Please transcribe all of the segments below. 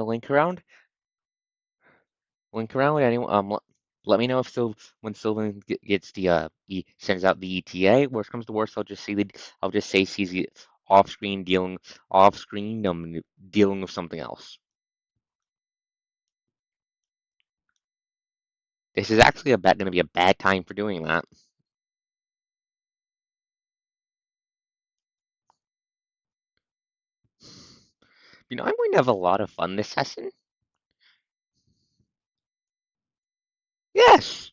link around. Link around with anyone. Let me know if when Sylvan gets sends out the ETA. Worst comes to worst, I'll just say she's off screen dealing with something else. This is actually going to be a bad time for doing that. I'm going to have a lot of fun this session. Yes.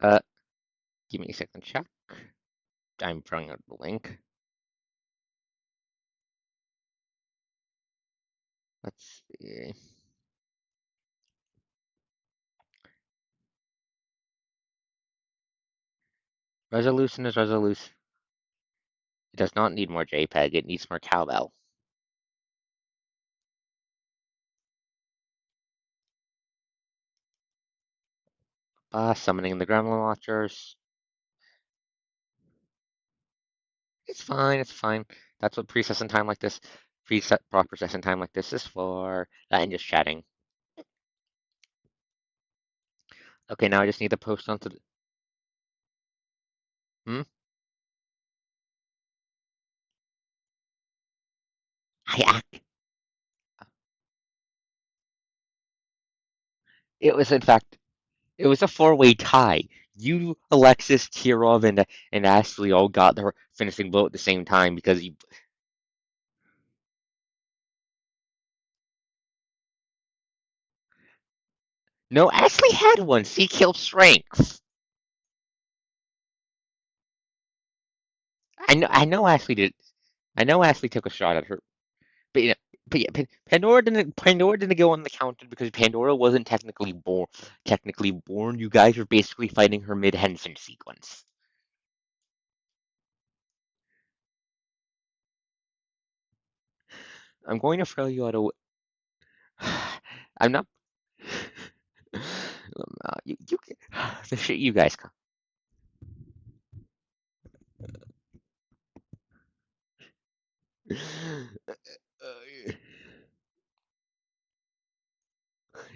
Uh, Give me a second. Check. I'm throwing out the link. Let's see. Resolution is resolution. It does not need more JPEG. It needs more cowbell. Summoning the gremlin watchers. It's fine. It's fine. That's what preset time like this, preset proper session time like this is for. And just chatting. Okay, now I just need to post onto the. Hmm? I act. It was in fact. It was a four-way tie. You, Alexis, Kirov, and Ashley all got their finishing blow at the same time because you. No, Ashley had one. She killed strength. I know Ashley did. I know Ashley took a shot at her, but Pandora didn't go uncounted because Pandora wasn't technically born. You guys were basically fighting her mid Henshin sequence. I'm going to throw you out of. I'm not. You the shit you guys.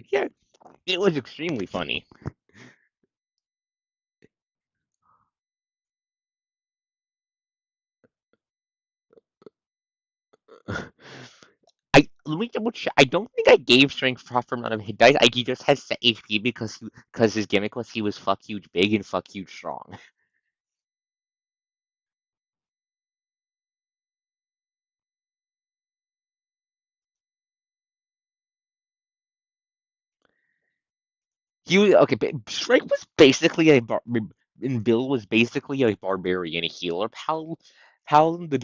Yeah, it was extremely funny. Let me double check. I don't think I gave strength proper amount of hit dice. He just has set HP because his gimmick was he was fuck huge big and fuck huge strong. He was okay. Strength was basically and Bill was basically a barbarian, a healer. Paladin, the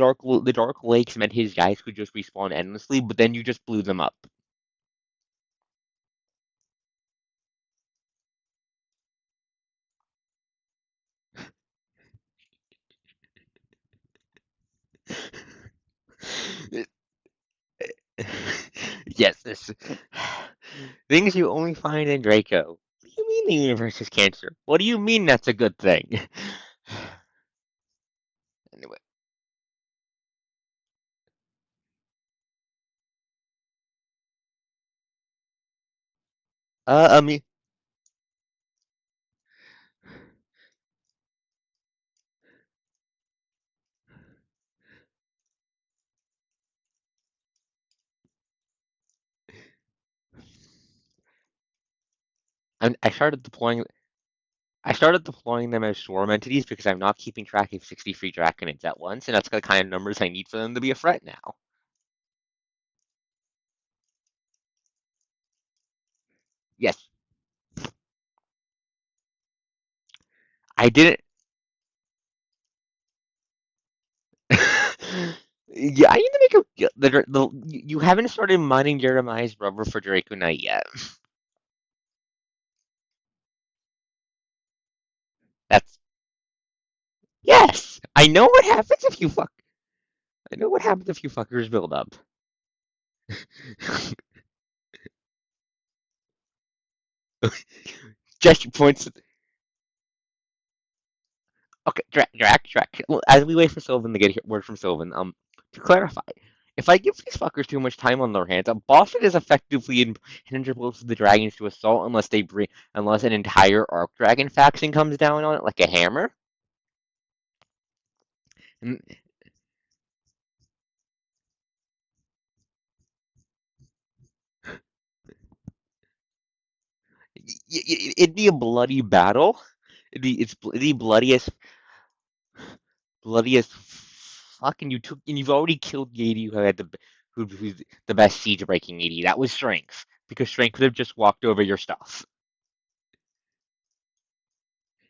Dark Lakes meant his guys could just respawn endlessly, but then you just blew them up. Yes, this things you only find in Draco. What do you mean the universe is cancer? What do you mean that's a good thing? Anyway, I mean, I started deploying. I started deploying them as swarm entities because I'm not keeping track of 63 Draconids at once, and that's the kind of numbers I need for them to be a threat now. Yes, I didn't. Yeah, I need to make a. Yeah, you haven't started mining Jeremiah's rubber for Draco Knight yet. That's yes. I know what happens if you fuck. I know what happens if you fuckers build up. Gesture points. Okay, Drac. As we wait for Sylvan to get word from Sylvan, To clarify, if I give these fuckers too much time on their hands, Boston is effectively impenetrable to the dragons to assault unless an entire Arc Dragon faction comes down on it like a hammer. And it'd be a bloody battle. It'd be bloodiest fucking you took and you've already killed the AD who's the best siege breaking AD. That was strength because strength could have just walked over your stuff.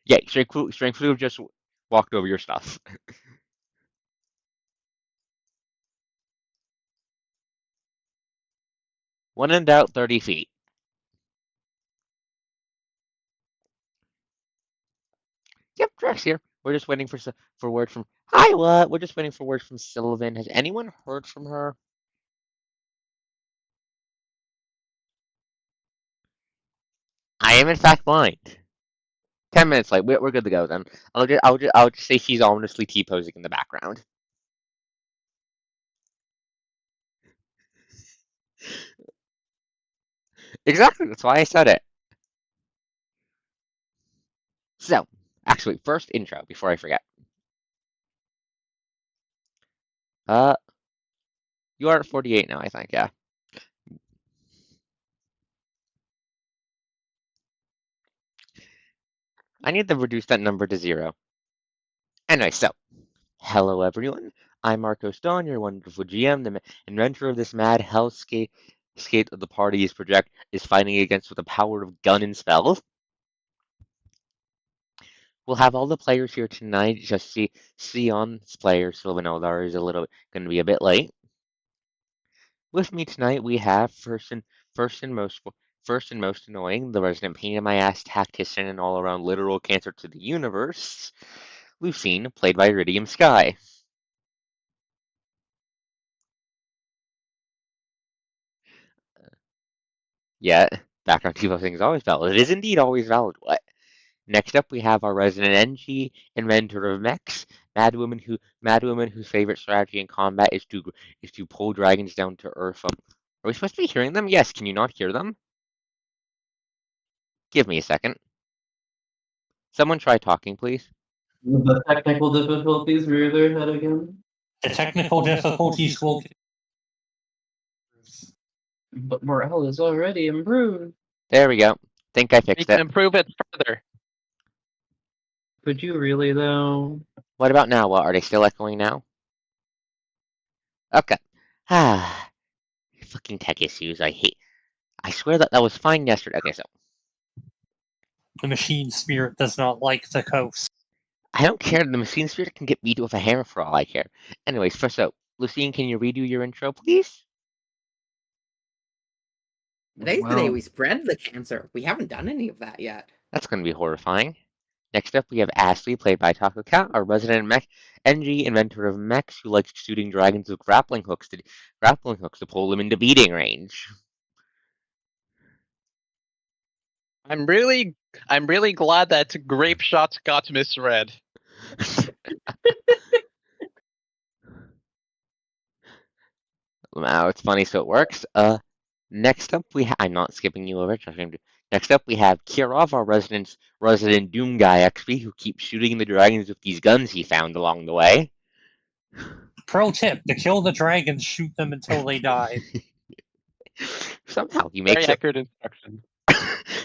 Yeah, strength could have just walked over your stuff. One in doubt, 30 feet. Yep, Drax here. We're just waiting for word from. Hi, what? We're just waiting for word from Sylvan. Has anyone heard from her? I am in fact blind. 10 minutes late. We're good to go then. I'll just say she's ominously T posing in the background. Exactly. That's why I said it. So, actually, first intro before I forget. Uh, you are at 48 now, I think. Yeah. I need to reduce that number to 0. Anyway, so hello everyone. I'm ArkosDawn, your wonderful GM, the inventor of this mad hellscape of the party's project is fighting against with the power of gun and spells. We'll have all the players here tonight. Just see on player Sylvan Eldar is a little going to be a bit late. With me tonight we have first and most first and most annoying, the resident pain in my ass tactician and all around literal cancer to the universe, Lucine, played by Iridium Sky. Yeah, background TiVo thing is always valid. It is indeed always valid. What? Next up, we have our resident NG, inventor of mechs, Madwoman whose favorite strategy in combat is to pull dragons down to earth. Are we supposed to be hearing them? Yes. Can you not hear them? Give me a second. Someone try talking, please. The technical difficulties rear their head again. The technical difficulties will. But morale is already improved. There we go. Think I You fixed can it. improve it further. Could you really, though? What about now? What, are they still echoing now? Okay. Ah, fucking tech issues. I swear that was fine yesterday. Okay, so The machine spirit does not like the coast. I don't care. The machine spirit can get beat with a hammer for all I care. Anyways, first up, Lucine, can you redo your intro, please? Today's the day we spread the cancer. We haven't done any of that yet. That's going to be horrifying. Next up, we have Ashley, played by Taco Cat, our resident mech NG inventor of mechs who likes shooting dragons with grappling hooks to pull them into beating range. I'm really glad that grape shot got misread. Wow, it's funny, so it works. Next up, I'm not skipping you over. Next up, we have Kirov, our resident Doom guy XP, who keeps shooting the dragons with these guns he found along the way. Pro tip: to kill the dragons, shoot them until they die. Somehow he Very makes accurate instruction.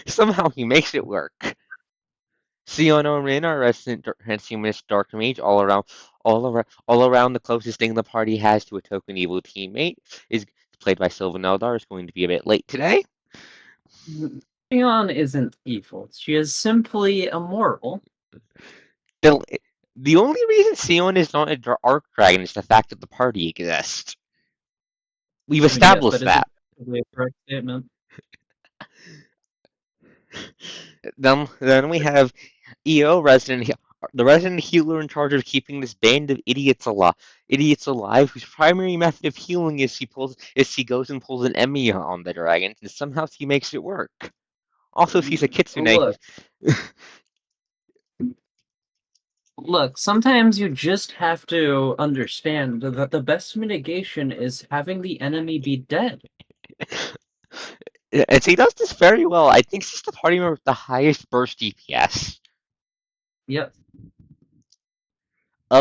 Somehow he makes it work. Sion Orin, our resident transhumanist dark mage, all around the closest thing the party has to a token evil teammate, is played by Sylvan Eldar, is going to be a bit late today. Leon isn't evil. She is simply immoral. The only reason Sion is not an Arc Dragon is the fact that the party exists. We've established yes, that. Is a correct statement. Then we have EO the resident healer in charge of keeping this band of idiots alive, whose primary method of healing is he goes and pulls an Emiya on the dragons, and somehow he makes it work. Also, she's a kitsune. Look. Look, sometimes you just have to understand that the best mitigation is having the enemy be dead. And he does this very well. I think he's the party member with the highest burst DPS. Yep.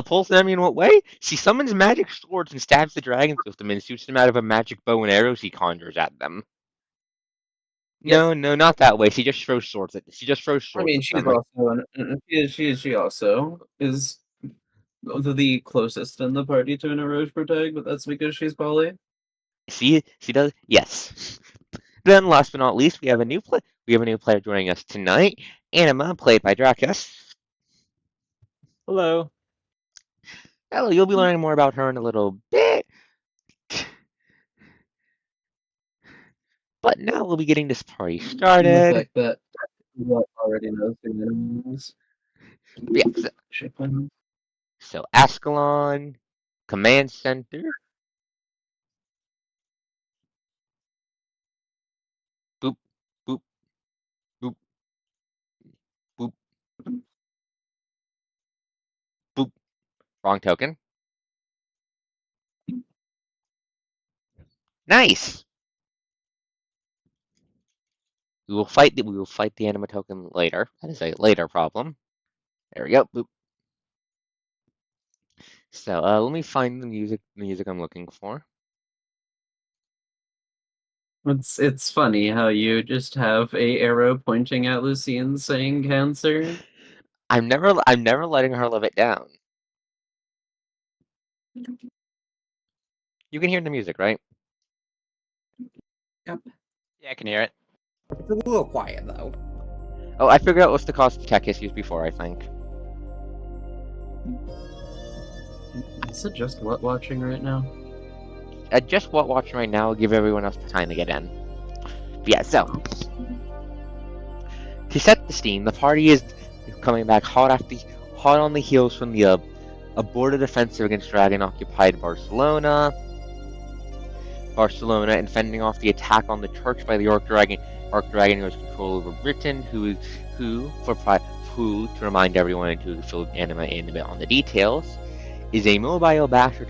Pulls enemy in what way? She summons magic swords and stabs the dragons with them and shoots them out of a magic bow and arrows he conjures at them. Yes. No, not that way. She just throws swords at. She just throws I swords mean, at she's them. also she also is the closest in the party to an Eroge protag, but that's because she's Polly. She does. Yes. Then, last but not least, we have a new player joining us tonight. Anima, played by Drako. Hello. Hello, you'll be learning more about her in a little bit. But now we'll be getting this party The started. fact that what already knows who the is. Yeah, so Ascalon, Command Center. Boop, boop, boop, boop, boop. Wrong token. Nice. We will fight the anima token later. That is a later problem. There we go. Boop. So let me find the music I'm looking for. It's funny how you just have a arrow pointing at Lucine saying cancer. I'm never letting her live it down. You can hear the music, right? Yep. Yeah, I can hear it. It's a little quiet though. Oh, I figured out what's the cause of tech issues before, I think. Is it just what watching right now? Just what watching right now will give everyone else time to get in. But yeah, so to set the scene, the party is coming back hot on the heels from the aborted offensive against dragon-occupied Barcelona, and fending off the attack on the church by the Arc Dragon who has control over Britain, who to remind everyone and to fill anima in a bit on the details, is a mobile bastard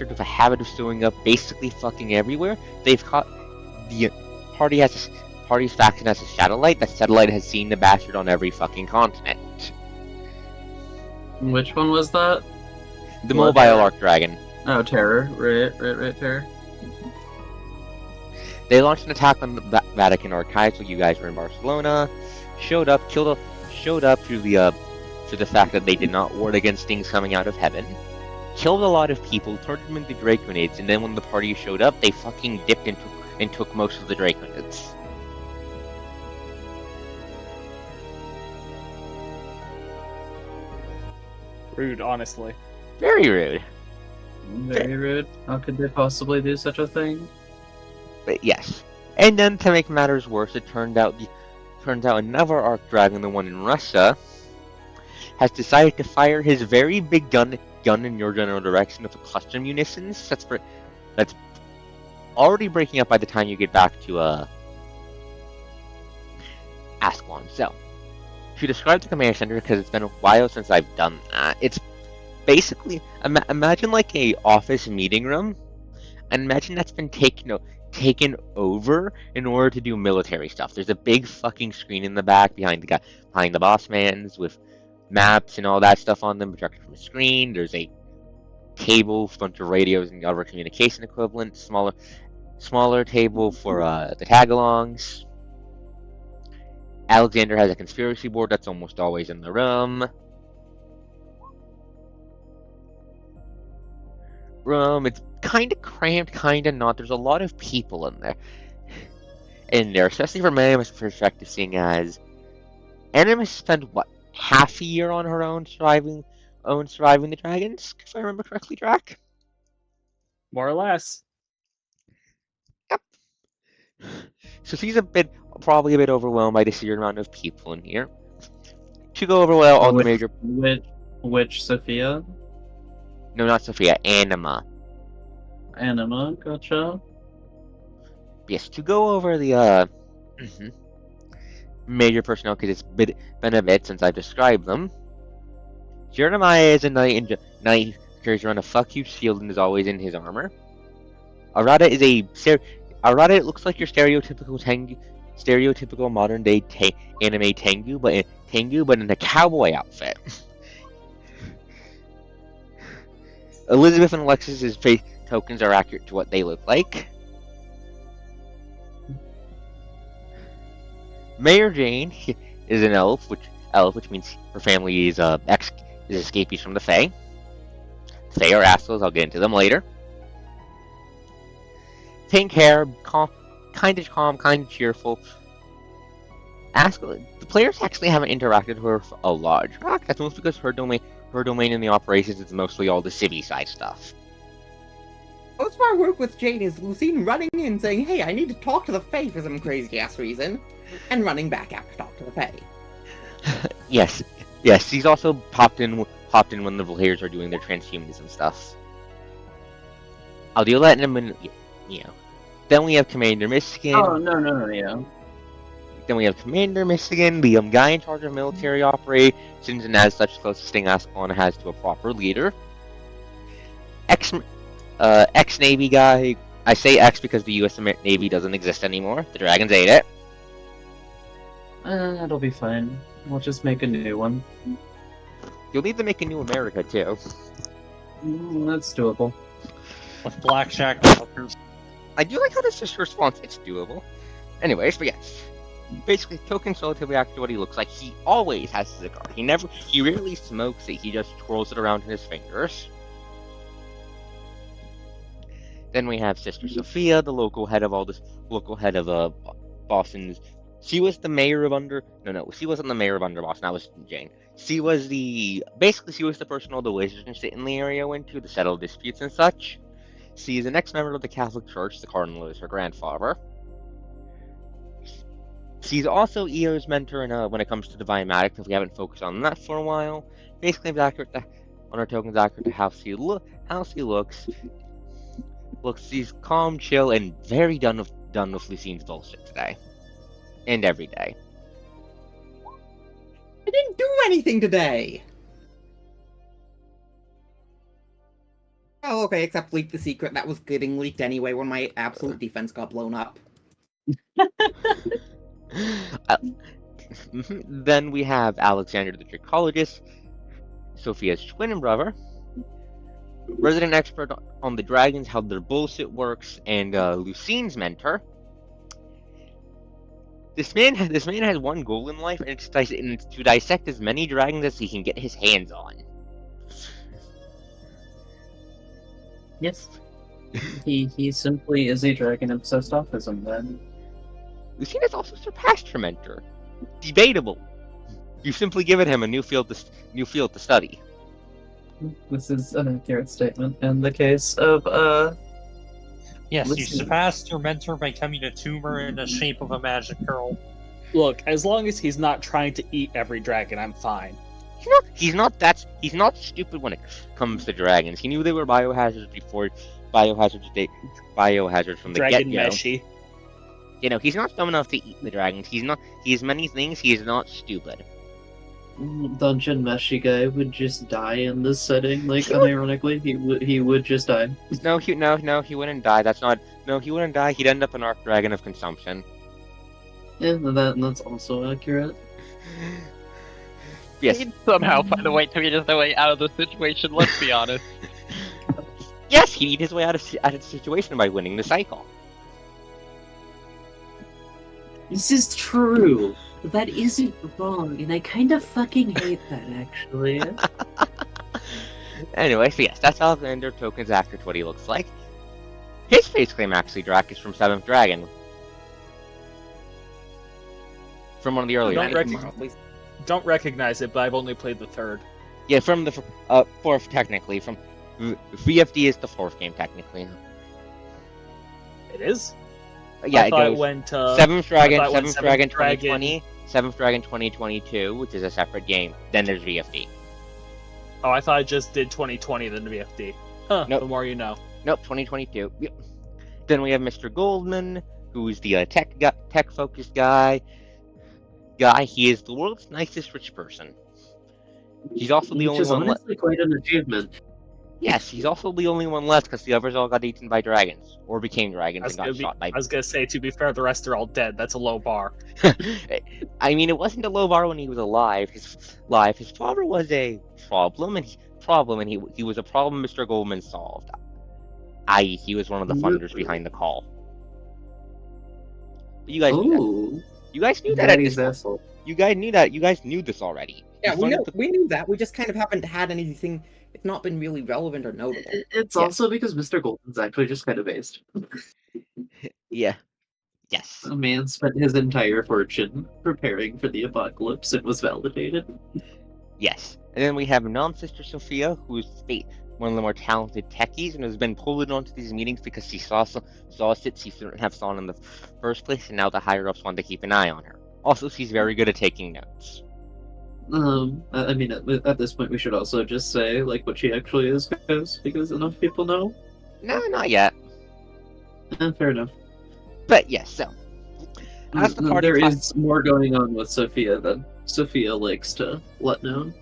with a habit of showing up basically fucking everywhere. They've caught the party's faction has a satellite. That satellite has seen the bastard on every fucking continent. Which one was that? The What? mobile Arc Dragon. Oh, Terror. Right, Terror. They launched an attack on the Vatican archives while you guys were in Barcelona. Showed up through the fact that they did not ward against things coming out of heaven. Killed a lot of people, turned them into Draconids, and then when the party showed up, they fucking dipped and took most of the Draconids. Rude, honestly. Very rude. Very rude. How could they possibly do such a thing? But yes. And then to make matters worse, it turned out another Arc Dragon, the one in Russia, has decided to fire his very big gun in your general direction with a cluster munitions. That's already breaking up by the time you get back to Ascalon. So, to describe the command center, because it's been a while since I've done that, it's basically imagine like a office meeting room, and imagine that's been taken over in order to do military stuff. There's a big fucking screen in the back behind the boss mans with maps and all that stuff on them projected from a screen. There's a table, a bunch of radios and other communication equivalent. Smaller table for the tag-alongs. Alexander has a conspiracy board that's almost always in the room. It's kind of cramped, kind of not. There's a lot of people in there, especially from Animus' perspective, seeing as Animus spent what, half a year on her own surviving the dragons, if I remember correctly, Drac? More or less. Yep. So she's probably a bit overwhelmed by the sheer amount of people in here. To go over all the major... Which Sophia? No, not Sophia, Anima. Anima, gotcha. Yes, to go over the major personnel, because it's been a bit since I've described them. Jeremiah is a knight, and knight carries around a fuck you shield and is always in his armor. Arata is Arata looks like your stereotypical modern day anime Tengu, but in a cowboy outfit. Elizabeth and Alexis's face tokens are accurate to what they look like. Mayor Jane is an elf, which means her family is escapees from the Fae. Fae are assholes. I'll get into them later. Pink hair, kind of calm, kind of cheerful. The players actually haven't interacted with her for a large fact. That's mostly because her domain in the operations is mostly all the civvy side stuff. Most of our work with Jane is Lucine running in saying, hey, I need to talk to the Fae for some crazy-ass reason, and running back out to talk to the Fae. Yes, she's also popped in when the players are doing their transhumanism stuff. I'll deal that in a minute. Then we have Commander Michigan. Oh, no, yeah. Then we have Commander Michigan, the guy in charge of military operations, and as such, closest thing Ascalon has to a proper leader. Ex-Navy guy. I say ex because the U.S. Navy doesn't exist anymore. The Dragons ate it. It'll be fine. We'll just make a new one. You'll need to make a new America, too. That's doable. With blackjack hookers. I do like how this just response, it's doable. Anyways, but yes. Basically, Token's relatively accurate to what he looks like. He always has a cigar. He rarely smokes it. He just twirls it around in his fingers. Then we have Sister Sophia, the local head of Boston's. She was the mayor of she wasn't the mayor of Boston. That was Jane. She was the person all the wizards in the area went to settle disputes and such. She is an ex-member of the Catholic Church. The cardinal is her grandfather. She's also EO's mentor when it comes to divine magic, if we haven't focused on that for a while. Basically, it's accurate on her tokens, accurate to how she looks. She's calm, chill, and very done with Lucine's bullshit today. And every day. I didn't do anything today! Oh, okay, except leak the secret that was getting leaked anyway when my absolute defense got blown up. Then we have Alexander the Trichologist, Sophia's twin brother, resident expert on the dragons, how their bullshit works, and Lucine's mentor. This man has one goal in life, and it's to dissect as many dragons as he can get his hands on. Yes. He simply is a dragon-obsessed autism, then. Lucine has also surpassed her mentor. Debatable. You've simply given him a new field to study. This is an accurate statement in the case of, Yes, you Listen. surpassed your mentor by becoming a tumor in the shape of a magic girl. Look, as long as he's not trying to eat every dragon, I'm fine. He's not stupid when it comes to dragons. He knew they were biohazards before biohazards from the Dragon get-go. meshy. He's not dumb enough to eat the dragons. He's many things. He is not stupid. Dungeon Meshy guy would just die in this setting, unironically, he would just die. No, he wouldn't die. He wouldn't die. He'd end up an arc dragon of consumption. Yeah, that's also accurate. Yes. He'd somehow find a way to eat his way out of the situation, let's be honest. Yes, he'd eat his way out of the situation by winning the cycle. This is true. That isn't wrong, and I kind of fucking hate that, actually. Anyway, so yes, that's Alexander Token's accurate to what he looks like. His face claim actually, Drako, is from 7th Dragon. From one of the earlier Don't recognize it, but I've only played the 3rd. Yeah, from the 4th, technically. From VFD is the 4th game, technically. It is? Yeah, I it thought goes it went, 7th Dragon, I thought it went 7th Dragon 7th Dragon. 2020, 7th Dragon 2022, which is a separate game. Then there's VFD. Oh, I thought I just did 2020 then VFD. Huh, Nope. the more you know. Nope, 2022. Yep. Then we have Mr. Goldman, who's the tech-focused guy. He is the world's nicest rich person. He's also the Which only is one left. honestly quite an achievement. Yes, he's also the only one left because the others all got eaten by dragons or became dragons and got shot by. I was gonna say, to be fair, the rest are all dead. That's a low bar. I mean, it wasn't a low bar when he was alive. His father was a problem, and he was a problem Mr. Goldman solved. I.e., he was one of the funders behind the call. But you guys knew that. Ooh, You guys knew that at daddy's this point. asshole. You guys knew that. You guys knew this already. Yeah, He we funded know the- we knew that. We just kind of haven't had anything. It's not been really relevant or notable. It's Yeah. also because Mr. Golden's actually just kind of based. Yeah. Yes. A man spent his entire fortune preparing for the apocalypse. It was validated. Yes. And then we have non-sister Sophia, who's one of the more talented techies, and has been pulled onto these meetings because she saw shit she shouldn't have saw in the first place, and now the higher ups want to keep an eye on her. Also, she's very good at taking notes. I mean, at this point, we should also just say like what she actually is, because enough people know. No, not yet. Fair enough. But yes, so as the party There fi- is more going on with Sophia than Sophia likes to let known,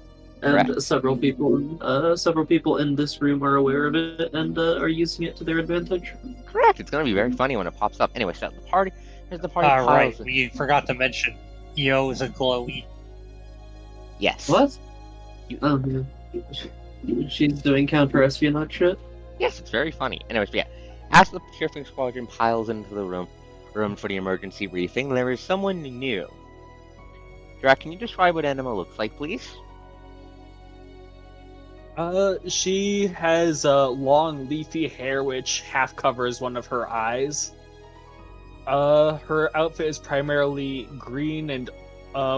and Correct. several people in this room are aware of it and are using it to their advantage. correct. It's gonna be very funny when it pops up. Anyway, so here's the party All right, piles. we forgot to mention Io is a glowy. Yes. What? You- Yeah. She's doing counter-espionage shit. Yes, it's very funny. Anyways, but yeah, as the sheriffing squadron piles into the room for the emergency briefing, there is someone new. Drac, can you describe what Anima looks like, please? She has long, leafy hair which half covers one of her eyes. Her outfit is primarily green and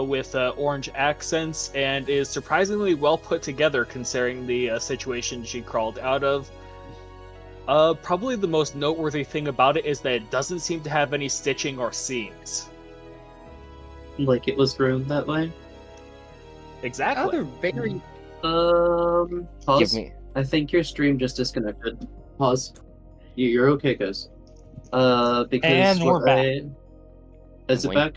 with orange accents, and is surprisingly well put together considering the situation she crawled out of. Probably the most noteworthy thing about it is that it doesn't seem to have any stitching or seams. Like it was groomed that way. Exactly. Other very Pause. Give me. I think your stream just disconnected. Pause. You're okay, guys. Because And we're what back. Is it Wait. back?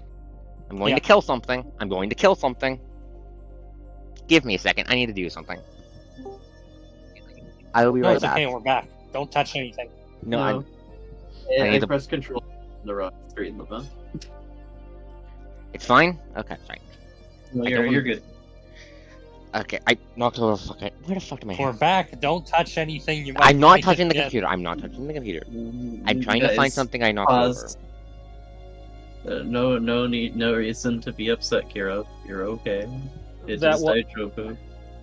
I'm going Yeah. to kill something. I'm going to kill something. Give me a second. I need to do something. I will be No, right it's back. okay, we're back. Don't touch anything. No, No. I I need to- pressed control on the wrong screen, Lima. it's fine. Okay, fine. No, I you're, don't- you're good. Okay, I knocked over. Fucking. Where the fuck am I? We're back. Don't touch anything. You might I'm not break it touching the again. computer. I'm not touching the computer. I'm trying to find Guys, something I knocked pause. over. No reason to be upset, Kira. You're okay. It That is one- Daijoku.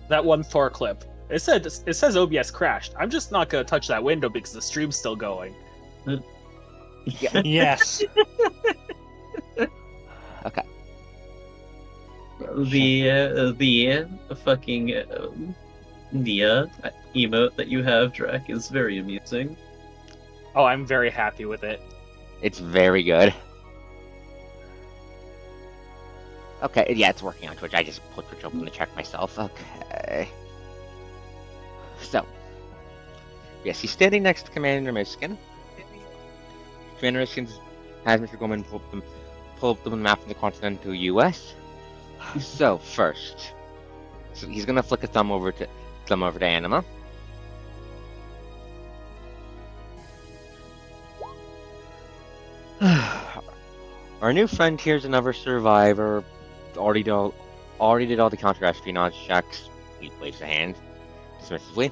That one Thor clip. It says OBS crashed. I'm just not gonna touch that window because the stream's still going. Yes. Okay. The fucking Nia emote that you have, Drac, is very amusing. Oh, I'm very happy with it. It's very good. Okay, yeah, it's working on Twitch. I just put Twitch open to check myself. Okay. So. Yes, he's standing next to Commander Miskin. Commander Miskin has Mr. Goldman pull up the map of the continental US. So, first. So he's gonna flick a thumb over to Anima. Our new friend here's another survivor. Already did all the counter-espionage checks. He waves a hand dismissively.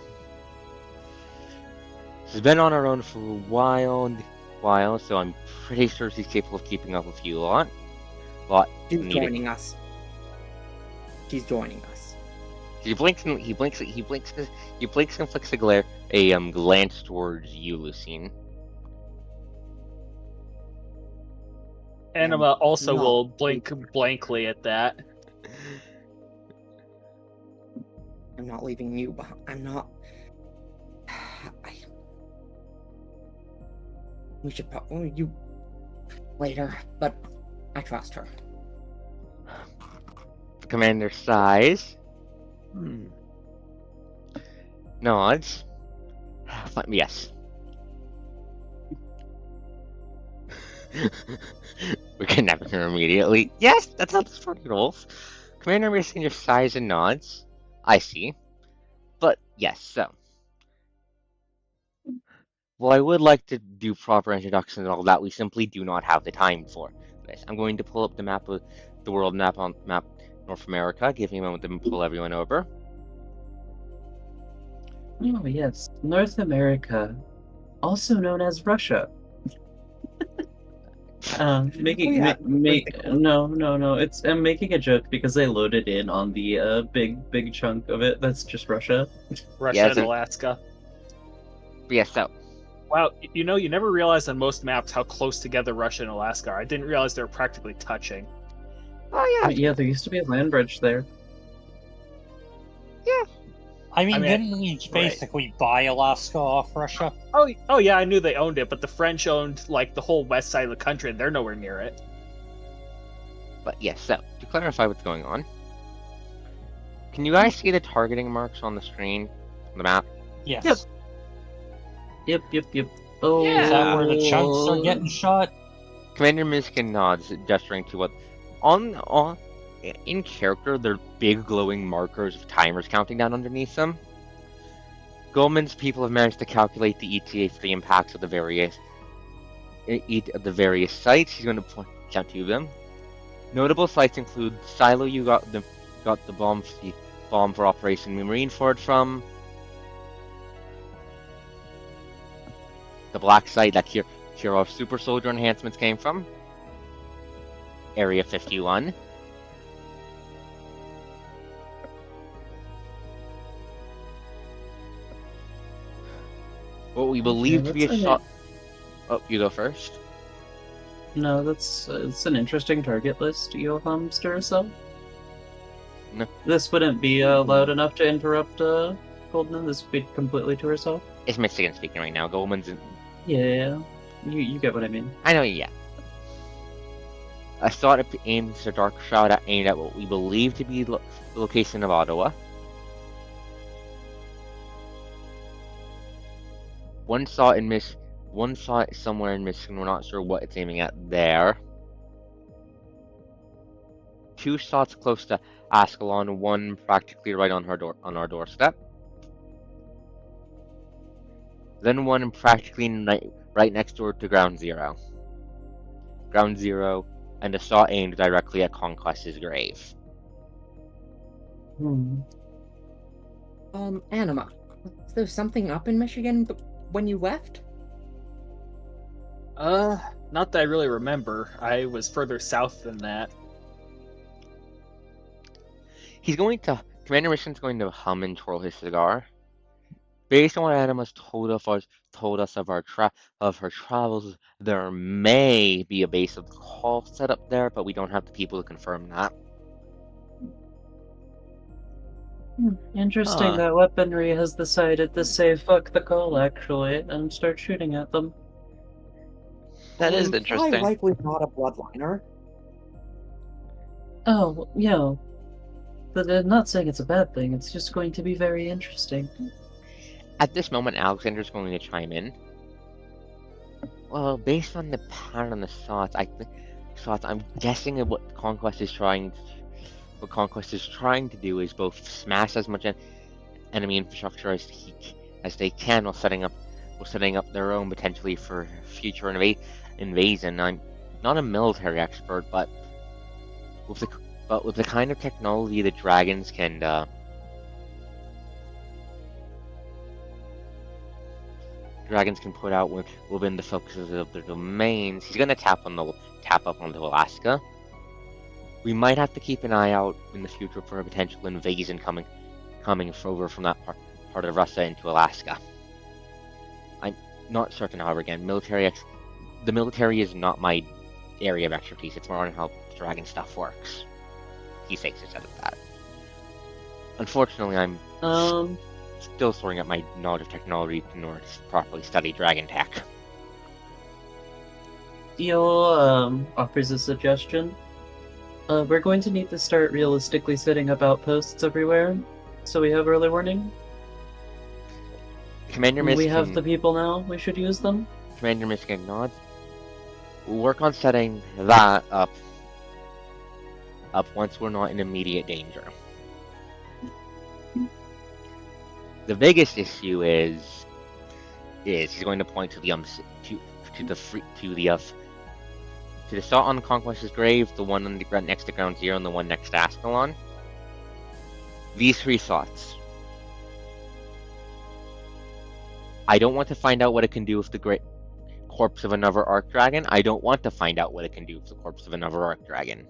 She's been on her own for a while, so I'm pretty sure she's capable of keeping up with you a lot. she's needed- joining us. She's joining us. He blinks and flicks a glance towards you, Lucine. Anima also No. will blink blankly at that. I'm not leaving you behind. I'm not. We should probably you later, but I trust her. The commander sighs. Nods. Yes. We're kidnapping her immediately. Yes, that's how this party rolls. Commander Messenger sighs and nods. I see. But yes, so. Well, I would like to do proper introductions and all that. We simply do not have the time for this. I'm going to pull up the map of the world map on map North America. Give me a moment to pull everyone over. Oh yes, North America, also known as Russia. Making yeah. no. I'm making a joke because they loaded in on the big chunk of it. That's just Russia. Russia Yeah, and Alaska. But yeah, so. Wow, you know, you never realize on most maps how close together Russia and Alaska are. I didn't realize they were practically touching. Oh yeah. Yeah, there used to be a land bridge there. Yeah. I mean, I mean, didn't we basically buy Alaska off Russia? Oh yeah, I knew they owned it, but the French owned like the whole west side of the country, and they're nowhere near it. But yes, so to clarify what's going on, can you guys see the targeting marks on the screen on the map? Yes. Yep. Oh, Is that where the chunks are getting shot? Commander Miskin nods, gesturing to what in character, there are big glowing markers of timers counting down underneath them. Goldman's people have managed to calculate the ETA for the impacts of the various sites. He's going to point out to them. Notable sites include Silo. You got the bomb for Operation Marineford from. The black site that Kirov's super soldier enhancements came from. Area 51. What we believe to be a shot. Oh, you go first. No, it's an interesting target list, you hamster yourself. No. This wouldn't be loud enough to interrupt Golden. This would be completely to herself. It's Michigan speaking right now. Goldman's. Yeah, you get what I mean. I know, yeah. A thought aims a dark shot aimed at what we believe to be the location of Ottawa. One saw it somewhere in Michigan. We're not sure what it's aiming at there. Two shots close to Ascalon. One practically right on our doorstep. Then one practically right next door to Ground Zero. Ground Zero, and a shot aimed directly at Conquest's grave. Anima, was there something up in Michigan when you left? Not that I really remember. I was further south than that. Commander Mission's going to hum and twirl his cigar. Based on what Anima's told us of her travels, there may be a base of the call set up there, but we don't have the people to confirm that. Interesting that weaponry has decided to say fuck the call actually and start shooting at them. That is Probably interesting. likely not a bloodliner. Oh, yeah. But I'm not saying it's a bad thing, it's just going to be very interesting. At this moment, Alexander's going to chime in. Well, based on the pattern of the shots, I'm guessing that what Conquest is trying to do is both smash as much enemy infrastructure as they can while setting up their own potentially for future invasion. I'm not a military expert, but with the kind of technology that dragons can put out within the focuses of their domains, he's gonna tap up onto Alaska. We might have to keep an eye out in the future for a potential invasion coming over from that part of Russia into Alaska. I'm not certain, however, again, the military is not my area of expertise. It's more on how dragon stuff works. He shakes his head at that. Unfortunately, I'm still sorting out my knowledge of technology in order to properly study dragon tech. Theo offers a suggestion. We're going to need to start realistically setting up outposts everywhere, so we have early warning. Commander Miskin, we have the people now, we should use them. Commander Miskin nods. We'll work on setting that up once we're not in immediate danger. The biggest issue is he's going to point to the to the assault on Conquest's grave, the one on the next to Ground Zero, and the one next to Ascalon. These three thoughts. I don't want to find out what it can do with the great corpse of another Arc Dragon. I don't want to find out what it can do with the corpse of another Arc Dragon.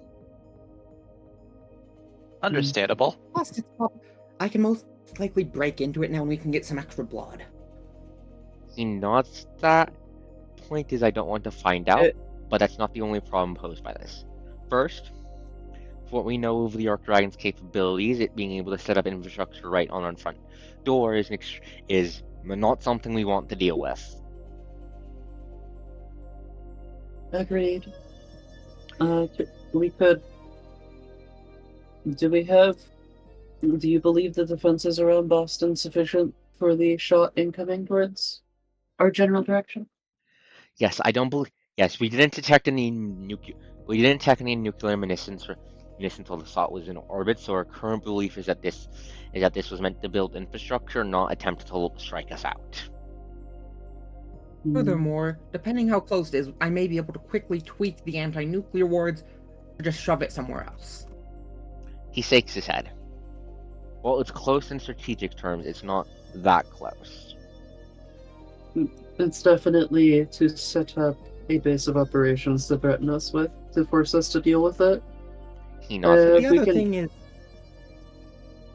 Understandable. Plus, I can most likely break into it now and we can get some extra blood. He nods that. Point is, I don't want to find out, but that's not the only problem posed by this. First, for what we know of the Arc Dragon's capabilities, it being able to set up infrastructure right on our front door is not something we want to deal with. Agreed. We could. Do you believe the defenses around Boston sufficient for the shot incoming towards our general direction? Yes, I don't believe. Yes, we didn't detect any nuclear. We didn't detect any nuclear munitions while the shot was in orbit. So our current belief is that this was meant to build infrastructure, not attempt to strike us out. Furthermore, depending how close it is, I may be able to quickly tweak the anti-nuclear wards or just shove it somewhere else. He shakes his head. Well, it's close in strategic terms. It's not that close. It's definitely to set up a base of operations to threaten us with, to force us to deal with it. He nods. The other thing is,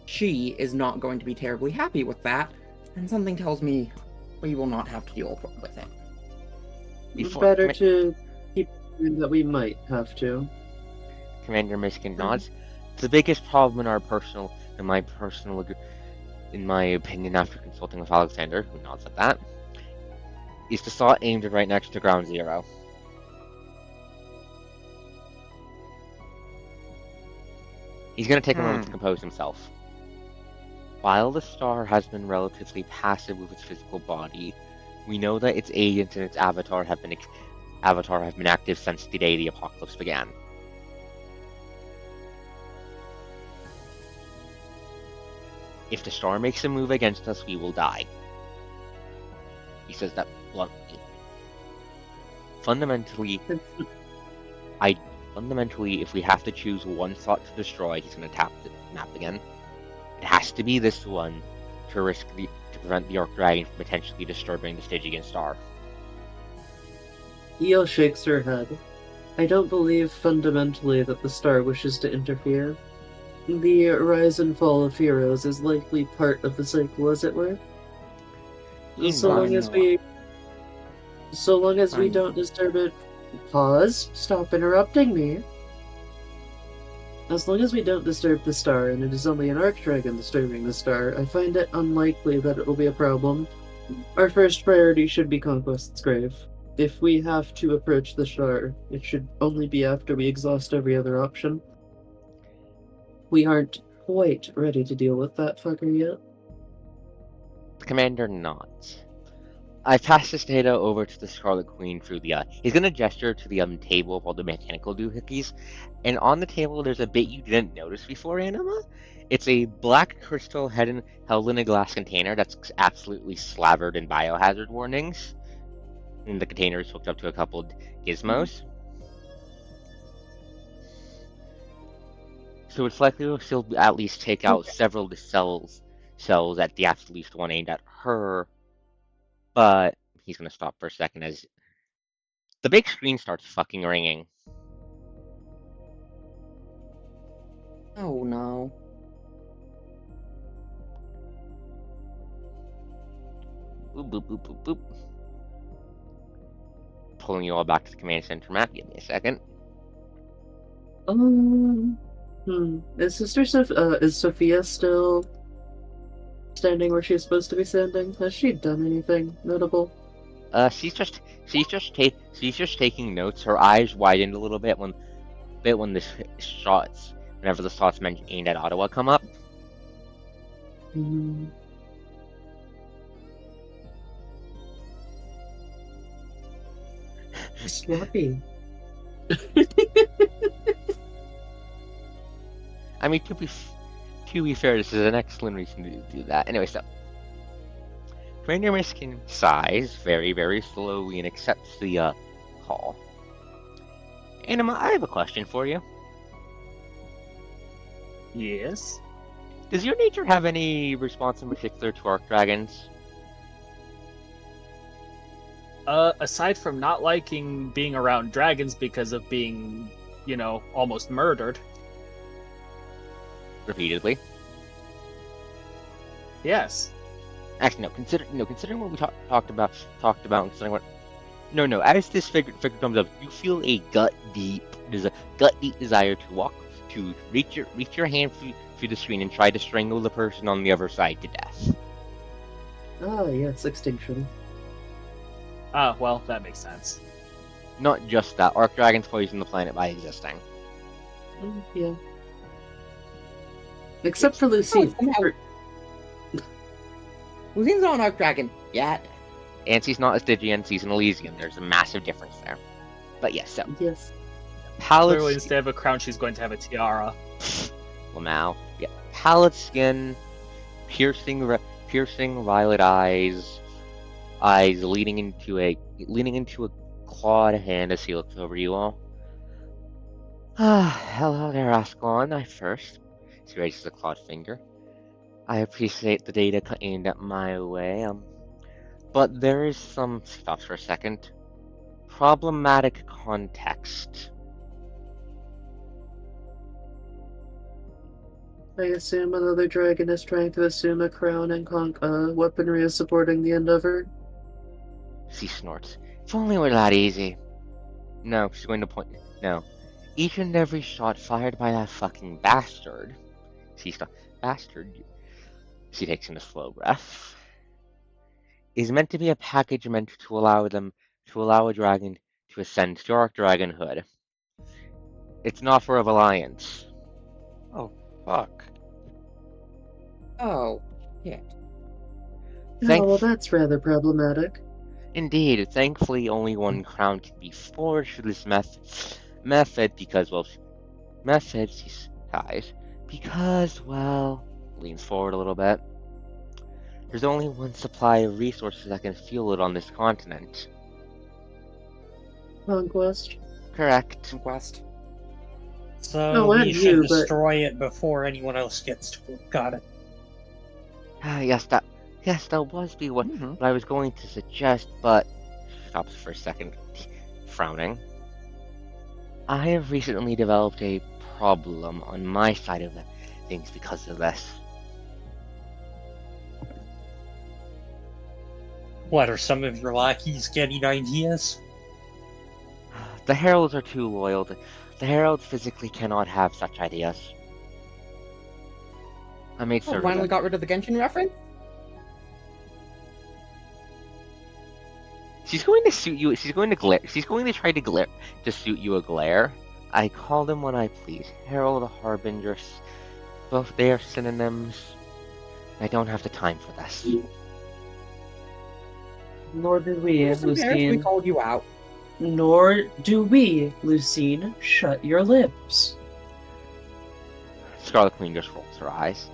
she is not going to be terribly happy with that, and something tells me we will not have to deal with it. Better to keep in mind that we might have to. Commander Miskin nods. The biggest problem in my opinion, after consulting with Alexander, who nods at that, is the shot aimed right next to Ground Zero. He's going to take a moment to compose himself. While the star has been relatively passive with its physical body, we know that its agents and its avatar have been active since the day the apocalypse began. If the star makes a move against us, we will die. He says that bluntly. Fundamentally, if we have to choose one thought to destroy, he's going to tap the map again. It has to be this one to prevent the Arc Dragon from potentially disturbing the Stygian star. Io shakes her head. I don't believe fundamentally that the star wishes to interfere. The rise and fall of heroes is likely part of the cycle, as it were. So long as we don't disturb it. Pause. Stop interrupting me. As long as we don't disturb the star, and it is only an Arc Dragon disturbing the star, I find it unlikely that it will be a problem. Our first priority should be Conquest's grave. If we have to approach the star, it should only be after we exhaust every other option. We aren't quite ready to deal with that fucker yet. The commander nods. I pass this data over to the Scarlet Queen through the, he's gonna gesture to the table of all the mechanical doohickeys, and on the table there's a bit you didn't notice before, Anima. It's a black crystal held in a glass container that's absolutely slathered in biohazard warnings, and the container is hooked up to a couple gizmos. So it's likely we'll still at least take out several of the cells at the absolute least one aimed at her. But he's gonna stop for a second as the big screen starts fucking ringing. Oh no. Boop, boop, boop, boop, boop. Pulling you all back to the command center map. Give me a second. Is Sophia still standing where she's supposed to be standing? Has she done anything notable? She's just taking notes. Her eyes widened a little bit when the shots, whenever the shots aimed at Ottawa come up. Sloppy. I mean, to be fair, this is an excellent reason to do that. Anyway, so Reindeer Miskin sighs very, very slowly and accepts the call. Anima, I have a question for you. Yes. Does your nature have any response in particular to Arc Dragons? Aside from not liking being around dragons because of being, almost murdered. Repeatedly. Yes. Actually, no. Considering what we talked about, and considering what. No. As this figure comes up, you feel a gut deep desire to reach your hand through the screen and try to strangle the person on the other side to death. Ah, yes, extinction. Ah, well, that makes sense. Not just that, Arc Dragons poison the planet by existing. Yeah. Except for Lucine. Lucine's not an Arc Dragon yet. And she's not a Stygian, she's an Elysian. There's a massive difference there. But yes, so. Yes. Pallid Clearly, instead of a crown, she's going to have a tiara. Well, now, yeah. Pallid skin, piercing violet eyes leading into a clawed hand as he looks over you all. Hello there, ArkosDawn. She raises a clawed finger. I appreciate the data aimed at my way, but there is some, stops for a second, problematic context. I assume another dragon is trying to assume a crown and weaponry is supporting the endeavor. She snorts. If only it were that easy. No, she's going to point. No. Each and every shot fired by that fucking bastard. Bastard. She takes in a slow breath. Is meant to be a package meant to allow a dragon to ascend to Arc Dragonhood. It's not for a alliance. Oh, fuck. Oh, shit. Oh, well, that's rather problematic. Indeed, thankfully only one crown can be forged for this method because, she sighs. Because, leans forward a little bit. There's only one supply of resources that can fuel it on this continent. Conquest. Correct. Conquest. So Oh, and we should you, but- destroy it before anyone else gets to it. Got it. Yes, that was what I was going to suggest, but stops for a second, frowning. I have recently developed a problem on my side of things because of this. What, are some of your lackeys getting ideas? The heralds are too loyal. The heralds physically cannot have such ideas. I made Oh, certain. finally got rid of the Genshin reference? She's going to suit you. She's going to glare. She's going to try to suit you a glare. I call them when I please. Herald, Harbinger, both they are synonyms. I don't have the time for this. Nor do we, Just embarrassed we Lucine. called you out. Nor do we, Lucine. Shut your lips. Scarlet Queen just rolls her eyes.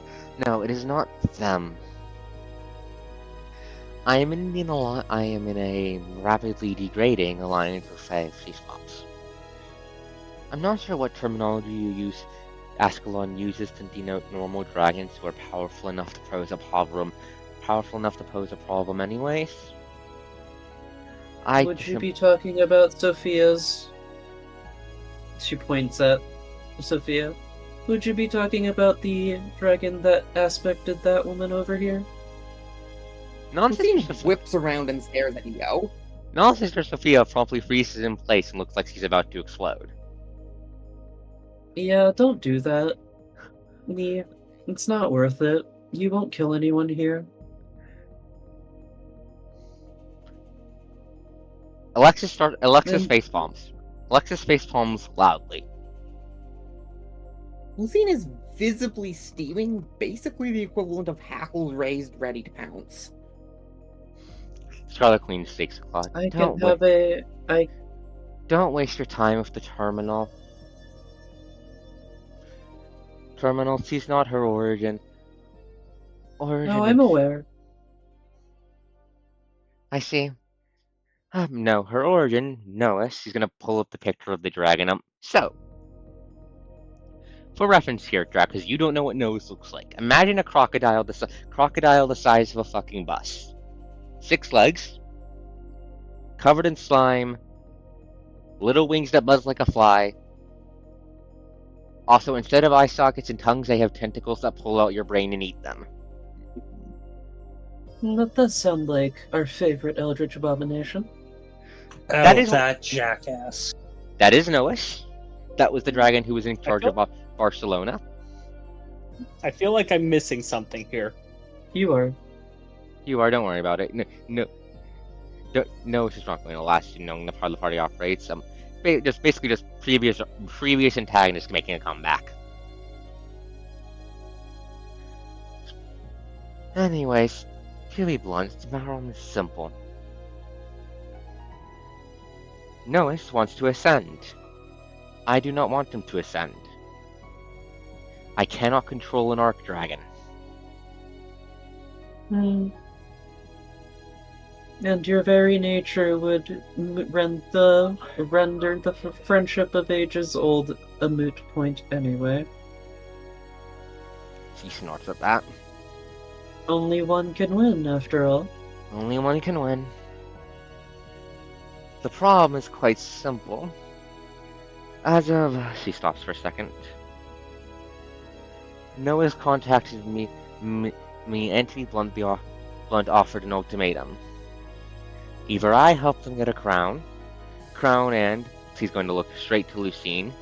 No, it is not them. I am in a rapidly degrading alliance with face swaps. I'm not sure what terminology you use. Ascalon uses to denote normal dragons who are powerful enough to pose a problem. Anyways. Would you be talking about Sophia's... She points at Sophia. Would you be talking about the dragon that aspected that woman over here? Lucine whips around and stares at Yo. Non-Sister Sophia promptly freezes in place and looks like she's about to explode. Yeah, don't do that. It's not worth it. You won't kill anyone here. Alexis face palms. Alexis face palms loudly. Lucine is visibly steaming, basically the equivalent of hackles raised, ready to pounce. Scarlet Queen stakes a claw. Don't waste your time with the terminal. She's not her origin. No, I'm aware. I see. No, her origin, Noah. She's gonna pull up the picture of the dragon. So, for reference here, Drac, because you don't know what nose looks like. Imagine a crocodile the size of a fucking bus. 6 legs, covered in slime, little wings that buzz like a fly. Also, instead of eye sockets and tongues, they have tentacles that pull out your brain and eat them. That does sound like our favorite Eldritch Abomination. That Oh, is- that jackass. That is Noah. That was the dragon who was in charge feel- of Barcelona. I feel like I'm missing something here. You are. You are, don't worry about it. No, it's not going to last. You know, how the party operates. Basically just previous antagonists making a comeback. Anyways, to be blunt, the matter is simple. Nois wants to ascend. I do not want him to ascend. I cannot control an Arc Dragon. Hmm. And your very nature would render the friendship of ages old a moot point anyway. She snorts at that. Only one can win, after all. Only one can win. The problem is quite simple. As of... She stops for a second. Noah's contacted me and to be blunt offered an ultimatum. Either I help them get a crown and, he's going to look straight to Lucine,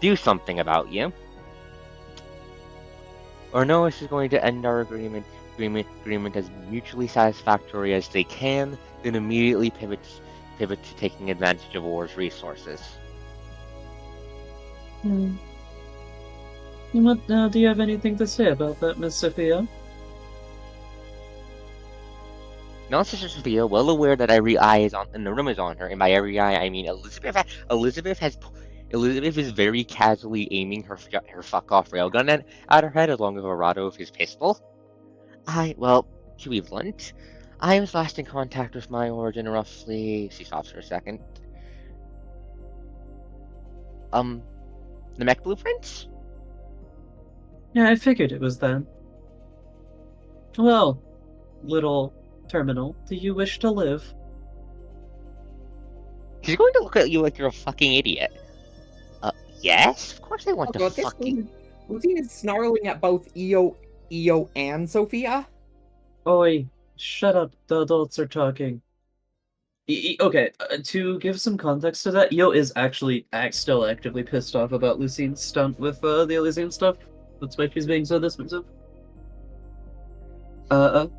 do something about you, or Noah is going to end our agreement as mutually satisfactory as they can, then immediately pivot to taking advantage of war's resources. Do you have anything to say about that, Miss Sophia? Now, Sister Sophia, well aware that every eye is on, and the room is on her, and by every eye I mean Elizabeth. Elizabeth is very casually aiming her fuck off railgun at her head along with a rod of his pistol. Well, to be blunt, I was last in contact with my origin roughly. She stops for a second. The mech blueprints? Yeah, I figured it was then. Well, little terminal, do you wish to live? She's going to look at you like you're a fucking idiot. Yes, of course I want to fucking. Lucine is snarling at both Io, and Sophia. Oi, shut up, the adults are talking. Okay, to give some context to that, Io is actually still actively pissed off about Lucine's stunt with the Elysian stuff. That's why she's being so dismissive. And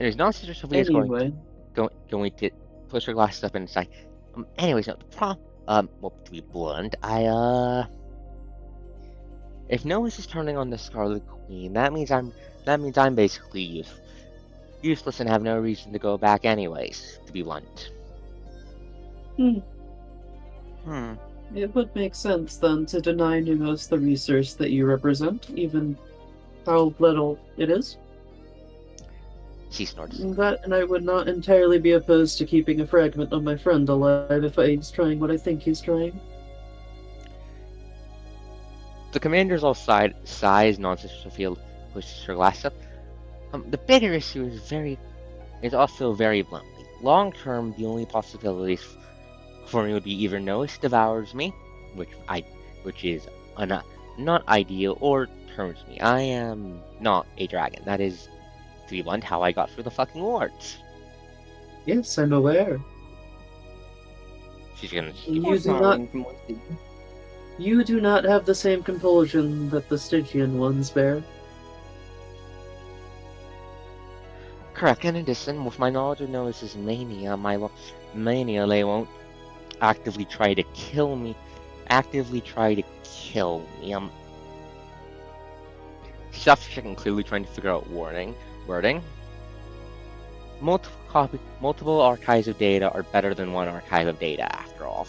there's not Sister Sophia's Anyway. going to push her glasses up and say, anyways, no, the problem, well, to be blunt, if Noah's is turning on the Scarlet Queen, that means I'm basically useless and have no reason to go back anyways, to be blunt. It would make sense then to deny Numos the resource that you represent, even how little it is. She snorts. That, and I would not entirely be opposed to keeping a fragment of my friend alive if he's trying what I think he's trying. The commander's all sighs, non-Sister Sophia pushes her glass up. The bigger issue is also very bluntly. Long term, the only possibilities for me would be either Nois devours me, which is not ideal, or turns me. I am not a dragon. That is, to be blunt, how I got through the fucking wards. Yes, I'm aware. She's gonna. You do not have the same compulsion that the Stygian ones bear. Correct, and in addition, with my knowledge of Noah's mania, they won't actively try to kill me. She stops for a second, clearly trying to figure out wording. Multiple archives of data are better than one archive of data, after all.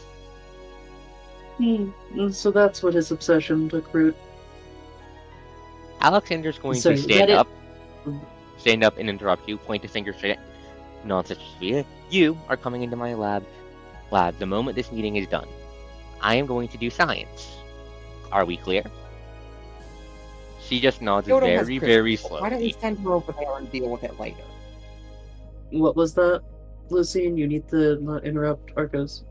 So that's what his obsession took root. Alexander's going to stand up. stand up and interrupt you, point a finger straight at nonsense Sophia. You are coming into my lab the moment this meeting is done. I am going to do science. Are we clear? She just nods Kyoto has very, crystal. very Why don't we slowly. send her over there and deal with it later? What was that, Lucine? You need to not interrupt Arcos.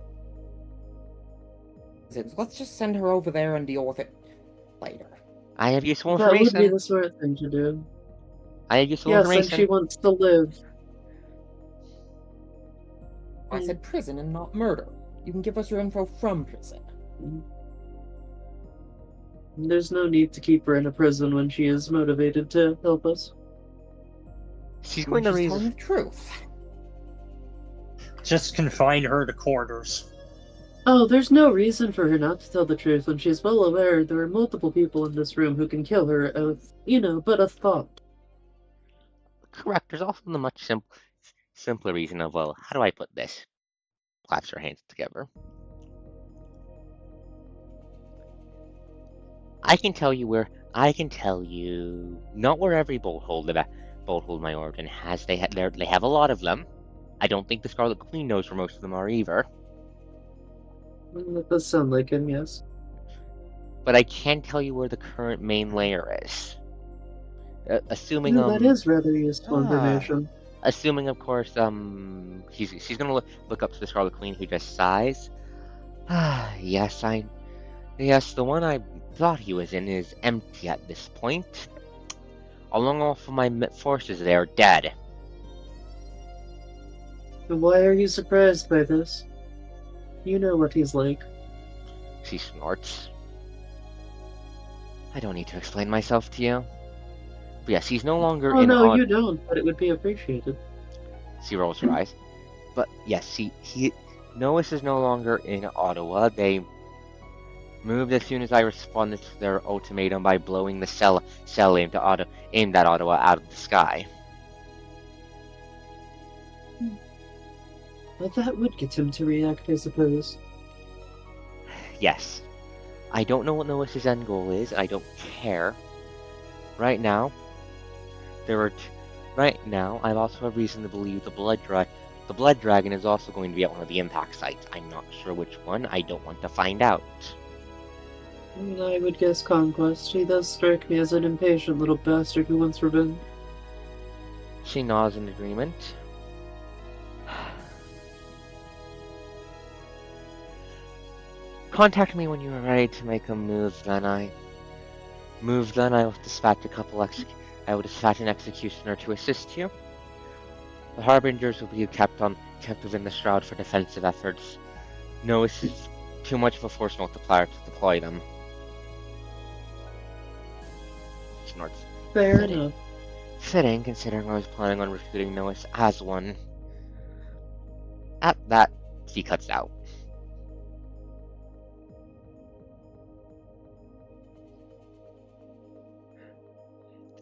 Let's just send her over there and deal with it later. I have useful That would be information. the smart thing to do. I have useful Yes, and information. she wants to live. I said prison and not murder. You can give us your info from prison. There's no need to keep her in a prison when she is motivated to help us. She's going to She's raise. telling the truth. Just confine her to quarters. Oh, there's no reason for her not to tell the truth when she's well aware there are multiple people in this room who can kill her out, but a thought. Correct. There's also the much simpler reason of, well, how do I put this? Claps her hands together. I can tell you not where every bolt hold my origin has. They have a lot of them. I don't think the Scarlet Queen knows where most of them are either. That does sound like him, yes. But I can tell you where the current main layer is. Assuming That is rather useful information. Assuming, of course, she's gonna look up to the Scarlet Queen, who just sighs. Yes, the one I thought he was in is empty at this point. Along all of my forces, they are dead. Why are you surprised by this? You know what he's like. She snorts. I don't need to explain myself to you. But yes, he's no longer Oh in no, you don't, but it would be appreciated. She rolls her eyes. But yes, Nois is no longer in Ottawa. They moved as soon as I responded to their ultimatum by blowing the cell aimed at Ottawa out of the sky. Well, that would get him to react, I suppose. Yes. I don't know what Noah's end goal is, and I don't care. Right now, I also have reason to believe the Blood Dragon is also going to be at one of the impact sites. I'm not sure which one. I don't want to find out. I would guess Conquest. He does strike me as an impatient little bastard who wants revenge. She nods in agreement. Contact me when you are ready to make a move, then I will dispatch an executioner to assist you. The Harbingers will be kept within the Shroud for defensive efforts. No, this is too much of a force multiplier to deploy them. Snorts. Fair enough. Fitting, considering I was planning on recruiting Nois as one. At that, he cuts out.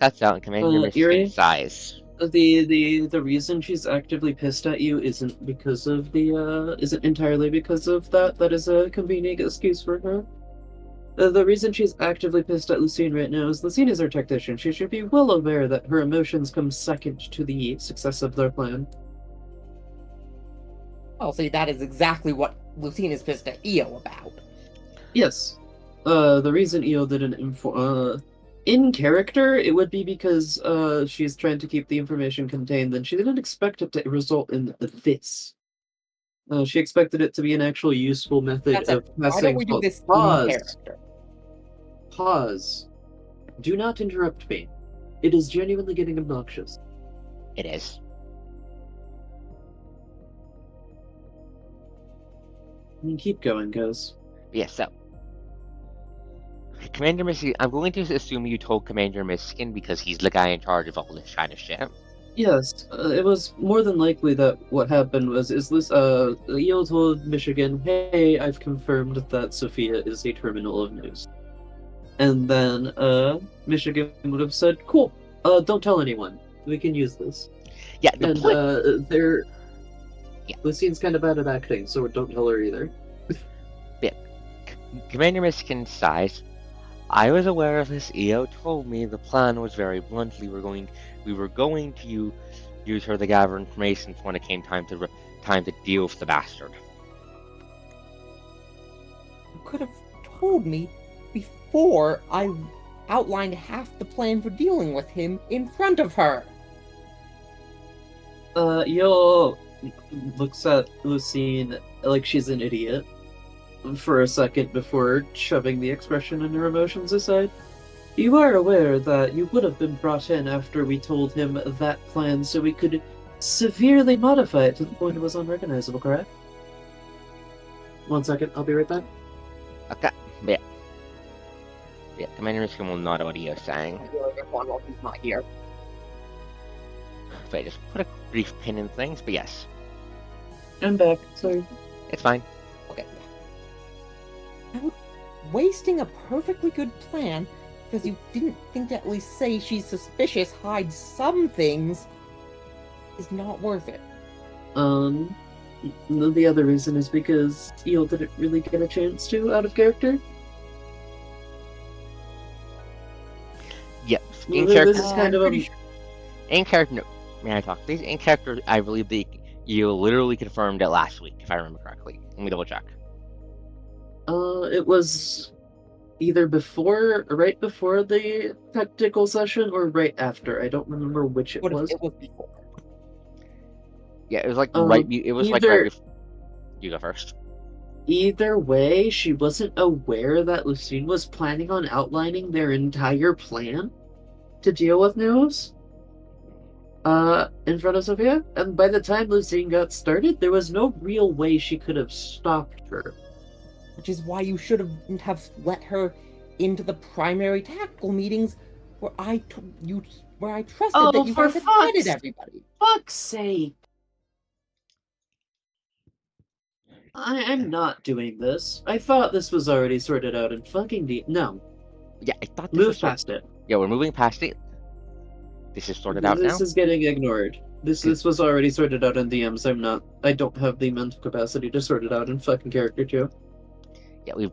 Cuts out and Commander Michigan sighs. The reason she's actively pissed at you isn't entirely because of that. That is a convenient excuse for her. The reason she's actively pissed at Lucine right now is Lucine is her tactician. She should be well aware that her emotions come second to the success of their plan. Well, see, that is exactly what Lucine is pissed at Io about. Yes. The reason Io didn't in character, it would be because she's trying to keep the information contained, and she didn't expect it to result in this. She expected it to be an actual useful method of passing. Why don't we do this in character? Pause. Do not interrupt me. It is genuinely getting obnoxious. It is. Keep going, guys. Yes, so. Commander Michigan, I'm going to assume you told Commander Michigan because he's the guy in charge of all this kind of shit. Yes, it was more than likely that what happened was Io told Michigan, "Hey, I've confirmed that Sophia is a terminal of news." And then Michigan would have said, "Cool, don't tell anyone. We can use this." Yeah, Lucine's kind of bad at acting, so don't tell her either. Commander Michigan sighs. I was aware of this. Io told me the plan was very bluntly, we were going to use her to gather information when it came time to deal with the bastard. You could have told me before I outlined half the plan for dealing with him in front of her. Yo looks at Lucine like she's an idiot for a second before shoving the expression and her emotions aside. You are aware that you would have been brought in after we told him that plan so we could severely modify it to the point it was unrecognizable, correct? 1 second, I'll be right back. Okay, yeah. Yeah, Commander Miskin will nod at what he is saying. While he's not here. So I just put a brief pin in things, but yes, I'm back, sorry. it's fine. Okay. Now, wasting a perfectly good plan because you didn't think to at least say she's suspicious, hide some things, is not worth it. The other reason is because Eel didn't really get a chance to out of character. Yep, Well, in character. this is kind of a... In character, no. May I talk, please? In character, I believe you literally confirmed it last week, if I remember correctly. Let me double check. It was either right before the tactical session or right after. I don't remember which it was. It was before. Yeah, it was like either- right before. You go first. Either way, she wasn't aware that Lucine was planning on outlining their entire plan to deal with Neos. In front of Sophia, and by the time Lucine got started, there was no real way she could have stopped her. Which is why you should have let her into the primary tactical meetings where I trusted that you for guys had fuck's vetted everybody. Fuck's sake! I'm not doing this. I thought this was already sorted out in fucking No, Yeah, I thought this move was past it. Yeah, we're moving past it. This is sorted out now. This is getting ignored. This was already sorted out in DMs. I don't have the mental capacity to sort it out in fucking character too. Yeah,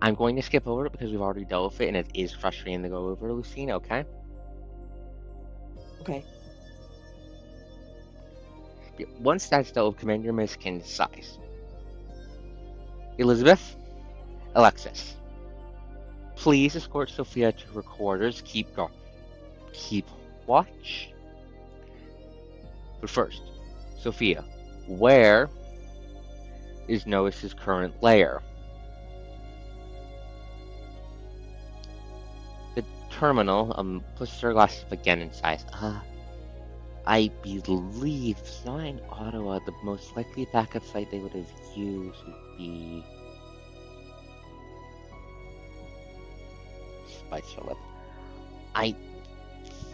I'm going to skip over it because we've already dealt with it, and it is frustrating to go over, Lucine, okay? Okay. Yeah, once that's dealt with, Commander Miskin size. Elizabeth, Alexis, please escort Sophia to her quarters. Keep watch. But first, Sophia, where is Noah's current lair? The terminal, puts her glasses up again and sighs. I believe not in Ottawa, the most likely backup site they would have used would be Spice her lip. I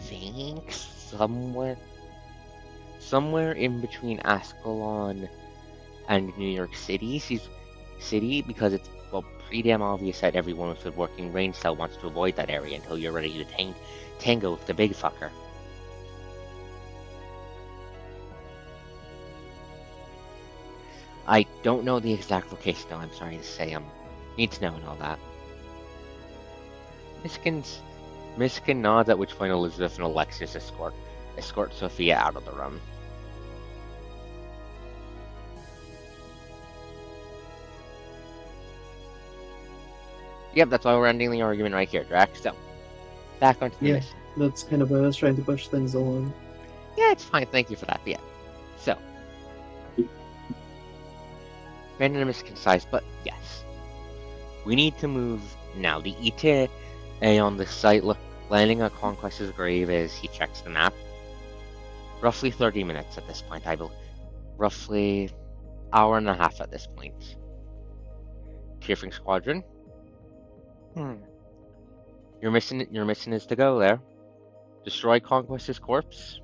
think somewhere in between Ascalon and New York City. Because it's pretty damn obvious that everyone with a working range cell wants to avoid that area until you're ready to tango with the big fucker. I don't know the exact location though, I'm sorry to say. Need to know and all that. Miskin nods, at which point Elizabeth and Alexis escort Sophia out of the room. Yep, that's why we're ending the argument right here, Drax. So, back onto the mission. That's kind of why I was trying to push things along. Yeah, it's fine, thank you for that, but yeah. So, random is concise, but yes. We need to move now. The ETA on the site landing on Conquest's grave as he checks the map. Roughly 30 minutes at this point, I believe. Roughly hour and a half at this point. Tiefling Squadron. Your mission is to go there. Destroy Conquest's corpse.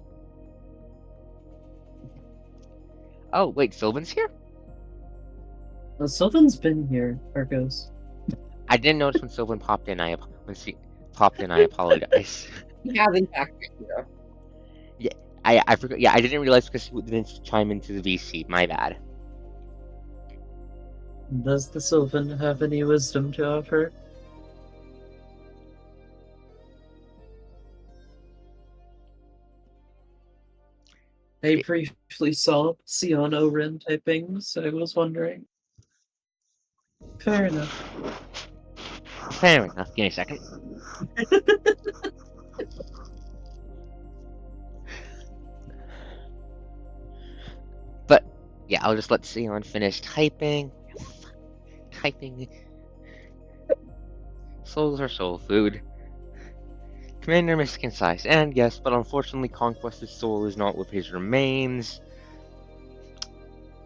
Oh, wait, Sylvan's here? Sylvan's been here, Arcos. I didn't notice when Sylvan popped in. I apologize. He has in fact been here. I forgot. Yeah, I didn't realize because he didn't chime into the VC. My bad. Does the Sylvan have any wisdom to offer? I briefly saw Siano Rin typing, so I was wondering. Fair enough. Fair enough. Give me a second. But yeah, I'll just let Sion finish typing. Typing. Souls are soul food. Commander misconcise, and yes, but unfortunately Conquest's soul is not with his remains.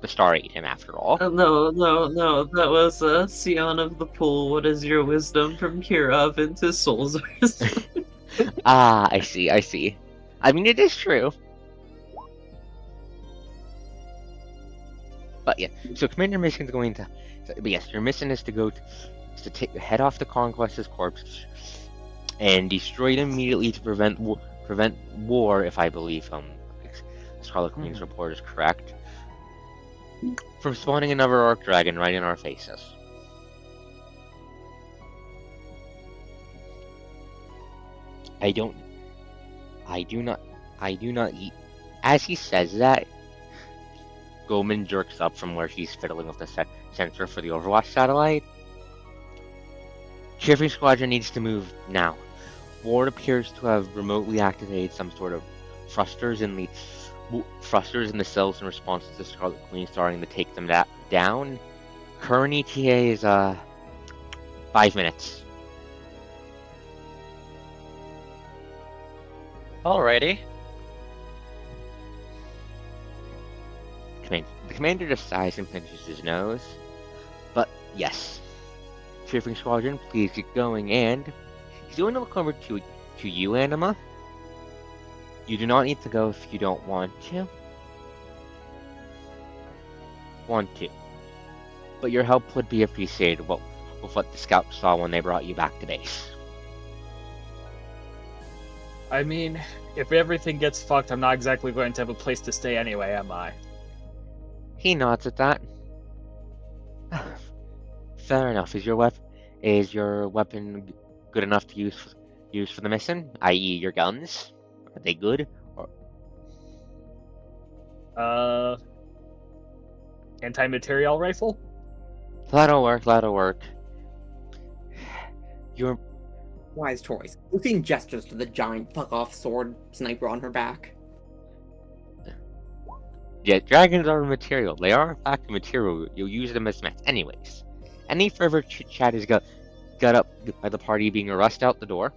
The star ate him after all. No, that was Sion of the Pool. What is your wisdom from Kirov into Soul's wisdom? Ah, I see. I mean, it is true. But yeah, so Commander Mission's going to. But yes, your mission is to go to head off the Conquest's corpse and destroy it immediately to prevent war, if I believe Scarlet Queen's report is correct, from spawning another Arc Dragon right in our faces. I do not eat. As he says that, Goman jerks up from where he's fiddling with the sensor for the Overwatch satellite. Shifting Squadron needs to move now. Ward appears to have remotely activated some sort of thrusters in the cells in response to the Scarlet Queen starting to take them down. Current ETA is 5 minutes. Alrighty. The commander just sighs and pinches his nose. But yes. Shifting Squadron, please get going, and he's going to look over to you, Anima. You do not need to go if you don't want to. But your help would be appreciated with what the scouts saw when they brought you back to base. I mean, if everything gets fucked, I'm not exactly going to have a place to stay anyway, am I? He nods at that. Fair enough. Is your weapon good enough to use for the mission? I.e., your guns? Are they good? Or... Anti-material rifle? That'll work. Your Wise choice. Lucian gestures to the giant fuck-off sword sniper on her back. Yeah, dragons are material. They are, in fact, material. You'll use them as mechs. Anyways, any further chit-chat is got up by the party being rushed out the door.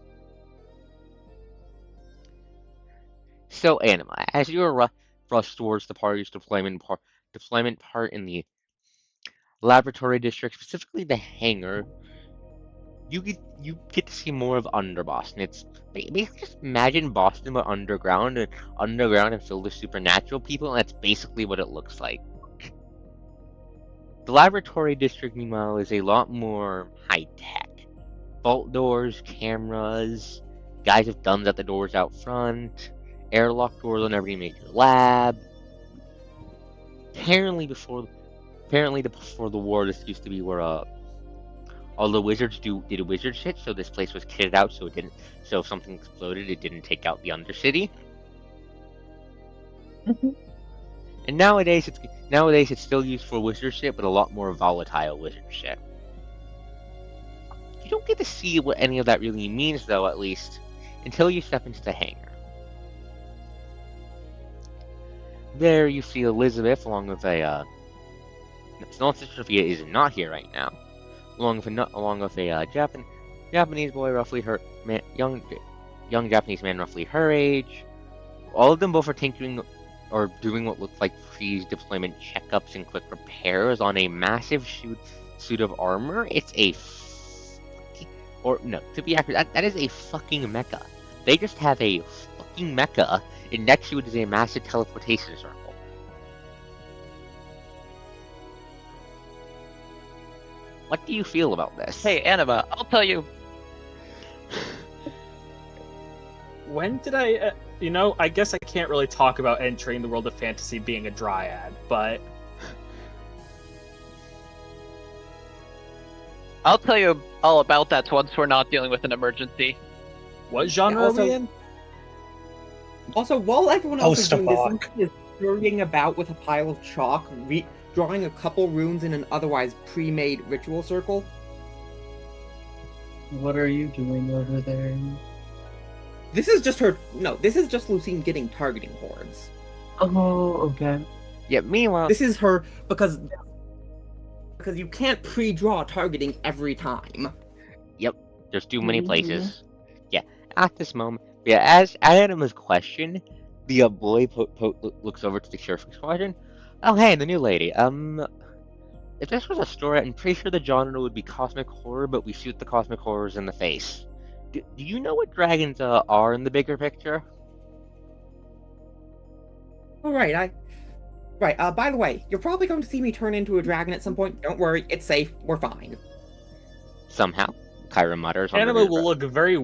So, Anima, as you are rushed towards the party's deployment part in the laboratory district, specifically the hangar, you get to see more of Under Boston. It's basically just imagine Boston but underground and filled with supernatural people, and that's basically what it looks like. The laboratory district, meanwhile, is a lot more high tech. Vault doors, cameras, guys with guns at the doors out front, airlock doors on every major lab. Apparently before the war, this used to be where all the wizards did wizard shit, so this place was kitted out so if something exploded, it didn't take out the Undercity. And nowadays it's still used for wizard shit, but a lot more volatile wizard shit. You don't get to see what any of that really means, though, at least until you step into the hangar. There you see Elizabeth along with a Sophia is not here right now. Along with a Japanese boy, young Japanese man, roughly her age. All of them both are tinkering or doing what looks like pre-deployment checkups and quick repairs on a massive suit of armor. It's to be accurate, that is a fucking mecha. They just have a fucking mecha, and next to it is a massive teleportation circle. What do you feel about this? Hey, Anima, I'll tell you. When did I... I guess I can't really talk about entering the world of fantasy being a dryad, but... I'll tell you all about that once we're not dealing with an emergency. What genre are we in? Also, while everyone else is doing Post-apoc. this, scurrying about with a pile of chalk, drawing a couple runes in an otherwise pre-made ritual circle. What are you doing over there? This is just her. No, this is just Lucine getting targeting hordes. Oh, okay. Yeah, meanwhile, This is her because you can't pre-draw targeting every time. there's too many places. Yeah, at this moment, yeah, as Adam's question, the boy looks over to the sheriff's squadron. Oh, hey, the new lady. If this was a story, I'm pretty sure the genre would be cosmic horror, but we shoot the cosmic horrors in the face. Do you know what dragons are in the bigger picture? All right, by the way, you're probably going to see me turn into a dragon at some point. Don't worry, it's safe. We're fine. Somehow, Kyra mutters. Anima will look very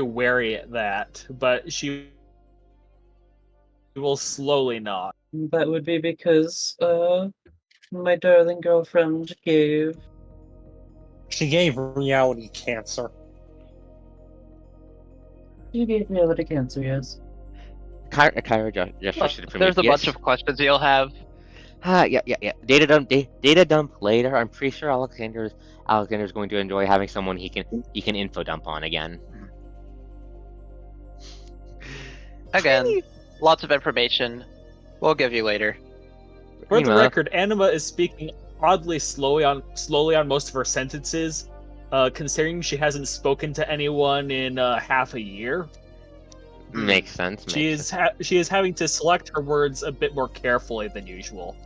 wary at that, but she will slowly nod. That would be because, my darling girlfriend gave. She gave reality cancer. You gave me a little cancer, yes. Kyra gestures to the There's a Prometheus. bunch of questions you'll have. Yeah. Data dump later. I'm pretty sure Alexander's going to enjoy having someone he can info dump on again. Again, lots of information. We'll give you later. For the Anima. record, Anima is speaking oddly slowly on most of her sentences, considering she hasn't spoken to anyone in half a year. Makes sense. She is having to select her words a bit more carefully than usual.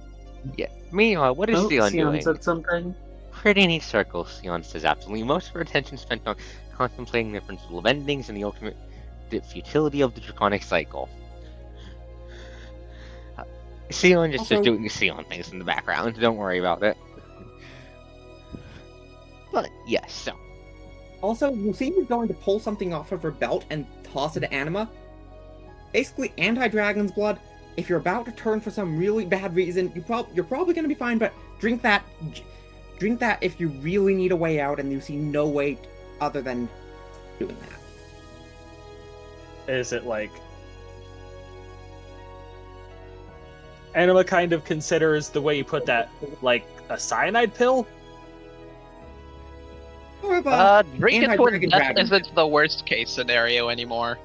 Yeah. Meanwhile, what is Sion doing? said something. Pretty neat circle, Sion says absolutely. Most of her attention spent on contemplating the principle of endings and the ultimate futility of the draconic cycle. Sion just doing Sion things in the background. Don't worry about it. But yes, so Also, Lucine is going to pull something off of her belt and toss it to Anima. Basically, anti-dragon's blood. If you're about to turn for some really bad reason, you're probably going to be fine. But drink that if you really need a way out and you see no way other than doing that. Is it like Anima kind of considers the way you put that like a cyanide pill? Or of a Drinking towards anti-dragon death dragon. isn't the worst case scenario anymore.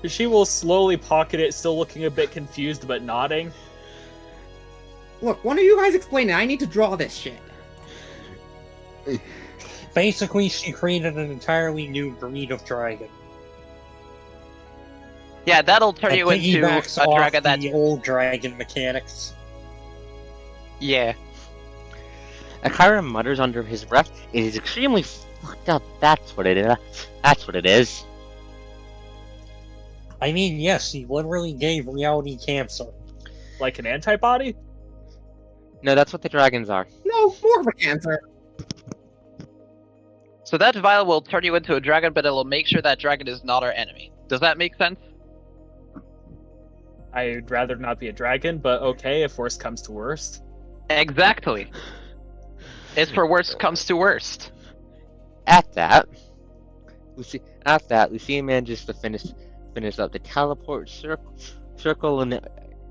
She will slowly pocket it, still looking a bit confused but nodding. Look, one of you guys explain it. I need to draw this shit. Basically, she created an entirely new breed of dragon. Yeah, that'll turn That you into piggybacks a off dragon that's... the old dragon mechanics. Yeah. Akira mutters under his breath. It is extremely fucked up. That's what it is. That's what it is. I mean, yes, he literally gave reality cancer. Like an antibody? No, that's what the dragons are. No, more of a cancer. So that vial will turn you into a dragon, but it'll make sure that dragon is not our enemy. Does that make sense? I'd rather not be a dragon, but okay, if worst comes to worst. Exactly. It's for worst comes to worst. At that, Lucia manages to finish up the teleport circle, and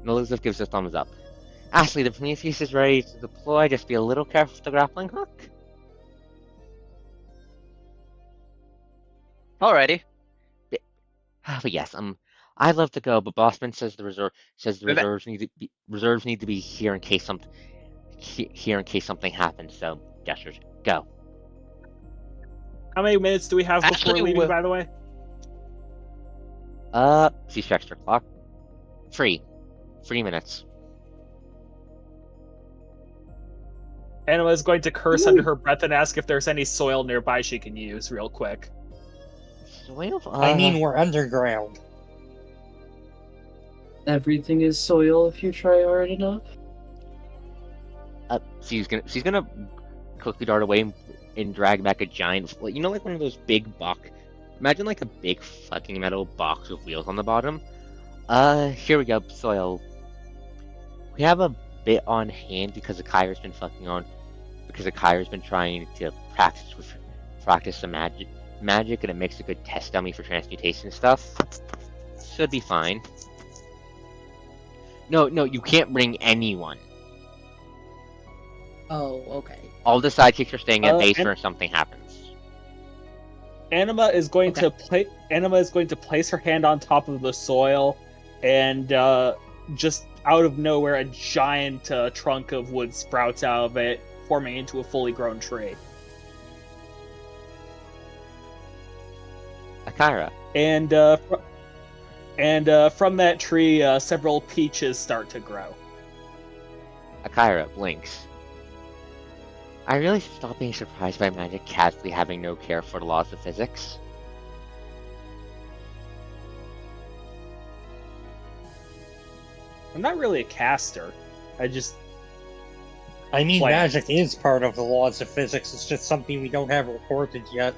Elizabeth gives a thumbs up. Ashley, the Prometheus is ready to deploy. Just be a little careful with the grappling hook. Alrighty. But yes, I'd love to go, but Bossman says the reserves need to be here in case something happens. So gestures, go. How many minutes do we have before Actually, leaving, by the way? She stretched her clock. 3 minutes. Anima is going to curse under her breath and ask if there's any soil nearby she can use real quick. Soil? I mean, we're underground. Everything is soil if you try hard enough. She's gonna quickly dart away and drag back a giant, like one of those big box. Imagine like a big fucking metal box with wheels on the bottom. Here we go, soil. We have a bit on hand because Akira's been trying to practice magic and it makes a good test dummy for transmutation stuff. Should be fine. No, you can't bring anyone. Oh, okay. All the sidekicks are staying at base and- or something happens. Anima is going Okay. to place her hand on top of the soil, and just out of nowhere, a giant trunk of wood sprouts out of it, forming into a fully grown tree. Akira. And from that tree, several peaches start to grow. Akira blinks. I really should stop being surprised by magic casually having no care for the laws of physics. I'm not really a caster. I I mean, Like- magic is part of the laws of physics. It's just something we don't have recorded yet.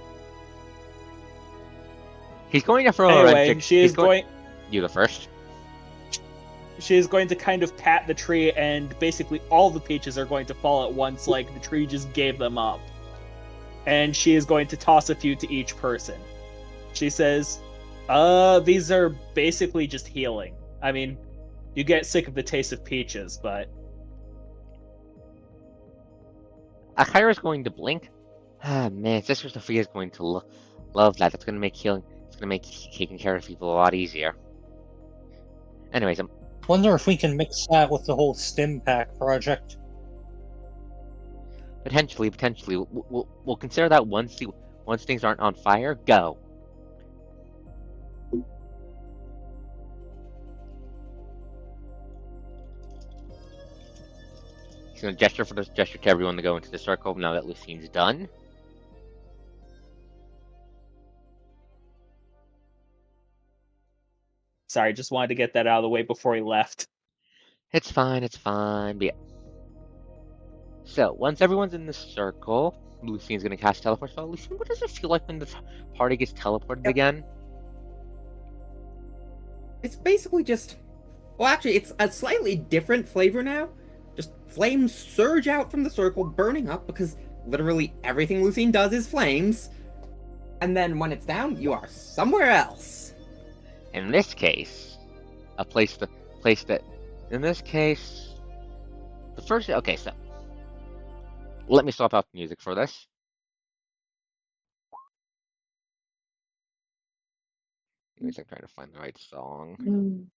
He's going to throw a anyway. wrench. He's going. You go first. She is going to kind of pat the tree, and basically all the peaches are going to fall at once, like the tree just gave them up. And she is going to toss a few to each person. She says, these are basically just healing. I mean, you get sick of the taste of peaches, but Akira's going to blink. Ah, man, Sister Sophia is going to love that. That's going to make healing. It's going to make taking care of people a lot easier. Anyways, Wonder if we can mix that with the whole stim pack project. potentially, we'll consider that once things aren't on fire. Go. He's going to gesture to everyone to go into the circle now that Lucine's done. sorry, just wanted to get that out of the way before he left. It's fine, but yeah. So, once everyone's in the circle, Lucine's gonna cast teleport spell. Lucine, what does it feel like when the party gets teleported again? It's basically just... Well, actually, it's a slightly different flavor now. Just flames surge out from the circle, burning up, because literally everything Lucine does is flames. And then when it's down, you are somewhere else. In this case, in this case, the first, okay, so, let me swap out the music for this. I'm trying to find the right song.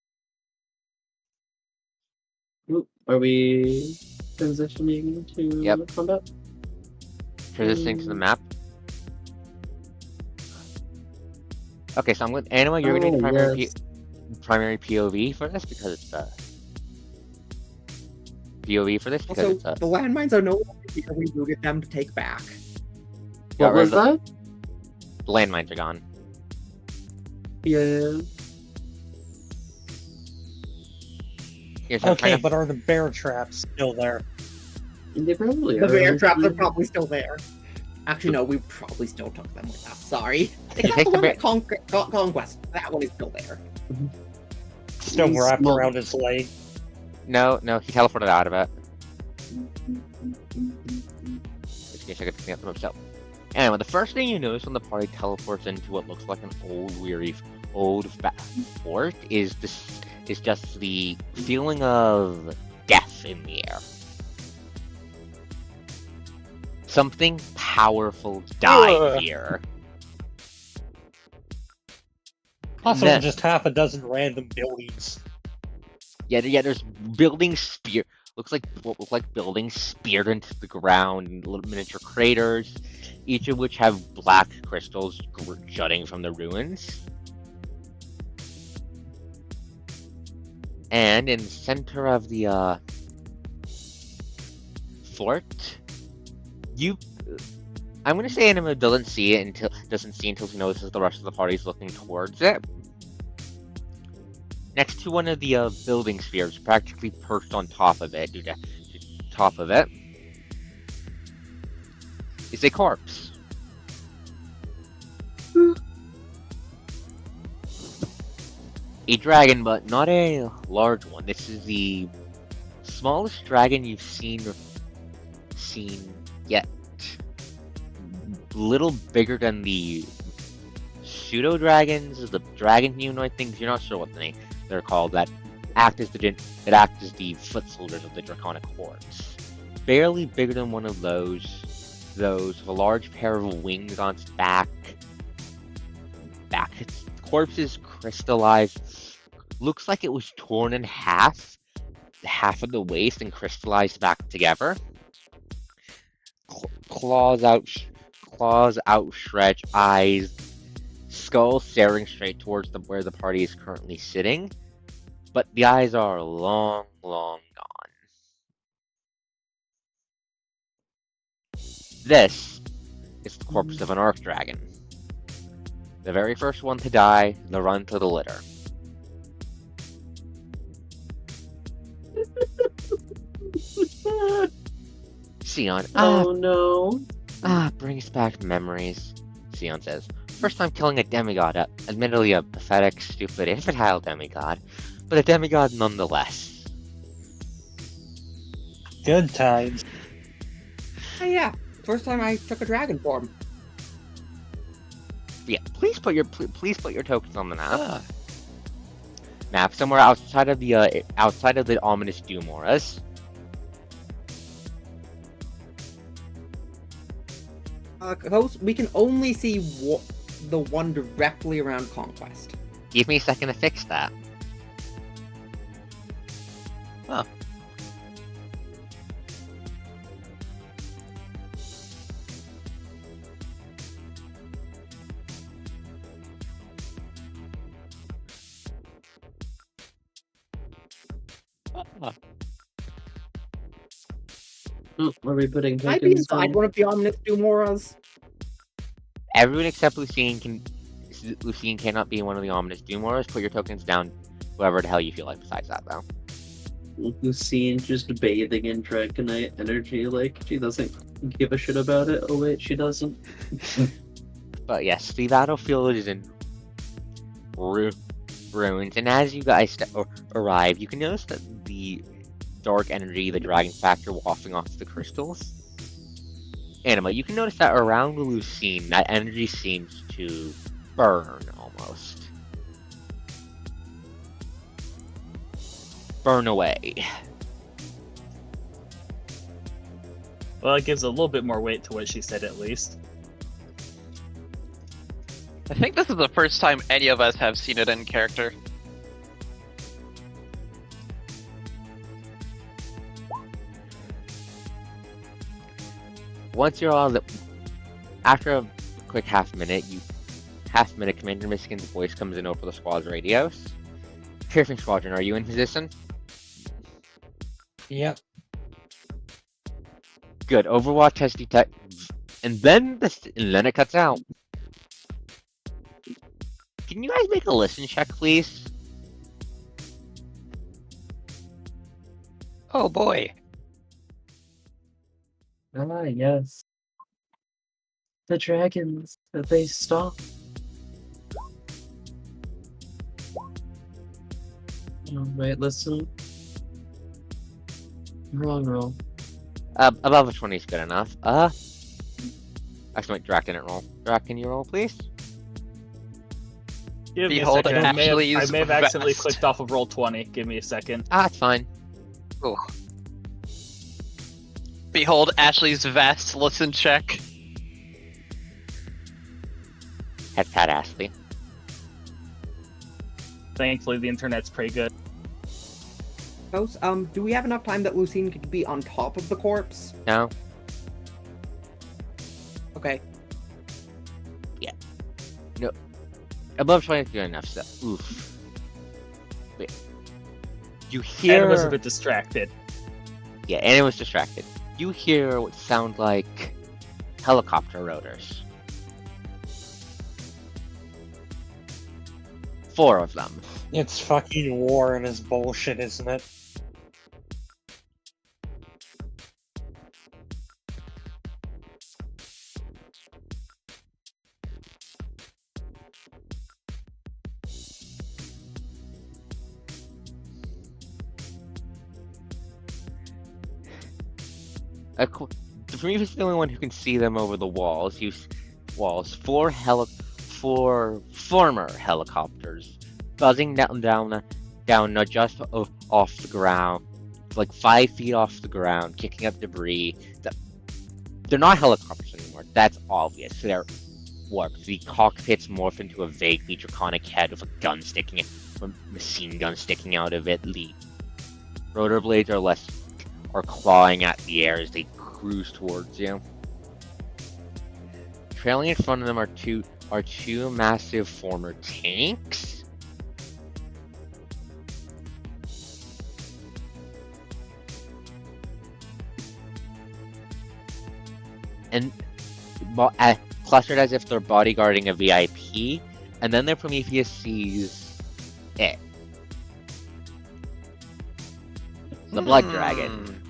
Oop, are we transitioning to Yep. combat? Transitioning to the map. Okay, so I'm with Anima, you're gonna need the primary POV for this because it's POV for this because Also, it's the landmines are no longer here. We booted them to take back. got What rid was of that? the landmines are gone. Yeah. Here's how I'm Okay, trying to- but are the bear traps still there? They probably The are. bear traps are honestly. probably still there. Actually, no, we probably still took them with us. Sorry. take Except the the one bear- at Conquest. That one is still there. Still He's wrapped small. around his leg. No, he teleported out of it. Just give me a second to clean up the himself. Anyway, the first thing you notice when the party teleports into what looks like an old fort is just the feeling of death in the air. Something powerful died Ugh. here. Also, Then- just half a dozen random buildings. Yeah, there's buildings looks like what look like buildings speared into the ground in little miniature craters, each of which have black crystals jutting from the ruins. And in the center of the fort, I'm gonna say Anima doesn't see until she notices the rest of the party's looking towards it. Next to one of the building spheres, practically perched on top of it, is a corpse. A dragon, but not a large one. This is the smallest dragon you've seen yet. Little bigger than the pseudo dragons, the dragon humanoid things. You're not sure what they're called. That act as the foot soldiers of the draconic hordes. Barely bigger than one of those with a large pair of wings on its back. Its corpse is crystallized. Looks like it was torn in half of the waist and crystallized back together. Claws outstretched, eyes, skull staring straight towards where the party is currently sitting, but the eyes are long, long gone. This is the corpse of an Arc Dragon. The very first one to die, the run to the litter. Sion, Oh no. brings back memories, Sion says. First time killing a demigod, admittedly a pathetic, stupid, infantile demigod, but a demigod nonetheless. Good times. Oh, yeah, first time I took a dragon form. Yeah, please put your tokens on the map. Map somewhere outside of the ominous doom auras. Host, we can only see the one directly around Conquest. Give me a second to fix that. Huh. Are we putting Can I be tokens inside on? one of the ominous Dumoras? Everyone except Lucine cannot be one of the ominous doom auras. Put your tokens down, whoever the hell you feel like. Besides that, though. Lucine just bathing in Dragonite energy, like she doesn't give a shit about it. Oh wait, she doesn't. But yes, the battlefield is in ruins, and as you guys arrive, you can notice that the dark energy, the dragon factor wafting off the crystals. Anima, you can notice that around Lucine, that energy seems to burn almost. Burn away. Well, it gives a little bit more weight to what she said, at least. I think this is the first time any of us have seen it in character. Once you're all after a quick half minute, Commander Miskin's voice comes in over the squad's radios. Piercing Squadron, are you in position? Yep. Good. Overwatch has detect, and then it cuts out. Can you guys make a listen check, please? Oh boy. Ah, yes. The dragons, they stop. Alright, listen. Wrong roll. Above a 20 is good enough. Actually, wait, Drak didn't roll. Drak, can you roll, please? Give me a Behold, second. I may Ashley's have accidentally vest. clicked off of roll 20. Give me a second. It's fine. Oh. Behold Ashley's vest. Listen check. Head Pat Ashley. Thankfully, the internet's pretty good. Host, do we have enough time that Lucine could be on top of the corpse? No? Okay. Above 20 is good enough, so. Oof. Wait. You hear. Anna was a bit distracted. Yeah, Anna was distracted. You hear what sound like helicopter rotors. 4 of them. It's fucking war and his bullshit, isn't it? For me, he's the only one who can see them over the walls. Use walls. 4 four former helicopters buzzing down just off the ground, like 5 feet off the ground, kicking up debris. They're not helicopters anymore. That's obvious. They're warped. The cockpits morph into a vaguely draconic head with a gun sticking, a machine gun sticking out of it. The rotor blades are clawing at the air as they cruise towards you. Trailing in front of them are two massive former tanks. And clustered as if they're bodyguarding a VIP, and then their Prometheus sees it. The Blood Dragon.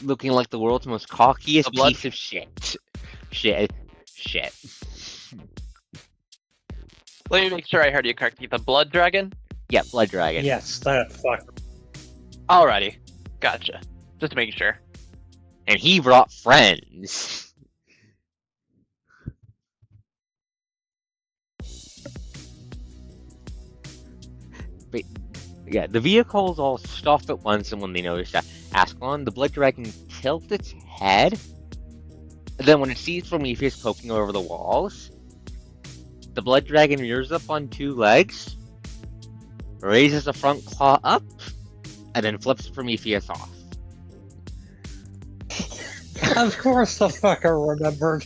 Looking like the world's most cockiest piece of shit. Shit. Let me make sure I heard you correctly. The Blood Dragon? Yeah, Blood Dragon. Yes, that fucker. Alrighty. Gotcha. Just making sure. And he brought friends. But, yeah, the vehicles all stop at once, and when they notice that Ascalon, the Blood Dragon tilts its head. And then when it sees Prometheus poking over the walls, the Blood Dragon rears up on 2 legs, raises the front claw up, and then flips Prometheus off. Of course the fucker remembered.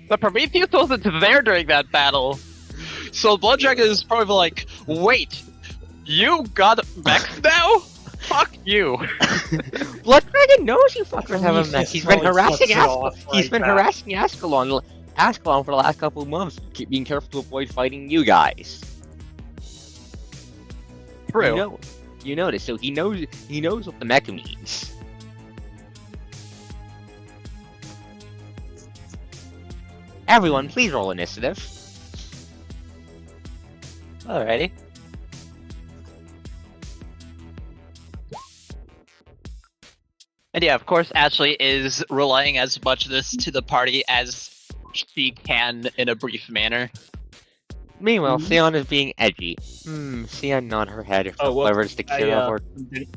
The Prometheus wasn't there during that battle. So Blood Dragon is probably like, wait, you got mechs now? Fuck you. Blood Dragon knows you fuckers have a mech. He's been harassing harassing Ascalon for the last couple of months, being careful to avoid fighting you guys. True. You know this, so he knows what the mech means. Everyone, please roll initiative. Alrighty. And yeah, of course, Ashley is relaying as much of this to the party as she can in a brief manner. Meanwhile, Sion is being edgy. Sion nod her head if the levers to kill her.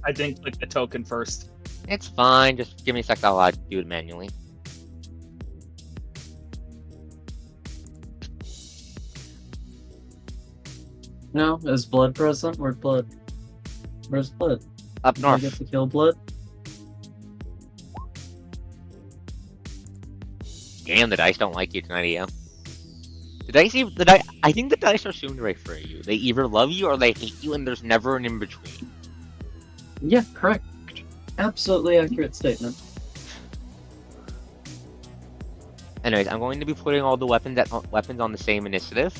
I didn't click the token first. It's fine, just give me a sec, I'll do it manually. No, is blood present? Where's blood? Where's blood? Up Did I north. get to kill blood? Damn, the dice don't like you tonight, EO. I think the dice are soon right for you. They either love you or they hate you, and there's never an in-between. Yeah, correct. Absolutely accurate statement. Anyways, I'm going to be putting all the weapons on the same initiative.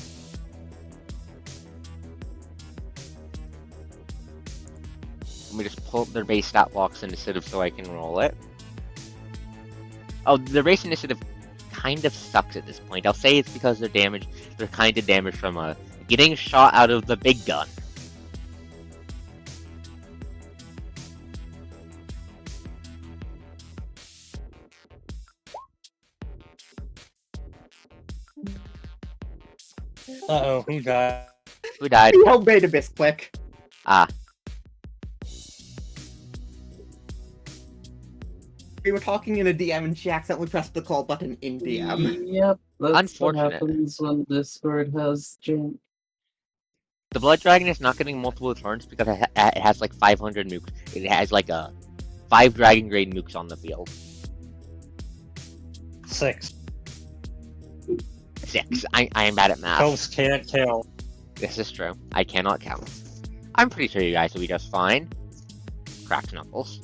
Let me just pull up their base stat blocks initiative so I can roll it. Oh, their base initiative kind of sucks at this point. I'll say it's because they're kind of damaged from getting shot out of the big gun. Uh-oh, who died? Who died? You obeyed a misclick. Ah. We were talking in a DM and she accidentally pressed the call button in DM. Yep, that's Unfortunate. what happens when Discord has junk. The Blood Dragon is not getting multiple turns because it has like 500 nukes. It has like 5 Dragon Grade nukes on the field. 6. 6. I am bad at math. Ghosts can't kill. This is true. I cannot count. I'm pretty sure you guys will be just fine. Cracked knuckles.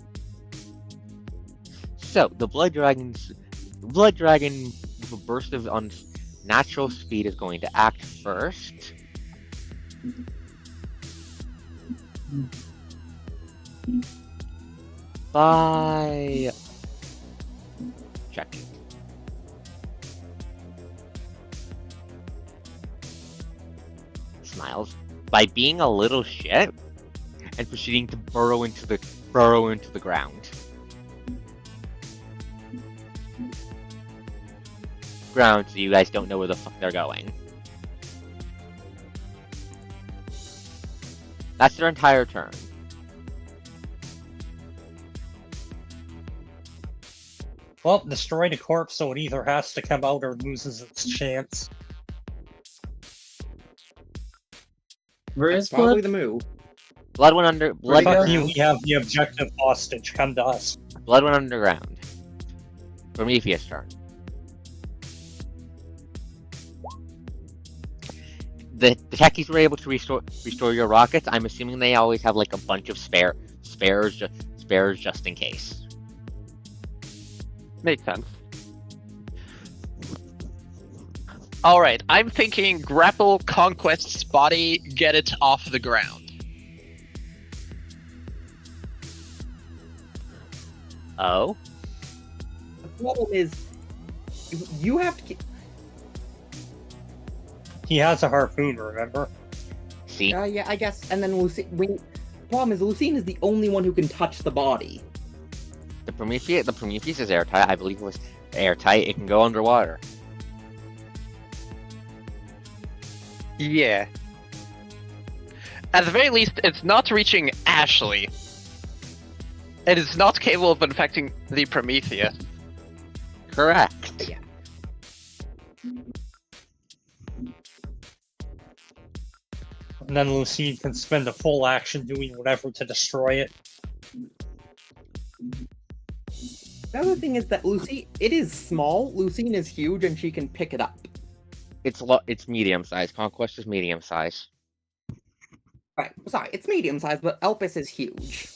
So, the Blood Dragon with a burst of unnatural speed is going to act first. By checking. Smiles. By being a little shit and proceeding to burrow into the ground. ground so you guys don't know where the fuck they're going. That's their entire turn. Well, destroy the corpse so it either has to come out or loses its chance. Where That's is probably Blood? the move. Blood went under. Blood, Where'd Fuck he you, we have the objective hostage. Come to us. Blood went underground. Prometheus' turn. The techies were able to restore your rockets. I'm assuming they always have like a bunch of spares just in case. Makes sense. Alright, I'm thinking grapple Conquest's body, get it off the ground. Oh, The problem is, you have to. He has a harpoon, remember? see, Yeah, I guess. And then Lucine. Problem is, Lucine is the only one who can touch the body. the Prometheus is airtight. I believe it was airtight. It can go underwater. Yeah. At the very least, it's not reaching Ashley. It is not capable of infecting the Prometheus. Correct. Yeah. And then Lucine can spend a full action doing whatever to destroy it. The other thing is that it is small. Lucine is huge, and she can pick it up. It's medium size. Conquest is medium size. Right. Sorry, it's medium sized, but Elpis is huge.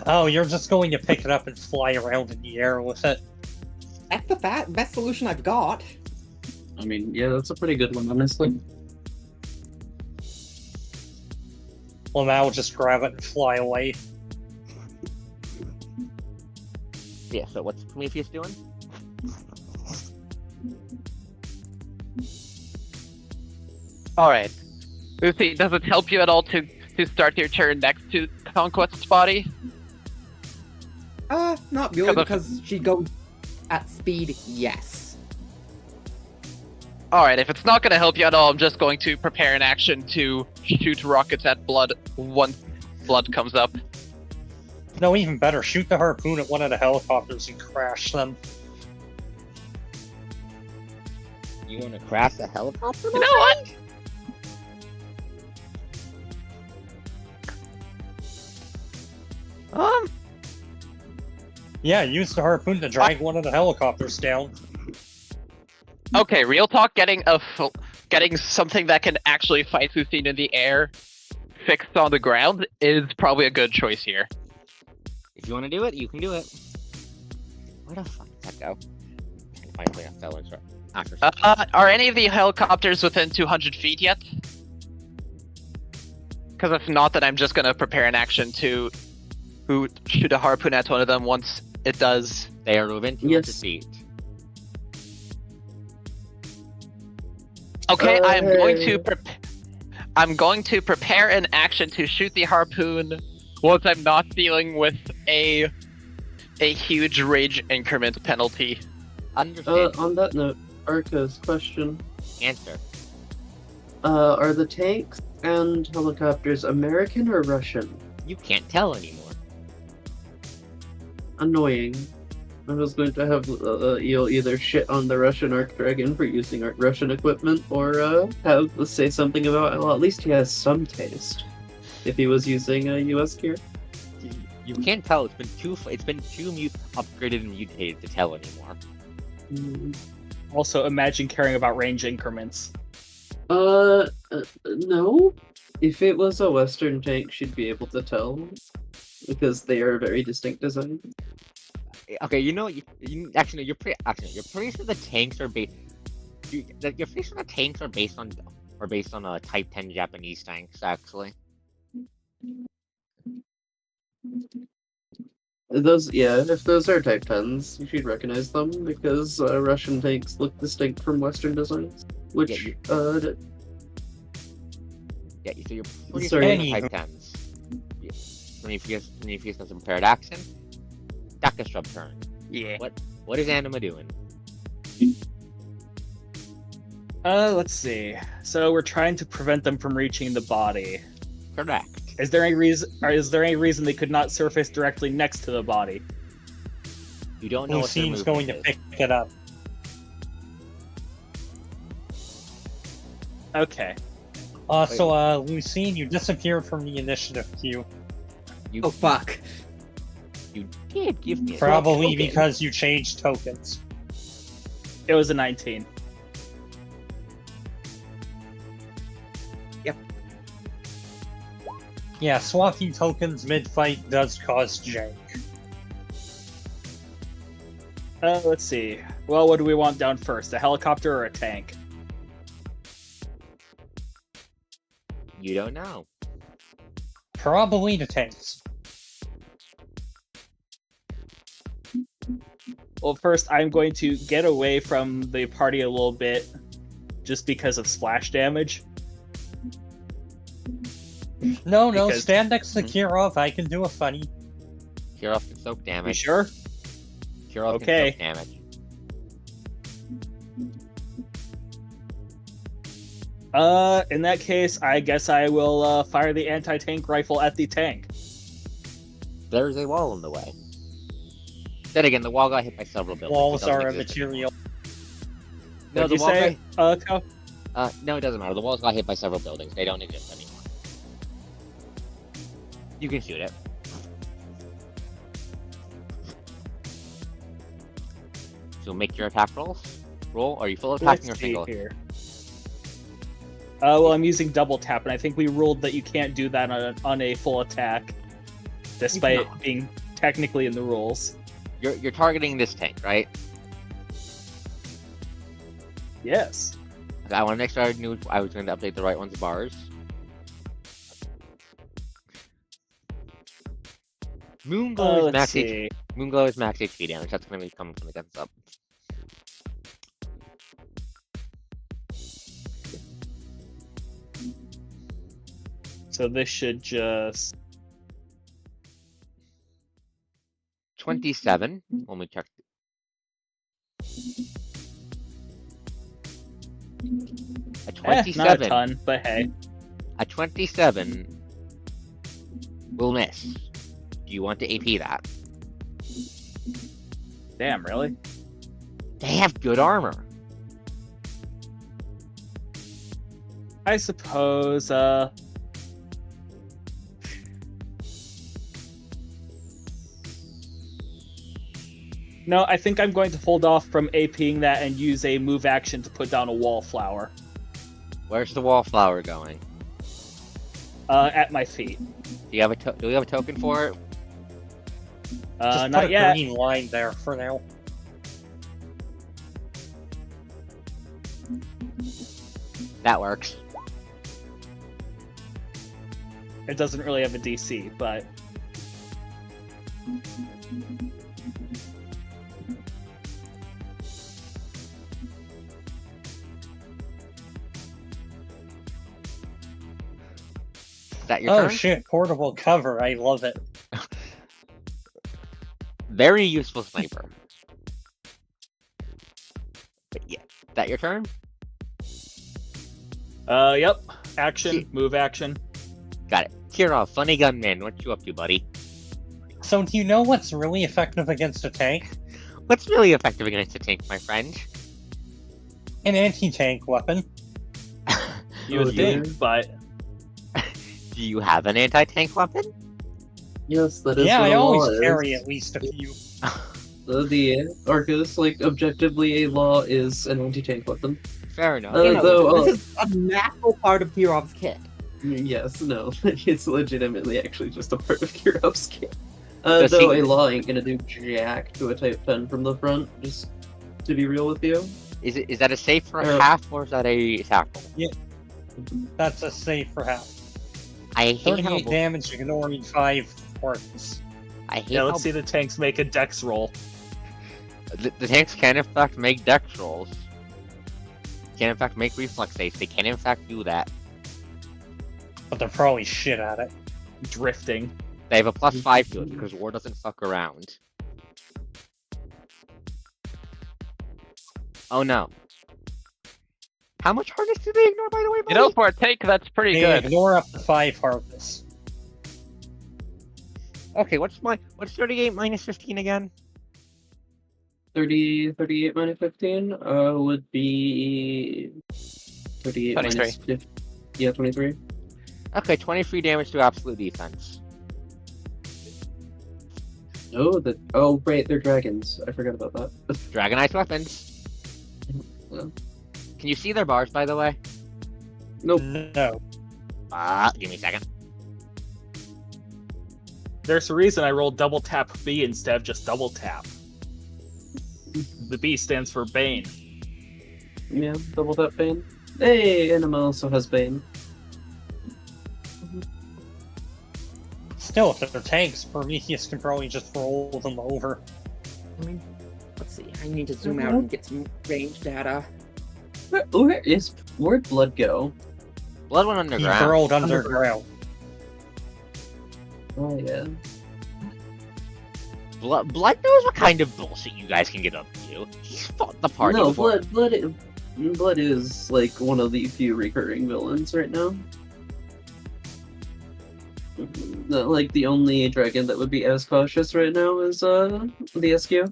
Oh, you're just going to pick it up and fly around in the air with it. That's the best solution I've got. I mean, yeah, that's a pretty good one, honestly. Well, now just grab it and fly away. Yeah. So what's Prometheus doing? Alright. Lucy, does it help you at all to start your turn next to Conquest's body? Not really, Because because she goes at speed, yes. Alright, if it's not going to help you at all, I'm just going to prepare an action to shoot rockets at Blood once Blood comes up. No, even better, shoot the harpoon at one of the helicopters and crash them. You want to crash the helicopter? You know what? Yeah, use the harpoon to drag one of the helicopters down. Okay, real talk, getting something that can actually fight Lucine in the air fixed on the ground is probably a good choice here. If you want to do it, you can do it. Where the fuck did that go? Finally, I fell into after. Are any of the helicopters within 200 feet yet? Because if not, then I'm just gonna prepare an action to shoot a harpoon at one of them once it does. They are within 200 Yes. feet. Okay, Hey. I'm going to prepare an action to shoot the harpoon once I'm not dealing with a huge rage increment penalty. Understand. On that note, Arka's question. Answer. Are the tanks and helicopters American or Russian? You can't tell anymore. Annoying. I was going to have you'll either shit on the Russian Ark Dragon for using Russian equipment, or say something about, well, at least he has some taste. If he was using US gear. You can't tell. It's been too upgraded and mutated to tell anymore. Also, imagine caring about range increments. No. If it was a Western tank, she'd be able to tell, because they are very distinct design. Okay, you know, you're pretty sure the tanks are based. You're pretty sure the tanks are based on Type 10 Japanese tanks, actually. If those are Type 10s, you should recognize them, because Russian tanks look distinct from Western designs. Which, so you're pretty sure Sorry. they're Type 10s. Yeah. Prometheus has a prepared action. Dakashrub turn. Yeah. What is Anima doing? Let's see. So we're trying to prevent them from reaching the body. Correct. Is there any reason? Or is there any reason they could not surface directly next to the body? You don't know what their Lucine's going to movement pick it up. Okay. Lucine, you disappeared from the initiative queue. Oh fuck. You did give me a Probably token. because you changed tokens. It was a 19. Yeah, swapping tokens mid-fight does cause jank. Let's see. Well, what do we want down first? A helicopter or a tank? You don't know. Probably the tanks. Well, first, I'm going to get away from the party a little bit, just because of splash damage. No, Because- stand next to Kirov, I can do a funny. Kirov can soak You damage. sure? Kirov Okay. can soak damage. In that case, I guess I will fire the anti-tank rifle at the tank. There's a wall in the way. Then again, the wall got hit by several buildings. Walls It doesn't are a exist material. No, What'd the you wall say, Cal? no, it doesn't matter. The walls got hit by several buildings. They don't exist anymore. You can shoot it. So make your attack rolls. Roll. Are you full attacking or Let's see single? here. Well, I'm using double tap, and I think we ruled that you can't do that on a full attack, despite it being technically in the rules. You're targeting this tank, right? Yes. Okay, I want to make sure I was going to update the right one's bars. Moonglow is Let's max see. Moonglow is max HP damage. That's going to be coming from the guns up. So this should just... 27. Let me check. A not a 27. ton, but hey. A 27 will miss. Do you want to AP that? Damn, really? They have good armor. I suppose, No, I think I'm going to hold off from APing that and use a move action to put down a wallflower. Where's the wallflower going? At my feet. Do you have a token for it? Just Not put a yet. green line there for now. That works. It doesn't really have a DC, but... Is that your Oh turn? shit, portable cover, I love it. Very useful sniper. But yeah, is that your turn? Yep. Action, move action. Got it. Kirov, funny gunman, what you up to, buddy? So do you know what's really effective against a tank? What's really effective against a tank, my friend? An anti-tank weapon. You would think, but... Do you have an anti-tank weapon? Yes, that is Yeah, what I a law always is. carry at least a few. The Arcos, like, objectively, a law is an anti-tank weapon. Fair enough. Uh, though, This is a natural part of Kirov's kit. Yes, no, it's legitimately actually just a part of Kirov's kit. Does Though he- a law ain't gonna do jack to a Type 10 from the front, just to be real with you. Is that a safe for a Uh, half or is that a tackle? That's a save for half. I hate how 38 damage, ignoring 5 points. I hate Yeah, how let's see the tanks make a dex roll. the tanks can in fact make dex rolls. Can in fact make reflex saves. They can in fact do that. But they're probably shit at it. Drifting. They have a +5 to it because war doesn't fuck around. Oh no. How much hardness do they ignore, by the way, buddy? You know, for a tank, that's pretty They good. ignore up to 5 hardness. Okay, what's 38 minus 15 again? 38 minus 15 would be 38 minus 23. 15. Yeah, 23. Okay, 23 damage to absolute defense. Oh, right, they're dragons. I forgot about that. Dragonized weapons. Well, Can you see their bars, by the way? nope. No. Give me a second. There's a reason I rolled double tap B instead of just double tap. The B stands for Bane. Yeah, double that Bane. Hey, Anima also has Bane. Still, if they're tanks, Prometheus can probably just roll them over. I mean, let's see. I need to zoom out and get some range data. Where'd Blood go? Blood went He underground. burrowed underground. Oh, yeah. Blood knows what kind of bullshit you guys can get up to. He's fought the party No, before. Blood is like one of the few recurring villains right now. Like the only dragon that would be as cautious right now is the SQ.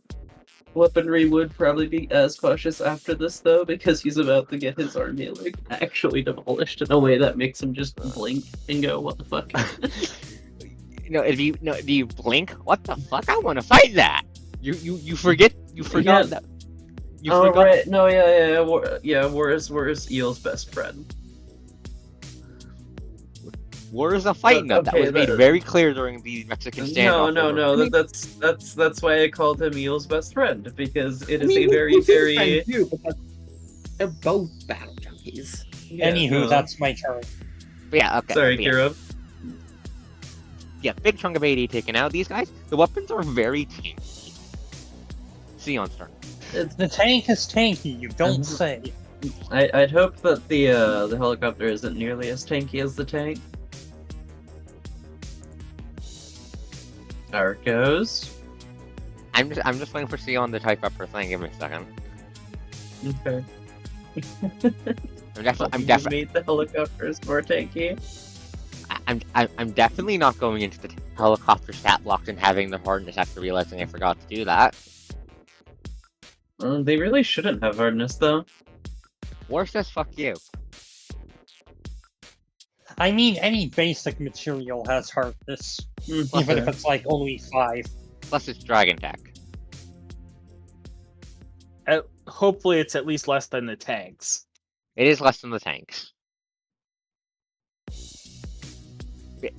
Weaponry would probably be as cautious after this though, because he's about to get his army like actually demolished in a way that makes him just blink and go, "What the fuck?" Do you blink? What the fuck? I want to fight that. You forgot Yeah. that. You Oh forgot. right, no, yeah. War is Eel's best friend. War is a fight note that okay, was made that- very clear during the Mexican standoff. No. That's why I called him Eel's best friend, because it I is mean, a very who's his very. friend too, but they're both battle junkies. Yeah, Anywho, no. that's my turn. But yeah, okay. Sorry, but yeah. Kira. Yeah, big chunk of AD taken out. These guys, the weapons are very tanky. Sion's turn. The tank is tanky, you don't say. I'd hope that the helicopter isn't nearly as tanky as the tank. Arcos. I'm just waiting for Sion to type up her thing. Give me a second. Okay. I'm definitely made the helicopters more tanky. I'm definitely not going into the helicopter stat block and having the hardness after realizing I forgot to do that. They really shouldn't have hardness though. War says fuck you. I mean, any basic material has hardness, even if it's like only 5. Plus it's dragon tech. Hopefully it's at least less than the tanks. It is less than the tanks.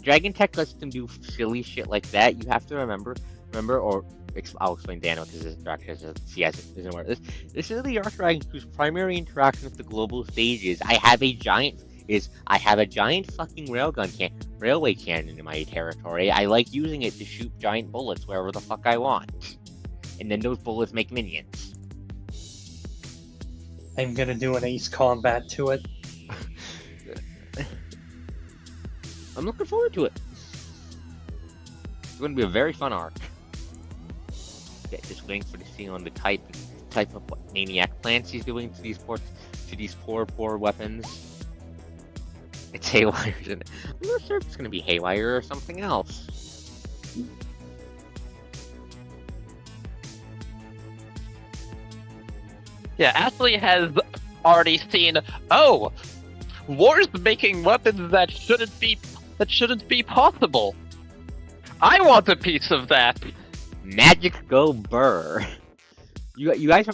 Dragon tech lets them do silly shit like that. You have to remember, or I'll explain Dano because his interaction isn't aware of this. This is the Arc Dragon whose primary interaction with the global stage is I have a giant fucking railway cannon in my territory. I like using it to shoot giant bullets wherever the fuck I want. And then those bullets make minions. I'm gonna do an ace combat to it. I'm looking forward to it. It's going to be a very fun arc. Yeah, just waiting for the scene on the type of what maniac plans he's doing to these poor weapons. It's Haywire, isn't it? I'm not sure if it's going to be Haywire or something else. Yeah, Ashley has already seen. Oh, War's making weapons that shouldn't be possible. I want a piece of that. Magic go burr. You guys are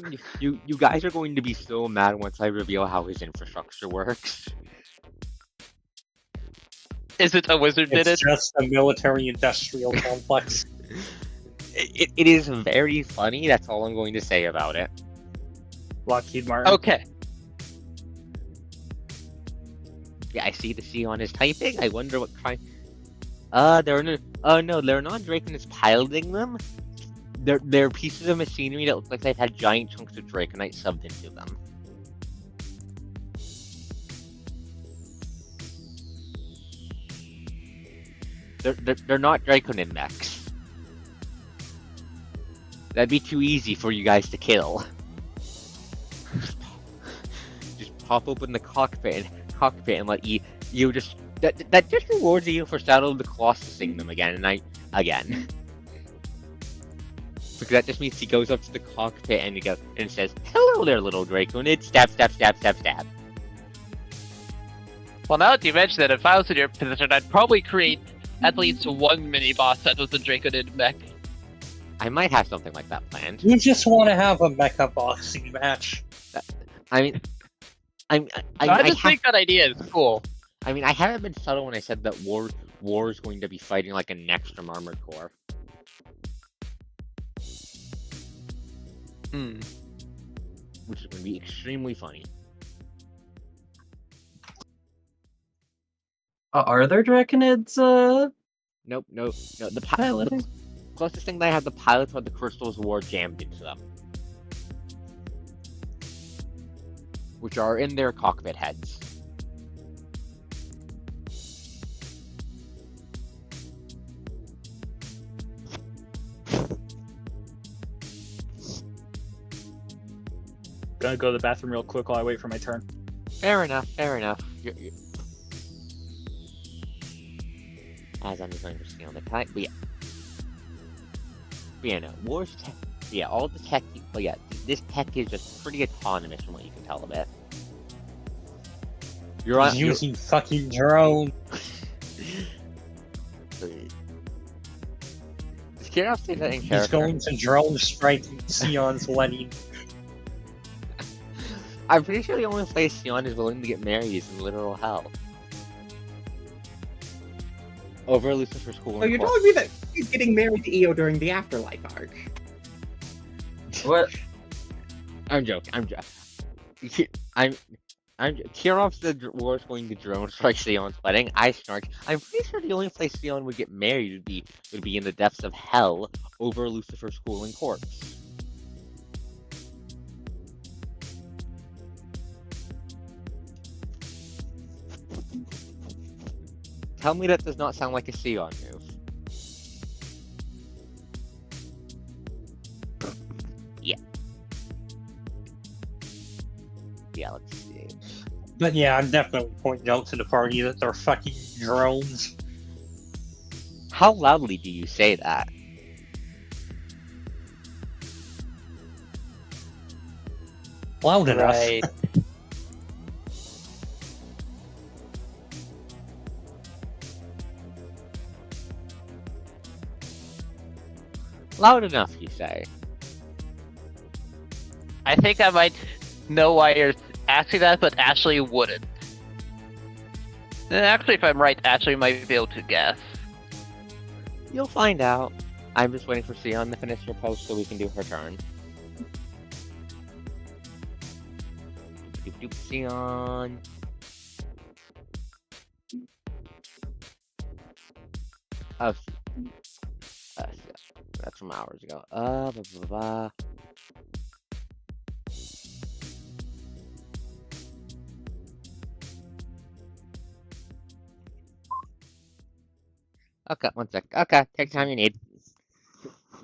going to be so mad once I reveal how his infrastructure works. Is it a wizard did It's it? just a military-industrial complex. It is very funny. That's all I'm going to say about it. Lockheed Martin. Okay. Yeah, I see the C on his typing. I wonder what kind. They're not Draken is piloting them. They're pieces of machinery that look like they've had giant chunks of Draconite subbed into them. They're not Draconin mechs. That'd be too easy for you guys to kill. pop open the cockpit and let you just that just rewards you for starting the Colossusing them again again. Because that just means he goes up to the cockpit and says, "Hello there, little Draco," and it's stab, stab, stab, stab, stab. Well, now that you mention it, if I was in your position, I'd probably create at least one mini boss that was the Draconid mech. I might have something like that planned. You just want to have a mecha boxing match. I mean, I just think that idea is cool. I mean, I haven't been subtle when I said that War is going to be fighting like an Nextrum Armored Core. Which is going to be extremely funny. Are there Draconids, Nope. The piloting? closest thing that I have the pilots are the Crystals of War jammed into them. Which are in their cockpit heads. Gonna go to the bathroom real quick while I wait for my turn. Fair enough. As I'm just going to see on the type, but yeah, no, War's tech, all the tech, but yeah, this tech is just pretty autonomous from what you can tell of it. He's using fucking drone. Does Kirov say that in character? He's going to drone strike Sion's wedding. I'm pretty sure the only place Sion is willing to get married is in literal hell. Over Lucifer's school. So you're telling me that he's getting married to Io during the Afterlife arc? What? I'm joking. Kirov said War's going to drone strike Sion's wedding. I snark. I'm pretty sure the only place Sion would get married would be in the depths of hell over Lucifer's school and corpse. Tell me that does not sound like a Sion move. Yeah, let's see. But yeah, I'm definitely pointing out to the party that they're fucking drones. How loudly do you say that? Loud enough. Right. Loud enough, you say. I think I might know why you're asking that, but Ashley wouldn't. And actually, if I'm right, Ashley might be able to guess. You'll find out. I'm just waiting for Sion to finish her post so we can do her turn. Doop doop Sion. Oh, that's from hours ago. Blah, blah, blah. Okay, one sec. Okay, take the time you need.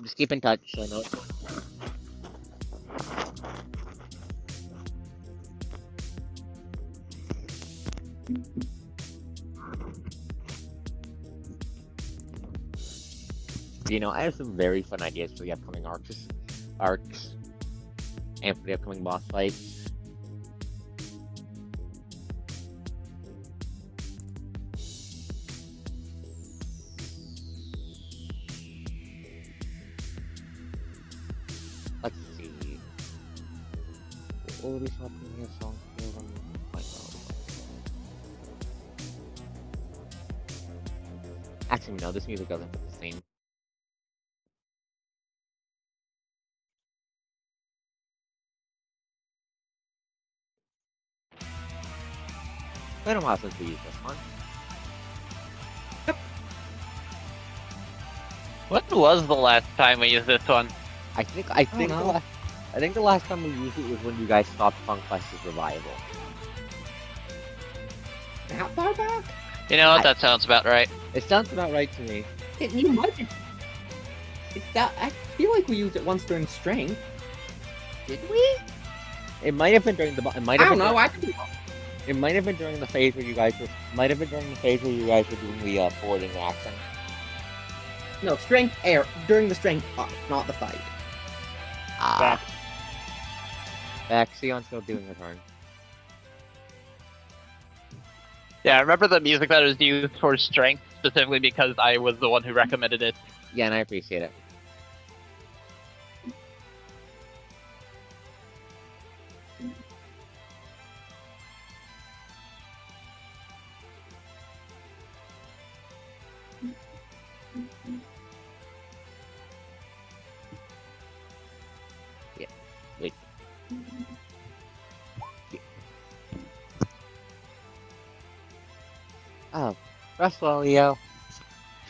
Just keep in touch so I know it. You know, I have some very fun ideas for the upcoming arcs, and for the upcoming boss fights. Let's see. What will be something here? Song here on my phone. Actually, no, this music doesn't fit the theme. It's been a while since we used this one. When was the last time we used this one? I think the last time we used it was when you guys stopped FunkFest's revival. That far back? You know what? That sounds about right. It sounds about right to me. You might have... I feel like we used it once during Strength. Did we? It might have been during the. It might I have don't been. know. I could be wrong. It might have been during the phase where you guys were. Might have been during the phase where you guys were doing the forwarding action. No, strength air during the strength up, not the fight. Ah. Back. Sion's still doing her turn. Yeah, I remember the music that was used for strength specifically because I was the one who recommended it. Yeah, and I appreciate it. Yeah. Wait. Oh, rest well, Leo.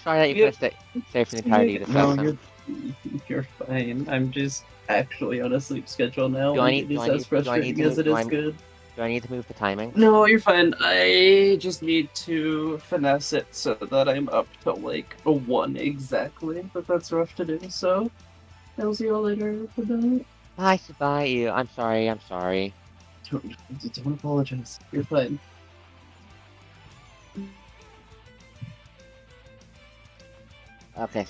Sorry that you Yep. couldn't stay for the entirety of the No, session. you're fine. I'm just actually on a sleep schedule now. Do I and need- it do is I as need- do I frustrating need to as it move- is good. Do I need to move the timing? No, you're fine. I just need to finesse it so that I'm up to like a 1 exactly, but that's rough to do, so I'll see you all later. Good night. Bye, you. I'm sorry. Don't apologize. You're fine. Okay,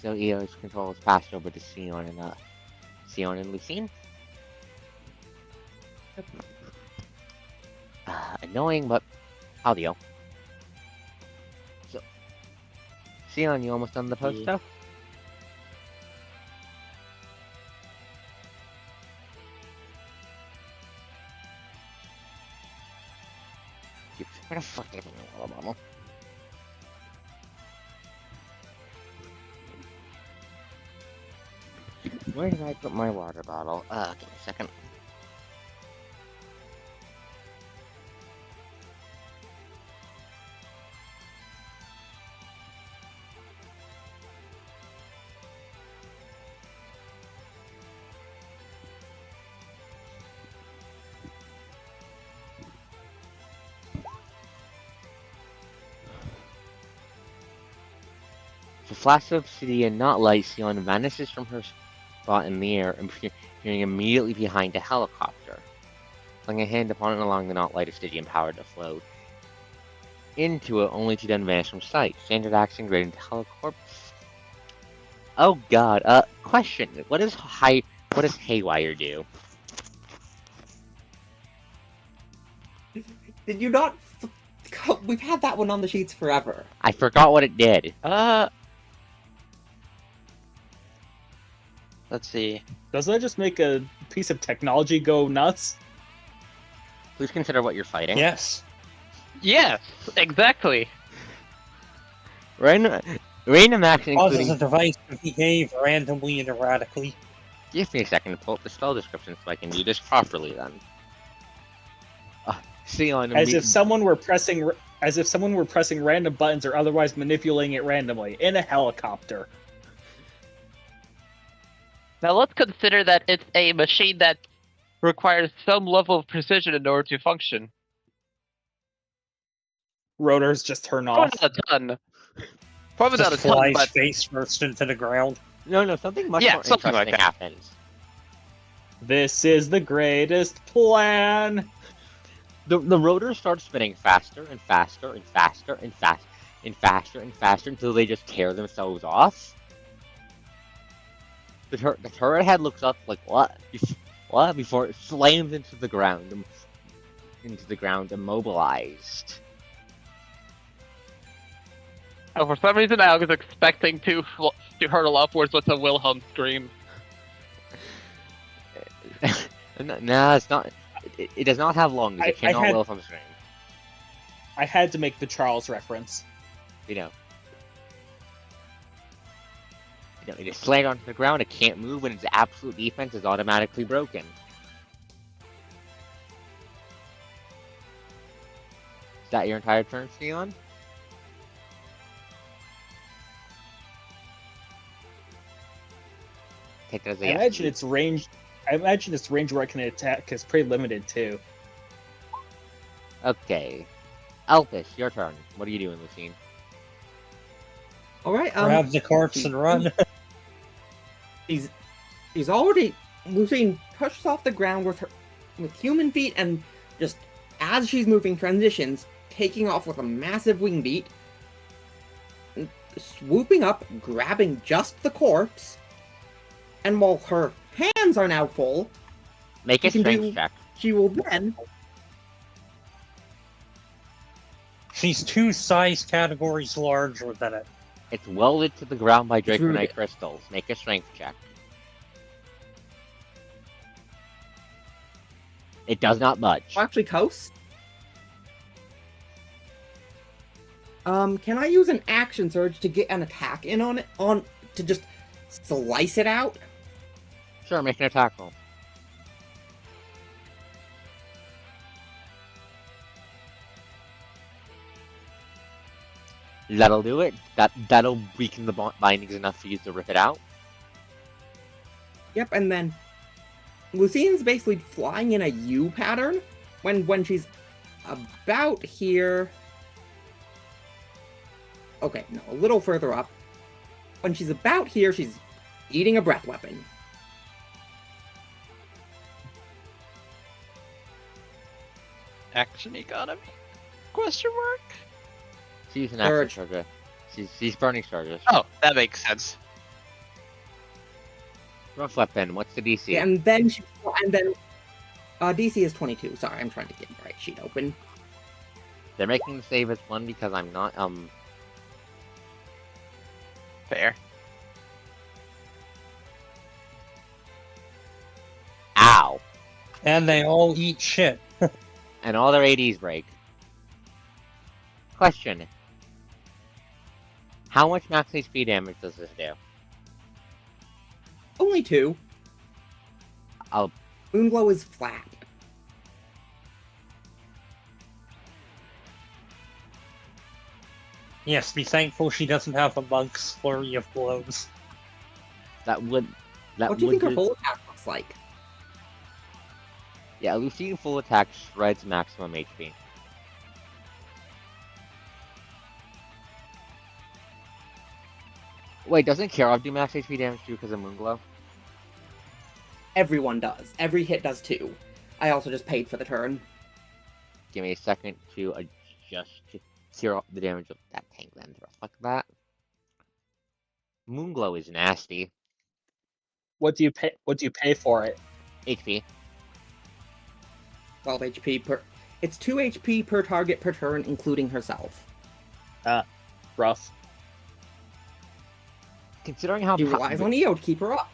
so Eo's control is passed over to Sion and Lucine. Annoying, but I'll deal. So, Sion, you almost done the post stuff? Where the fuck did I put my water bottle? Where did I put my water bottle? Give me a second. The flash of obsidian, not light, Sion vanishes from her spot in the air, appearing immediately behind a helicopter. Laying a hand upon it along the not light obsidian power to float into it, only to then vanish from sight. Standard action graded to helicorp. Oh god, question. What does Haywire do? Did you not? We've had that one on the sheets forever. I forgot what it did. Let's see. Doesn't that just make a piece of technology go nuts? Please consider what you're fighting. Yes. Yes, exactly. Random action Causes a including... device to behave randomly and erratically. Give me a second to pull up the spell description so I can do this properly then. Sion... As if someone were pressing random buttons or otherwise manipulating it randomly in a helicopter. Now let's consider that it's a machine that requires some level of precision in order to function. Rotors just turn off. Probably not a ton. Probably not a Just ton, flies but face first into the ground. No, something much Yeah, more something like interesting that. happens. This is the greatest plan. The rotor starts spinning faster and faster and faster and faster and faster until they just tear themselves off. The turret head looks up like, what? What? Before it slams into the ground, immobilized. oh, for some reason I was expecting to hurtle upwards with a Wilhelm scream. Nah, it's not. It does not have lungs. It cannot had- will from scream. I had to make the Charles reference. You know, it is slammed onto the ground. It can't move, and its absolute defense is automatically broken. Is that your entire turn, Sion? Take that as a I yes. imagine its range where it can attack is pretty limited too. Okay. Elpis, your turn. What are you doing, Lucine? All right. Grab the corpse and run. He's already. Lucine pushes off the ground with with human feet and just as she's moving transitions, taking off with a massive wing beat, swooping up, grabbing just the corpse, and while her hands are now full, Make a she can strength do- check. she will then She's 2 size categories larger than it. It's welded to the ground by It's really Draconite good. crystals. Make a strength check. It does not budge. actually coast. Can I use an action surge to get an attack in on it? To just slice it out? Sure, make an attack roll. That'll do it. That'll weaken the bindings enough for you to rip it out. Yep, and then Lucine's basically flying in a U pattern when she's about here. Okay, no, a little further up. When she's about here, she's eating a breath weapon. Action economy? Question mark? She's an Surge. action charger. She's burning charges. Oh, that makes sense. Rough weapon. What's the DC? Yeah, and then DC is 22. Sorry, I'm trying to get the right sheet open. They're making the save as 1 because I'm not Fair. Ow. And they all eat shit. And all their ADs break. Question. How much max HP damage does this do? Only 2. I'll Moonglow is flat. Yes, be thankful she doesn't have a monk's flurry of blows. that would What do you think her full attack looks like? Yeah, Lucine full attack shreds maximum HP. Wait, doesn't Karov do max HP damage too because of Moonglow? Everyone does. Every hit does 2. I also just paid for the turn. Give me a second to adjust to clear off the damage of that tank then. Fuck that. Moonglow is nasty. What do you pay? What do you pay for it? HP. 12 HP per. It's 2 HP per target per turn, including herself. Rough. Considering how She relies on EO to keep her up.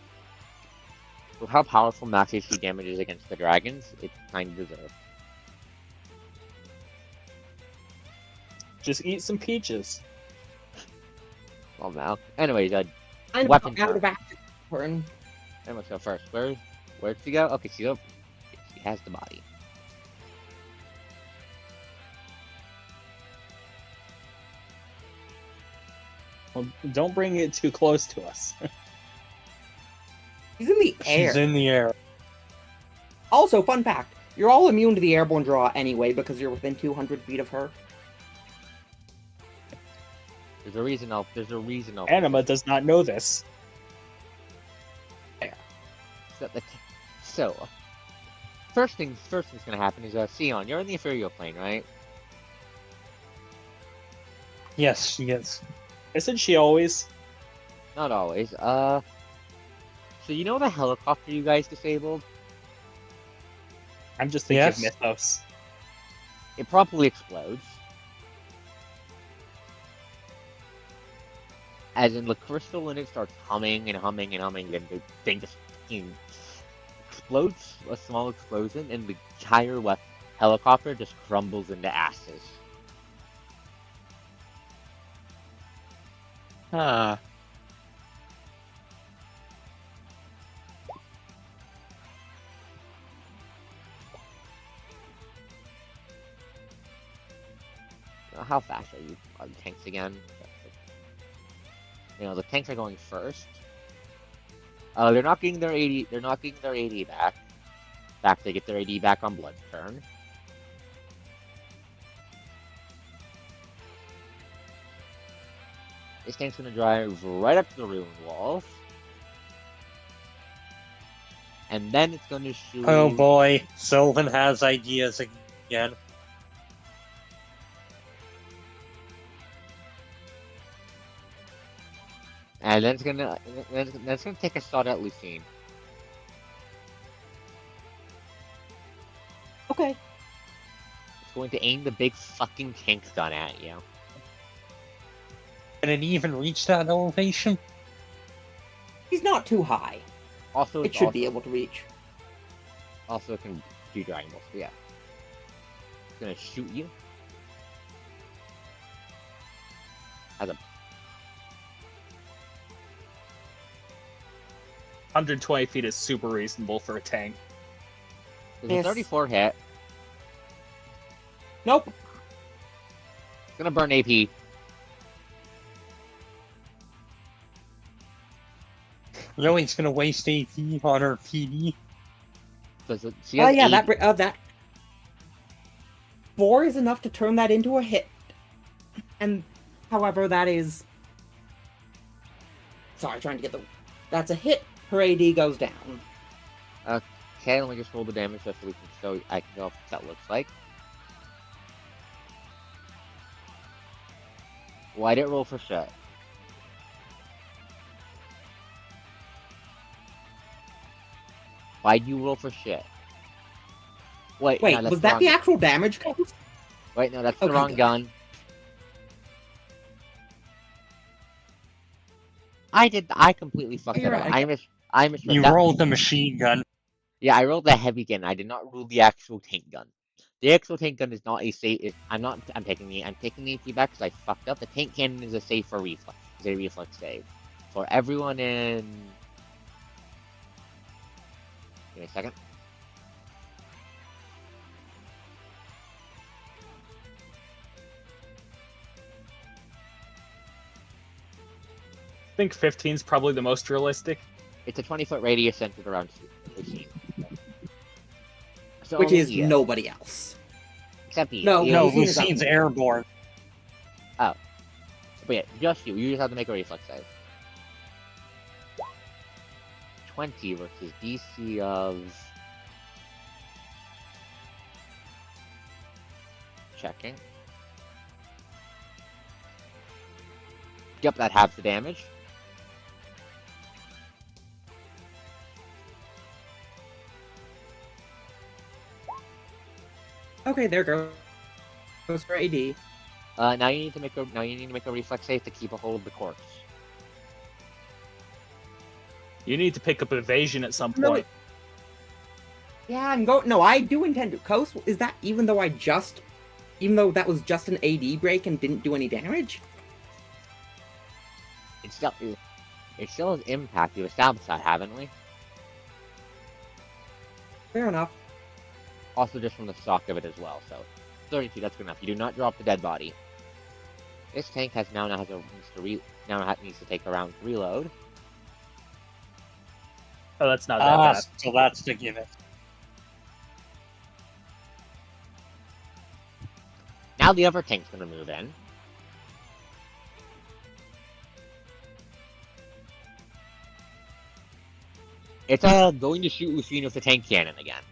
with how powerful max HP damage is against the dragons, it kind of deserves. Just eat some peaches. Well, now. Anyways, I'm Weapon out turn. of action turn. and let's go first. Where'd she go? Okay, she has the body. Well, don't bring it too close to us. She's in the air. She's in the air. Also, fun fact: you're all immune to the airborne draw anyway because you're within 200 feet of her. There's a reason I'll. Anima does not know this. So, first thing's gonna happen is Sion, you're in the ethereal plane, right? Yes, she is. Isn't she always? Not always. So you know the helicopter you guys disabled? I'm just thinking Yes. of Mythos. It probably explodes. As in the crystal in it starts humming and humming and humming, then the thing just fucking explodes, a small explosion, and the entire helicopter just crumbles into ashes. Huh. How fast are you? Are the tanks again? You know, the tanks are going first. They're not getting their 80. They're not getting their 80 back. In fact, they get their 80 back on Blood's turn. This tank's gonna drive right up to the ruined walls. and then it's gonna shoot. Oh boy, Sylvan has ideas again. And then it's gonna take a shot at Lucine. Okay. It's going to aim the big fucking tank gun at you. Can it even reach that elevation? He's not too high. Also, It should be able to reach. Also can do Dragon Balls, but yeah. It's gonna shoot you. As a 120 feet is super reasonable for a tank. there's a Yes. 34 hit. Nope. It's gonna burn AP. Really, it's gonna waste AP on her PD. So she Oh has yeah, 8 that 4 is enough to turn that into a hit. And however, that is. Sorry, trying to get the. That's a hit. Her AD goes down. Okay, let me just roll the damage just so we can show. I can know what that looks like. Why did it roll for shit? Why'd you roll for shit? Wait, Wait, no, that's was that wrong. the actual damage count? Wait, no, that's the Okay, wrong good. gun. I completely fucked You're that up. right. I misread You that. rolled the machine gun. Yeah, I rolled the heavy gun. I did not roll the actual tank gun. The actual tank gun is not a safe. I'm taking the AP back because I fucked up. The tank cannon is a safer reflex. It's a reflex save. For everyone in. Give me a second. I think 15 is probably the most realistic. It's a 20-foot radius centered around Lucine. So Which is yeah, nobody else. except you. No, No, Lucine is Lucine's up. airborne. But yeah, just you. You just have to make a reflex save. 20 versus DC of. Checking. Yep, that halves the damage. Okay, there goes for AD. Now you need to make a reflex save to keep a hold of the corpse. You need to pick up evasion at some No, point. Yeah, I'm going. No, I do intend to. Coast, is that even though that was just an AD break and didn't do any damage? It still has impact. We've established that, haven't we? Fair enough. Also, just from the stock of it as well. So, 32. That's good enough. You do not drop the dead body. This tank now needs to take a round to reload. Oh, that's not that bad. So that's the gimmick. Now the other tank's gonna move in. It's going to shoot Lucine with the tank cannon again.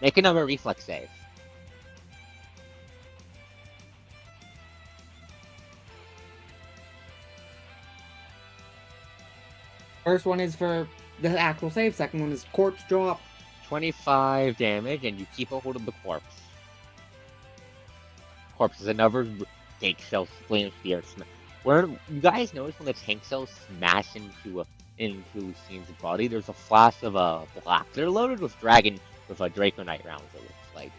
Make another reflex save. First one is for the actual save. Second one is corpse drop. 25 damage, and you keep a hold of the corpse. Corpse is another tank cell flame sphere. Where you guys notice when the tank cells smash into Lucine's body, there's a flash of black. They're loaded with Draconite rounds. It looks like.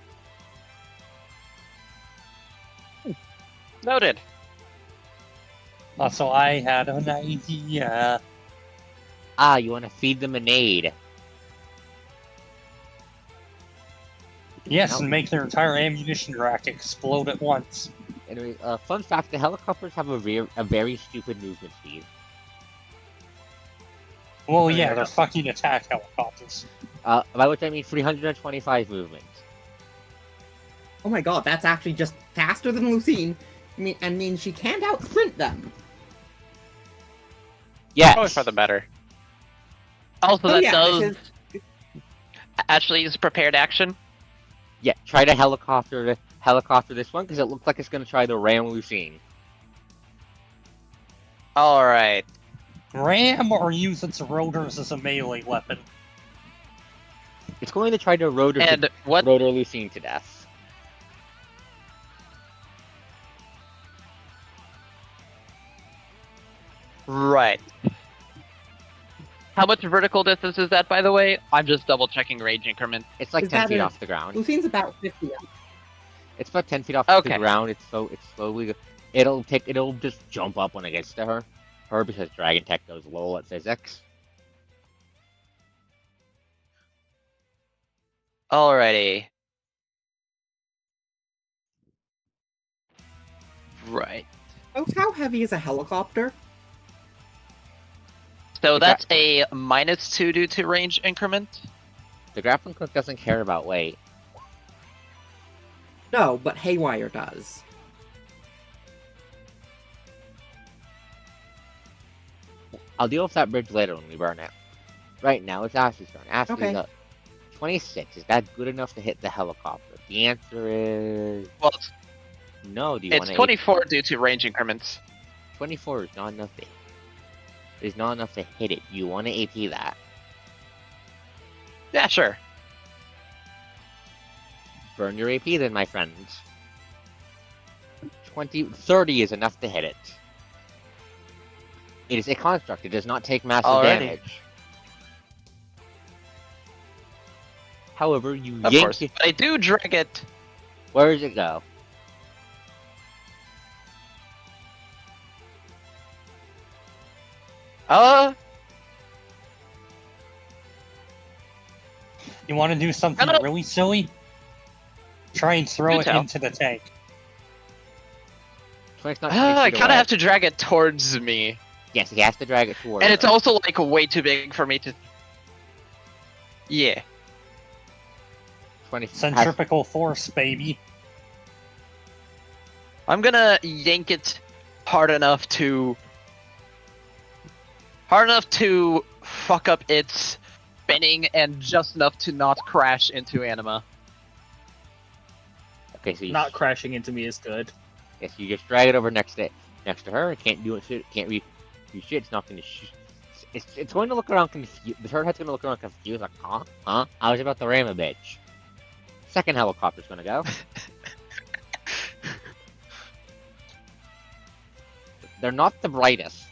Noted. So I had an idea. Ah, you want to feed them an aid. Yes, No. and make their entire ammunition rack explode at once. Anyway, fun fact: the helicopters have a very stupid movement speed. Well, There yeah, you they're go. fucking attack helicopters. By which I mean 325 movement. Oh my god, that's actually just faster than Lucine. I mean she can't out sprint them. Probably for the better. Also, Oh, that yeah, does because actually use prepared action. Yeah, try to helicopter this one because it looks like it's gonna try to ram Lucine. Alright. Ram or use its rotors as a melee weapon. It's going to try to rotor And what? Lucine to death. Right. How much vertical distance is that, by the way? I'm just double checking range increment. It's like Is 10 that feet a- off the ground. Lucine's about 50 up. It's about 10 feet off Okay. the ground. It's slowly. It'll just jump up when it gets to her. Her because Dragon Tech goes low at physics. Alrighty. Right. Oh, how heavy is a helicopter? So that's a -2 due to range increment. The grappling hook doesn't care about weight. No, but Haywire does. I'll deal with that bridge later when we burn it. Right now, it's Ash's turn. Ash Okay. is up. 26. Is that good enough to hit the helicopter? The answer is Well, no. Do you it's want to? 24 due to range increments. 24 is not enough to. Is not enough to hit it. You want to AP that? Yeah, sure. Burn your AP then, my friends. 30 is enough to hit it. It is a construct. It does not take massive Alrighty. damage. However, you Of yank course. it. But I do drag it. Where does it go? You want to do something No. really silly? Try and throw Do it tell. into the tank. It's not 20 I feet kind of away. have to drag it towards me. Yes, he has to drag it towards And it's her. also, like, way too big for me to... Yeah. 20 has- Centripetal force, baby. I'm gonna yank it hard enough to... Hard enough to fuck up its spinning and just enough to not crash into Anima. Okay, so you Not crashing into me is good. yes, you just drag it over next to her. It can't do it. Shit. It can't do shit. It's not going to. It's going to look around confused. The turd head's going to look around confused, like, huh? I was about to ram a bitch. Second helicopter's going to go. They're not the brightest.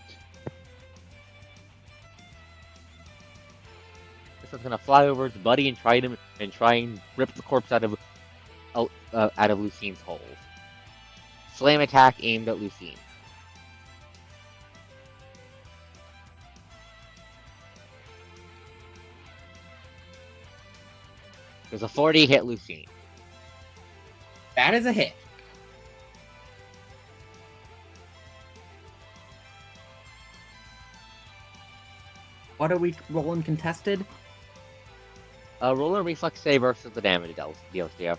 This one's going to fly over its buddy and try and rip the corpse out of Lucine's holes. Slam attack aimed at Lucine. There's a 40 hit Lucine. That is a hit. What are we rolling contested? Roll a reflex save versus the damage deals to you.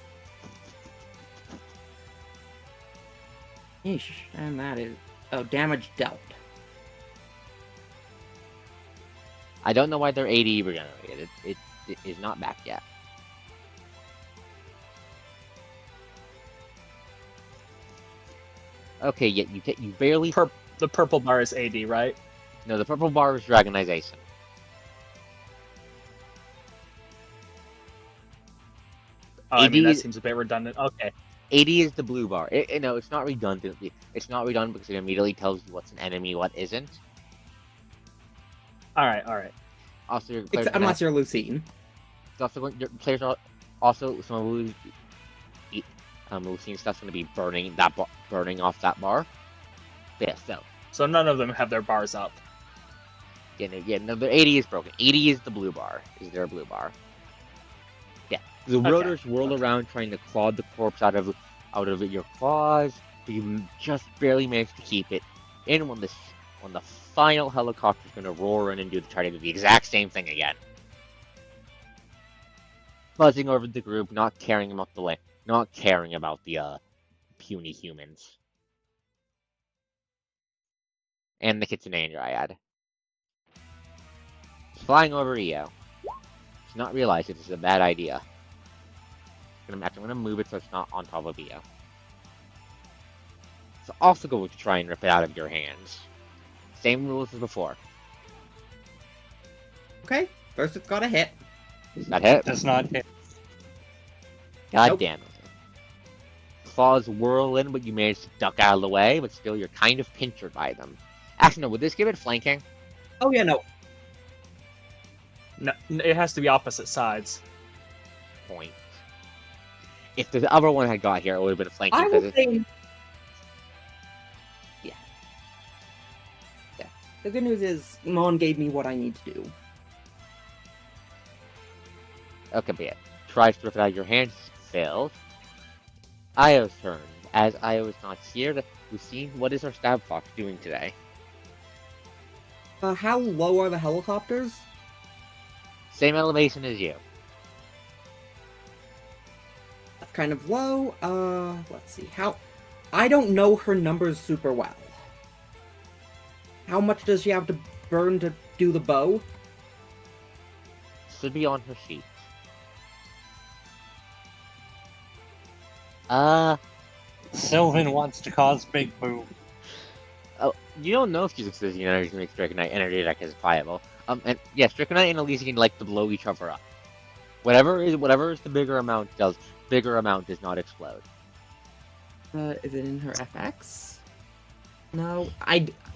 Yeesh, and that is... Oh, damage dealt. I don't know why they're 80 regenerated. It is not back yet. Okay, yeah, you barely. The purple bar is 80, right? No, the purple bar is Dragonization. Oh, I mean, 80 that seems a bit redundant. Okay. 80 is the blue bar. No, it's not redundant. It's not redundant because it immediately tells you what's an enemy, what isn't. Alright. Also, your players Unless you're Lucine. your players are also some of Lucine stuff's going to be burning off that bar. Yeah, So none of them have their bars up. no, the 80 is broken. 80 is the blue bar. Is there a blue bar? Yeah. The Okay. rotors whirl around trying to claw the corpse out of your claws, but you just barely manage to keep it in when the final helicopter's going to roar in and try to do the exact same thing again. Buzzing over the group, not caring about the puny humans. And the Kitsune and Dryad. flying over Io. Does not realize it is a bad idea. I'm gonna move it so it's not on top of Io. It's also going to try and rip it out of your hands. Same rules as before. Okay, first it's got a hit. Does that hit? Does not hit. God Nope. damn it. Claws whirl in, but you manage to duck out of the way, but still you're kind of pinchered by them. Actually, no, would this give it flanking? Oh yeah, no. No, it has to be opposite sides. Point. If the other one had got here, it would have been a flanking. I would say. Yeah. The good news is Mon gave me what I need to do. Okay, be it. Tries to rip it out of your hands, failed. Io's turn. As Io is not here, we've seen what is our stab fox doing today. How low are the helicopters? Same elevation as you. That's kind of low. Let's see. I don't know her numbers super well. How much does she have to burn to do the bow? Should be on her sheet. Sylvan wants to cause big boom. Oh, you don't know if she's exposing energy to make Draconite energy deck is viable. And yes, Draconite and Elysian like to blow each other up. Whatever is the bigger amount does not explode. Is it in her FX? No,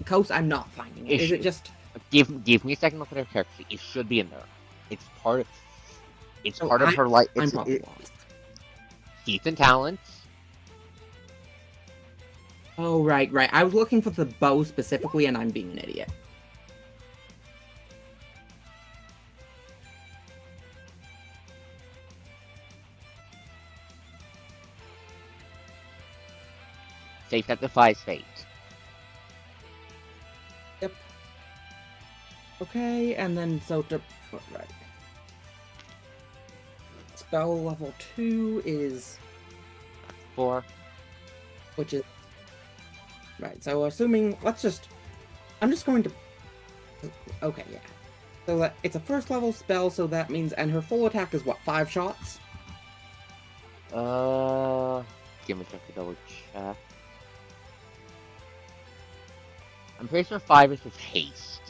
Coast, I'm not finding it. Is it just? Give me a second to look at her character sheet. It should be in there. It's part of. It's Oh, part of her life. I'm probably lost. Feats and talents. Oh, right. I was looking for the bow specifically, and I'm being an idiot. Fate that defies fate. Yep. Okay, and then right. Spell level 2 is 4. which is right. So assuming, I'm just going to. Okay, yeah. So it's a first level spell, so that means, and her full attack is what, 5 shots? Give me a second to double check. I'm pretty sure 5 is with haste.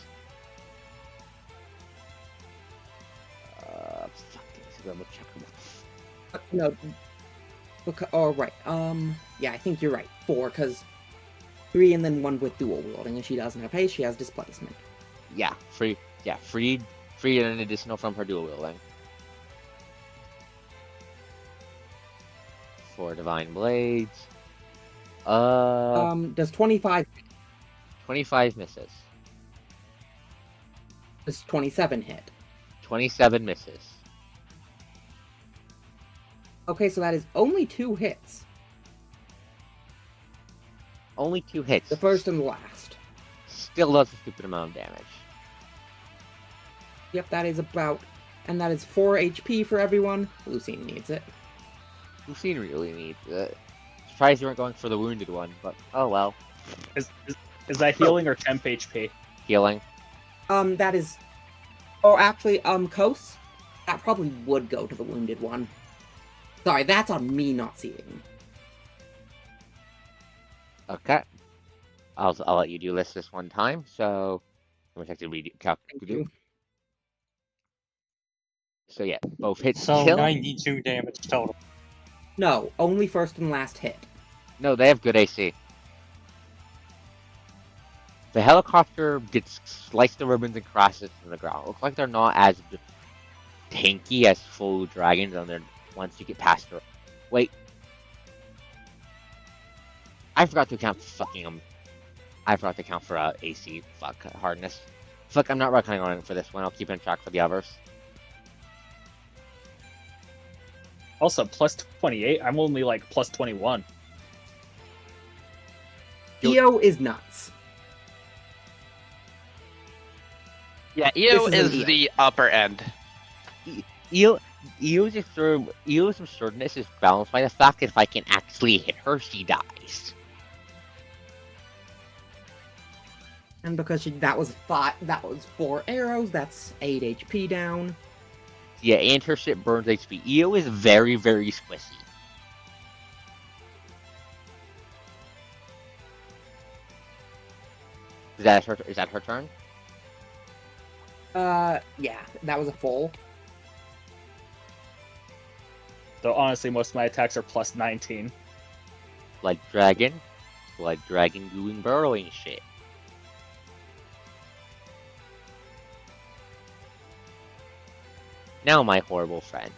Fuck, let's double check. No. Oh, right. Yeah, I think you're right. 4, because 3 and then 1 with dual wielding, and she doesn't have haste, she has displacement. Yeah, free and an additional from her dual wielding. 4 divine blades. Does 25 25 misses. does 27 hit? 27 misses. Okay, so that is only 2 hits. Only 2 hits. The first and the last. Still does a stupid amount of damage. Yep, that is about, and that is 4 HP for everyone. Lucine needs it. Lucine really needs it. Surprised you weren't going for the wounded one, but oh well. Is that healing or temp HP? Healing. That is, oh, actually, Kos, that probably would go to the wounded one. Sorry, that's on me not seeing. Okay. I'll let you do this one time. So, how much active Thank you. So yeah, both hits So kill. 92 damage total. No, only first and last hit. No, they have good AC. The helicopter gets sliced to ribbons and crashes to the ground. Looks like they're not as tanky as full dragons on their once you get past her. Wait. I forgot to count fucking them. I forgot to count for AC. Fuck, hardness. Fuck, I'm not reckoning on it for this one. I'll keep in track for the others. Also, plus 28. I'm only like plus 21. Io is nuts. Yeah, EO This is is an the upper end. Eo's absurdness is balanced by the fact that if I can actually hit her, she dies. And because that was 4 arrows, that's 8 HP down. Yeah, and her shit burns HP. EO is very, very squishy. Is that her turn? Yeah, that was a full. Though honestly, most of my attacks are plus 19. Blood dragon doing burrowing shit. Now, my horrible friends.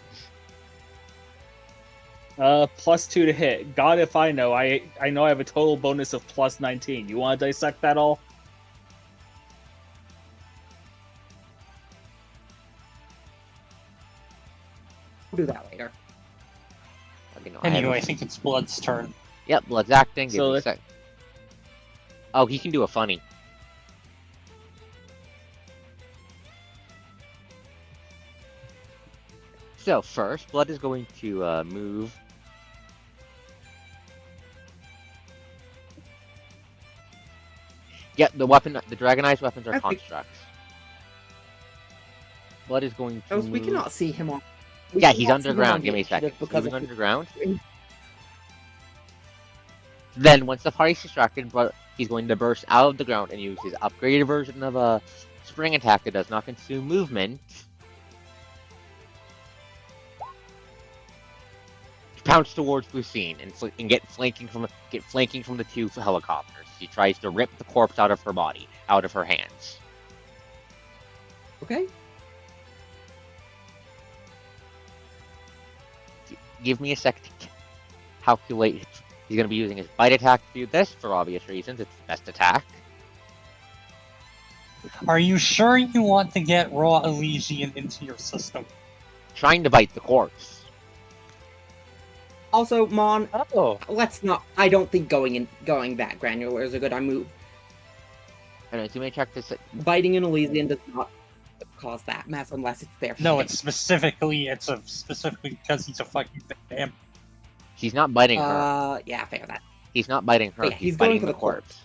Plus 2 to hit. God, if I know. I know I have a total bonus of plus 19. You want to dissect that all? We'll do that later. Anyway, I think it's Blood's turn. Yep, Blood's acting. Give So me a sec. Oh, he can do a funny. So first, Blood is going to move. Yep, the Dragonized weapons are constructs. Blood is going to. Oh, we cannot see him on. Yeah, he's underground. Give me a second. He's moving underground. Then, once the party's distracted, he's going to burst out of the ground and use his upgraded version of a spring attack that does not consume movement. Pounce towards Lucine and get flanking from the 2 helicopters. He tries to rip the corpse out of her body, out of her hands. Okay. Give me a sec to calculate. He's going to be using his bite attack to do this for obvious reasons. It's the best attack. Are you sure you want to get Raw Elysian into your system? Trying to bite the corpse. Also, Mon, Oh. let's not. I don't think going that granular is a good move. And so you may check this. Biting an Elysian does not cause that mess unless it's there. No, it's specifically because he's a fucking vamp. He's not biting her. Yeah, fair that. He's not biting her. Yeah, he's going biting for the the corpse.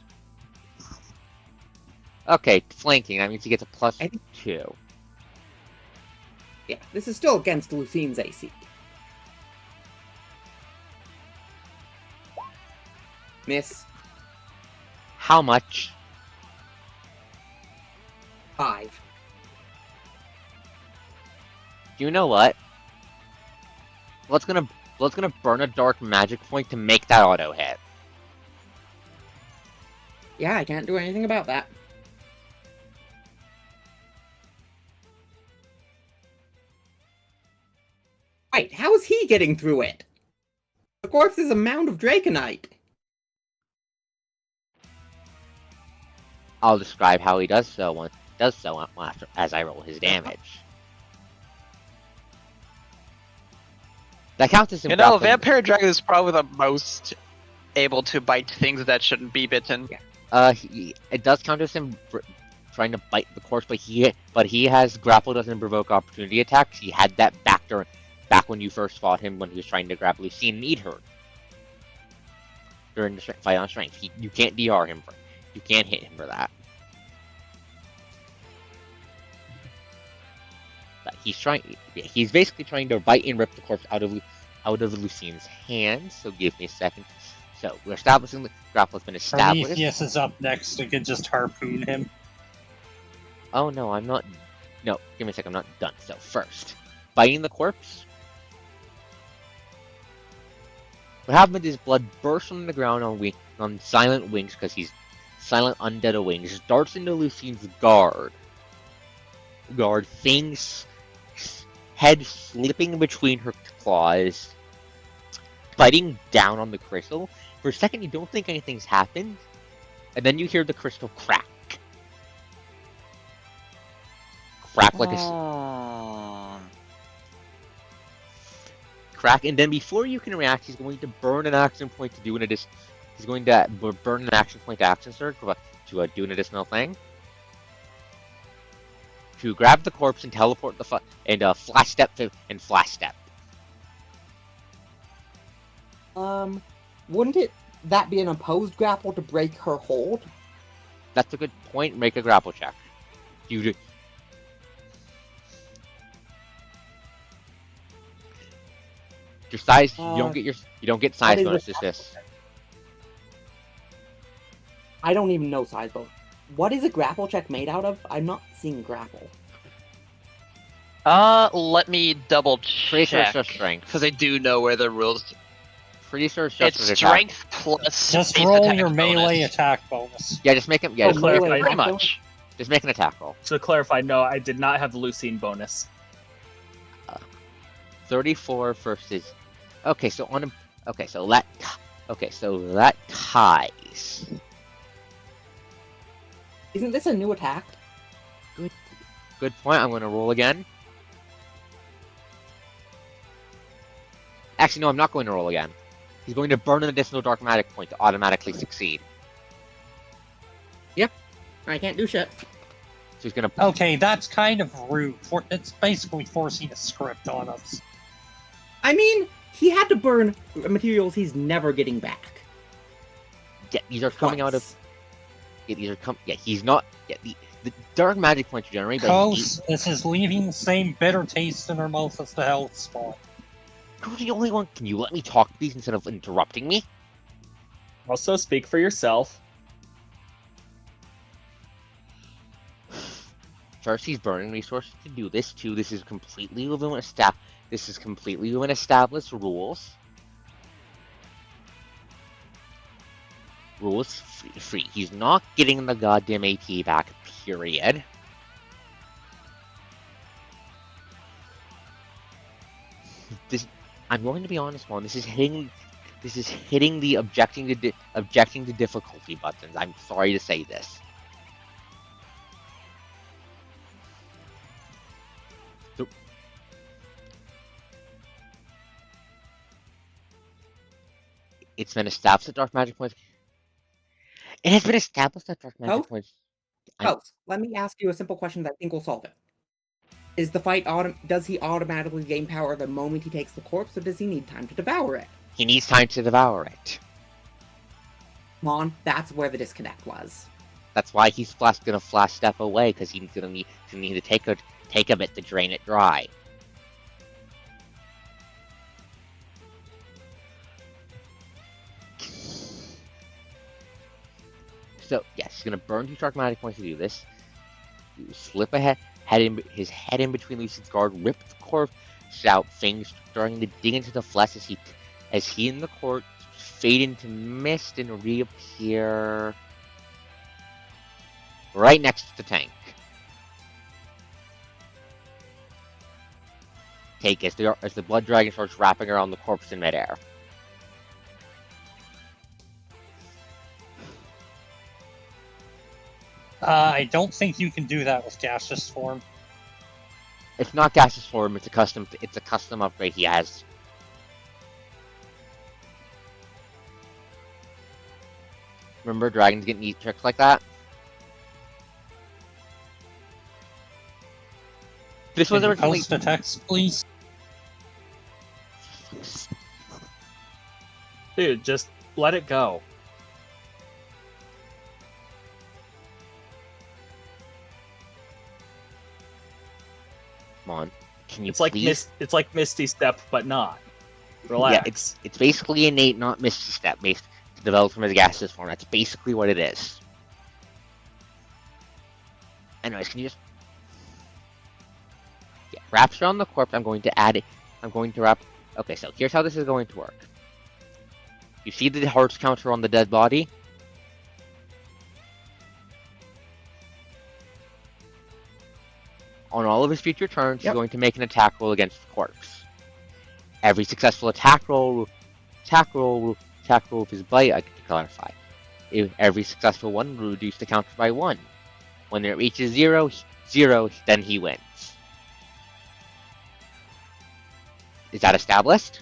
Okay, flanking. That means he gets a plus I think- 2. Yeah, this is still against Lucine's AC. Miss. How much? 5. You know what? Blood's gonna burn a dark magic point to make that auto hit. Yeah, I can't do anything about that. Wait, how is he getting through it? The corpse is a mound of Draconite. I'll describe how he does so as I roll his damage. That counts as him. You know, grappling. Vampire Dragon is probably the most able to bite things that shouldn't be bitten. It does count as him trying to bite the corpse, but he has grapple doesn't provoke opportunity attacks. He had that back when you first fought him when he was trying to grab Lucine and eat her during the fight on strength. You can't DR him you can't hit him for that. But he's basically trying to bite and rip the corpse out of Lucine's hands. So give me a second. So we're establishing the grapple has been established. Prometheus is up next. I could just harpoon him. Oh no, I'm not. No, give me a second. I'm not done. So first, biting the corpse. What happened is Blood bursts on the ground on silent wings because he's silent undead wings. Darts into Lucine's guard. Things head slipping between her claws, biting down on the crystal. For a second, you don't think anything's happened, and then you hear the crystal crack. Crack like a crack, and then before you can react, he's going to burn an action point to do an addition. He's going to burn an action point to action surge to do an additional thing. To grab the corpse and teleport flash step and flash step. Wouldn't that be an opposed grapple to break her hold? that's a good point. Make a grapple check. You your size. You don't get size is bonus. the- Is this? I don't even know size bonus. What is a grapple check made out of? I'm not seeing grapple. Let me double Pretty sure it's check. just strength. Because I do know where the rules. Pretty sure it's just It's an attack. strength plus Just base roll attack your melee bonus. attack bonus. Yeah, just make him. Yeah, Oh, just, clarify, melee Pretty attack much. just make an attack roll. To clarify, no, I did not have the Lucine bonus. 34 versus. Okay, so on a. Okay, so that. Okay, so that ties. Isn't this a new attack? Good point. I'm going to roll again. Actually, no, I'm not going to roll again. He's going to burn an additional dark magic point to automatically succeed. I can't do shit. So he's going to. Okay, that's kind of rude. It's basically forcing a script on us. I mean, he had to burn materials he's never getting back. Yeah, these are coming out of. Twice. Yeah, these are Yeah, he's not. Yeah, the dark magic points you generate. Coast, this is leaving the same bitter taste in our mouth as the health spot. Who's the only one? Can you let me talk, please, instead of interrupting me? Also, speak for yourself. First, he's burning resources to do this. Two, this is completely within established rules. Rules free. He's not getting the goddamn AP back. Period. I'm going to be honest, Juan. This is hitting the objecting to difficulty buttons. I'm sorry to say this. It's been established that dark magic points. It has been established that dark magic Oh? points. Coast, let me ask you a simple question that I think will solve it. Is the fight does he automatically gain power the moment he takes the corpse, or does he need time to devour it? He needs time to devour it. Come on, that's where the disconnect was. That's why he's gonna flash step away, because he's gonna need to take a bit to drain it dry. So yes, he's gonna burn 2 dark magic points to do this. Slip his head in between Lucian's guard, rip the corpse out, fangs starting to dig into the flesh as he and the corpse fade into mist and reappear right next to the tank. Take as the blood dragon starts wrapping around the corpse in midair. I don't think you can do that with gaseous form. It's not gaseous form. It's a custom upgrade he has. Remember, dragons get neat tricks like that. This was Can you originally. post a text, please? Dude, just let it go. Come on, can you It's like please? it's like Misty Step, but not. Relax. Yeah, it's basically innate, not Misty Step, based developed from his gaseous form. That's basically what it is. Anyways, can you just wraps around the corpse? I'm going to add it. I'm going to wrap. Okay, so here's how this is going to work. You see the hearts counter on the dead body? On all of his future turns, he's going to make an attack roll against the corpse. Every successful attack roll with his bite, I can clarify. Every successful one will reduce the counter by 1. When it reaches 0, then he wins. Is that established?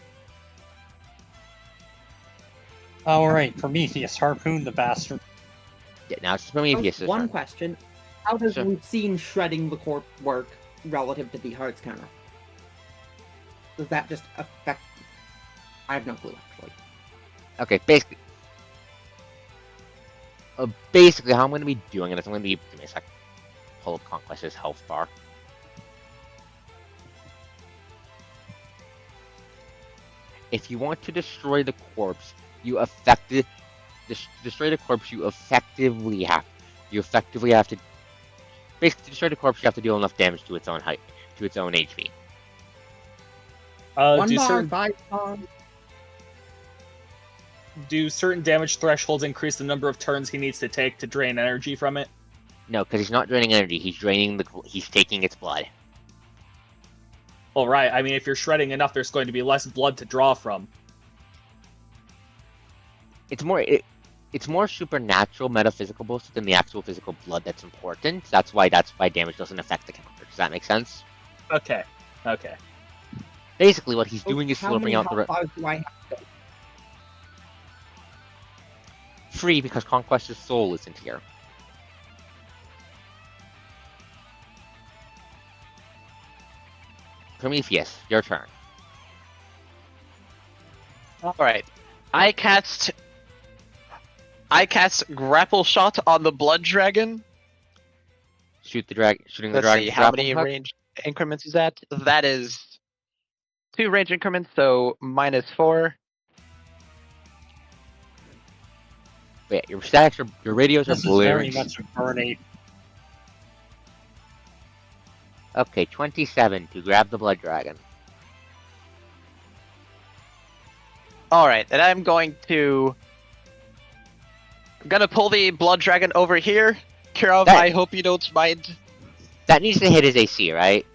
Alright, Prometheus, harpoon the bastard. Yeah, now it's Prometheus' One turn. question. How does Sure. Lucine shredding the corpse work relative to the hearts counter? Does that just affect... I have no clue, actually. Okay, basically. Basically, how I'm going to be doing it is I'm going to be... Give me a sec. Pull up Conquest's health bar. If you want to destroy the corpse, you destroy the corpse. You effectively have to basically to destroy the corpse. You have to deal enough damage to its own height, to its own HP. One Do bar, certain 5 bar. do certain damage thresholds increase the number of turns he needs to take to drain energy from it? No, because he's not draining energy. He's taking its blood. Well, right. I mean, if you're shredding enough, there's going to be less blood to draw from. It's more supernatural, metaphysical boost than the actual physical blood that's important. That's why damage doesn't affect the counter. Does that make sense? Okay. Okay. Basically, what he's doing is How slurping many out the health bars do I have to go? free because Conquest's soul isn't here. Prometheus, your turn. Alright. I cast grapple shot on the blood dragon. Shooting the Let's dragon. see, how many range increments is that? That is 2 range increments, so -4. Wait, your stacks are your radios are This is very blaring. much a burn 8. Okay, 27 to grab the blood dragon. Alright, and I'm gonna pull the blood dragon over here. Kirov, That- I hope you don't mind. That needs to hit his AC, right?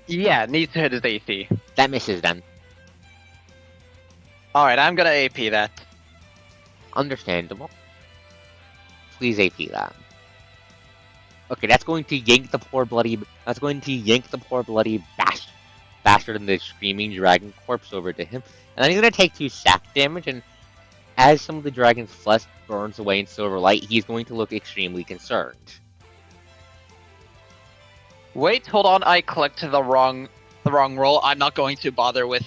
Yeah, needs to hit his AC. That misses then. Alright, I'm gonna AP that. Understandable. Please AP that. Okay, that's going to yank the poor bloody bastard and the screaming dragon corpse over to him. And then he's gonna take 2 sack damage, and as some of the dragon's flesh burns away in silver light, he's going to look extremely concerned. Wait, hold on, I clicked the wrong roll. I'm not going to bother with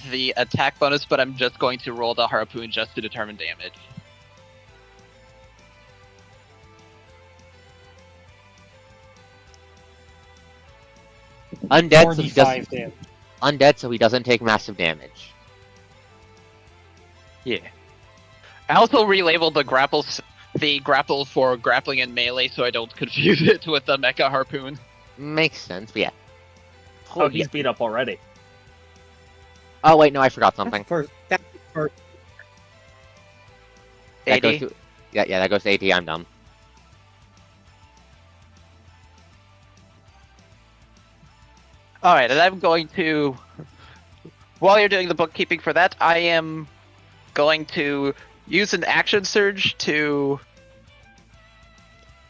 the attack bonus, but I'm just going to roll the harpoon just to determine damage. Undead, so he doesn't take massive damage. Yeah. I also relabeled the grapple for grappling and melee, so I don't confuse it with the mecha harpoon. Makes sense, but yeah. Oh, he's beat up already. Oh wait, no, I forgot something. That's first. That goes 80. to, yeah, that goes to 80. I'm done. Alright, and I'm going to... While you're doing the bookkeeping for that, I am going to use an action surge to...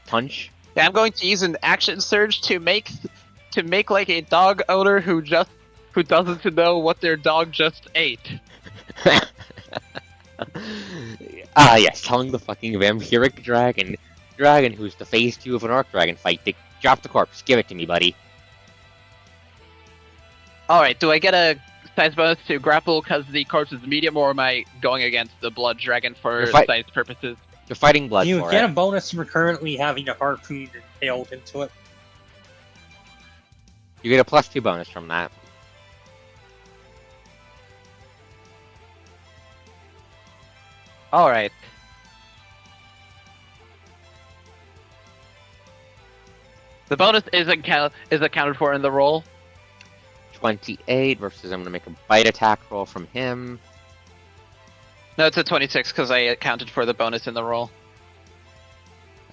Punch. Yeah, I'm going to use an action surge to make like a dog owner who doesn't know what their dog just ate. Yes, telling the fucking vampiric dragon who's the phase 2 of an arc dragon fight to drop the corpse. Give it to me, buddy. Alright, do I get a size bonus to grapple because the corpse is medium, or am I going against the blood dragon for size purposes? You're fighting blood You for get it. a bonus for currently having a harpoon impaled into it. You get a +2 bonus from that. Alright. The bonus is accounted for in the roll. 28 versus I'm gonna make a bite attack roll from him. No, it's a 26 because I accounted for the bonus in the roll.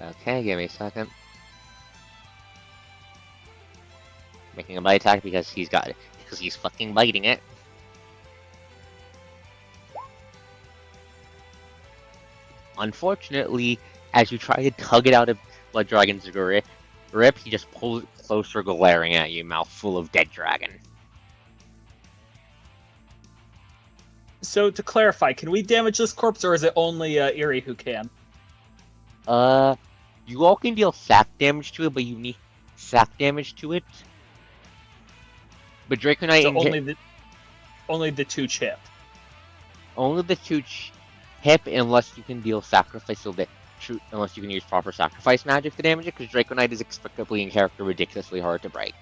Okay, give me a second. Making a bite attack because he's fucking biting it. Unfortunately, as you try to tug it out of Blood Dragon's grip, he just pulls it closer, glaring at you, mouth full of dead dragon. So, to clarify, can we damage this corpse, or is it only Eerie who can? You all can deal sack damage to it, but you need sack damage to it. But Draco Knight So only the 2 chip. only the hip unless you can deal sacrificial unless you can use proper sacrifice magic to damage it, because Draconite is explicably in character ridiculously hard to break.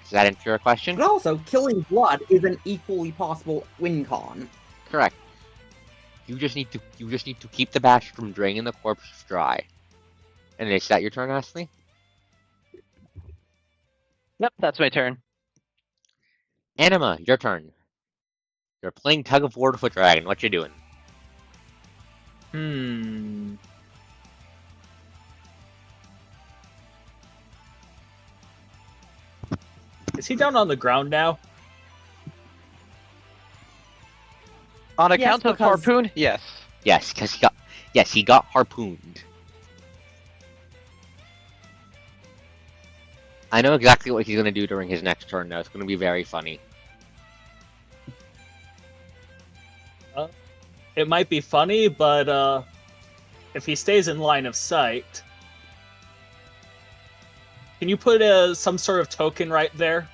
Does that answer your question? But also, killing blood is an equally possible win con. Correct. You just need to keep the bash from draining the corpse dry. And is that your turn, Ashley? Yep, that's my turn. Anima, your turn. You're playing tug of war with a dragon. What you doing? Is he down on the ground now? On account of because- harpoon, yes. Yes, because he got harpooned. I know exactly what he's gonna do during his next turn. Now it's gonna be very funny. It might be funny, but if he stays in line of sight, can you put some sort of token right there?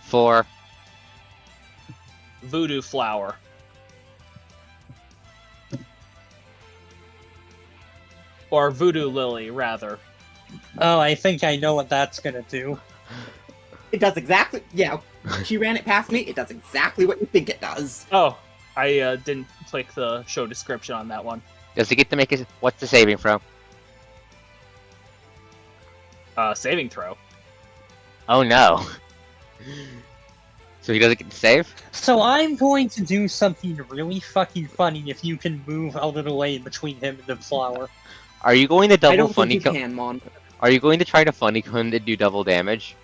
For Voodoo flower. Or voodoo lily, rather. Oh, I think I know what that's gonna do. It does exactly. Yeah, she ran it past me. It does exactly what you think it does. Oh, I didn't click the show description on that one. does he get to make his what's the saving throw? Saving throw. Oh no. So he doesn't get to save? So I'm going to do something really fucking funny if you can move a little way in between him and the flower. Are you going to I double don't think funny you cone? can, Mon. Are you going to try to funny cone to do double damage?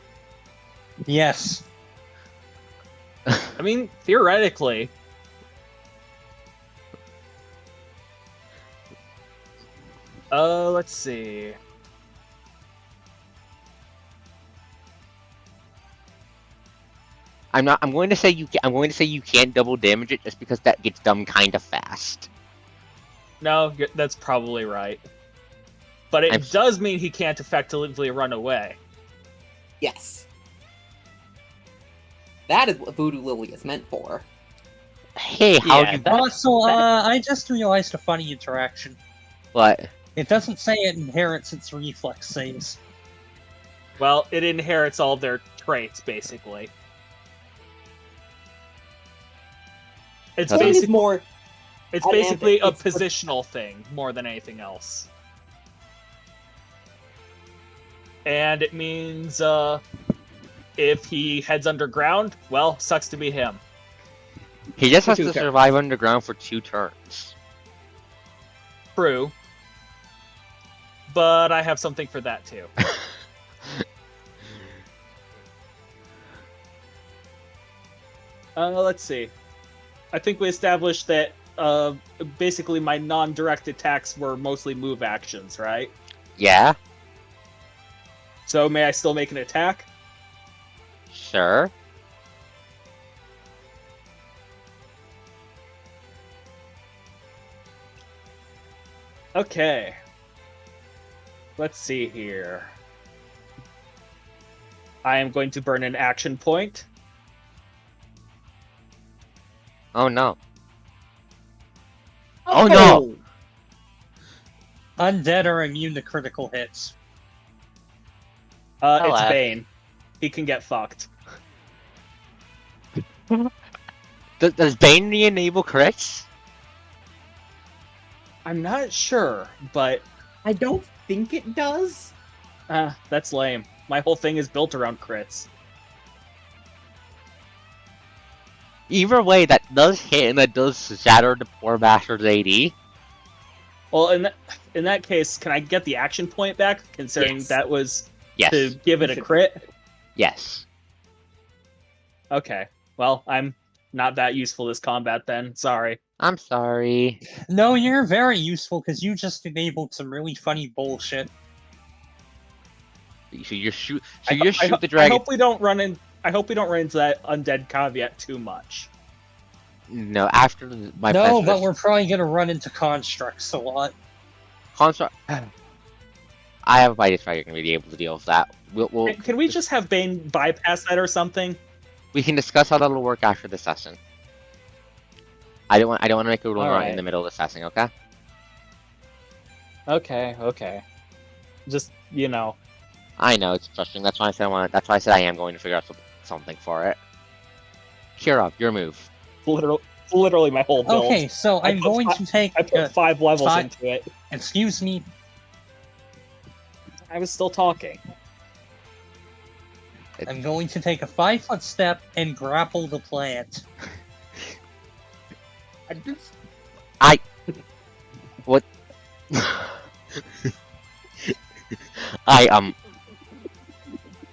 Yes. I mean, theoretically. Let's see. I'm going to say you can't double damage it just because that gets done kind of fast. No, that's probably right. But it does mean he can't effectively run away. Yes. That is what Voodoo Lily is meant for. Hey, how Yeah, you that- Also, I just realized a funny interaction. what? It doesn't say it inherits its reflex saves. Well, it inherits all their traits, basically. It's Doesn't- Pain is basically more. it's I mean, basically a it's- positional thing more than anything else. And it means if he heads underground, well, sucks to be him. He just has For 2 to turns. survive underground for 2 turns. True. But I have something for that too. Let's see. I think we established that basically my non-direct attacks were mostly move actions, right? Yeah, So may I still make an attack? sure. Okay. Let's see here. I am going to burn an action point. Oh no. Oh no! Undead are immune to critical hits. It's Alas. Bane. He can get fucked. Does Bane re-enable crits? I'm not sure, but I don't think it does. that's lame. My whole thing is built around crits. Either way, that does hit and that does shatter the poor bastard's AD. Well, in that case, can I get the action point back, considering Yes. that was Yes. to give it a crit? Yes. Okay. Well, I'm not that useful this combat then. Sorry. I'm sorry. No, you're very useful because you just enabled some really funny bullshit. So you shoot. I So you ho- shoot the I dragon. hope we don't run in. I hope we don't run into that undead caveat too much. No, after my No, pessimist- but we're probably gonna run into constructs a lot. construct. I have a bias fight. You're gonna be able to deal with that. We'll Can we just have Bane bypass that or something? We can discuss how that'll work after the session. I don't want to make a rule Alright. in the middle of the session, okay? Okay. Just, I know it's frustrating. That's why I said That's why I said I am going to figure out something for it. Kirov, your move. literally my whole build. Okay, so I'm going to take. I put 5 levels into it. Excuse me. I was still talking. I'm going to take a 5-foot step and grapple the plant. What?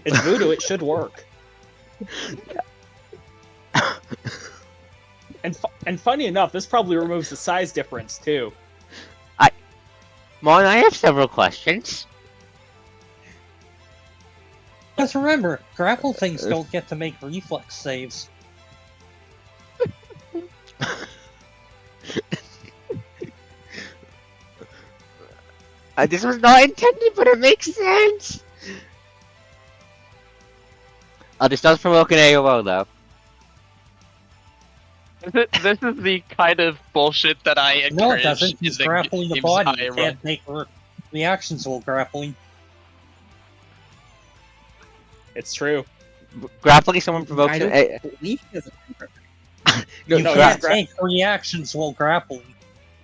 It's voodoo. It should work. And funny enough, this probably removes the size difference too. Mon, I have several questions. Just remember, grapple things don't get to make reflex saves. This was not intended, but it makes sense. This does provoke an AOO, though. This is the kind of bullshit that I encourage. No, it doesn't. He's in grappling the games body. I You run. can't make reactions while grappling. It's true. Grappling someone provokes I an don't believe he doesn't. No, You no, can't he's take reactions while grappling.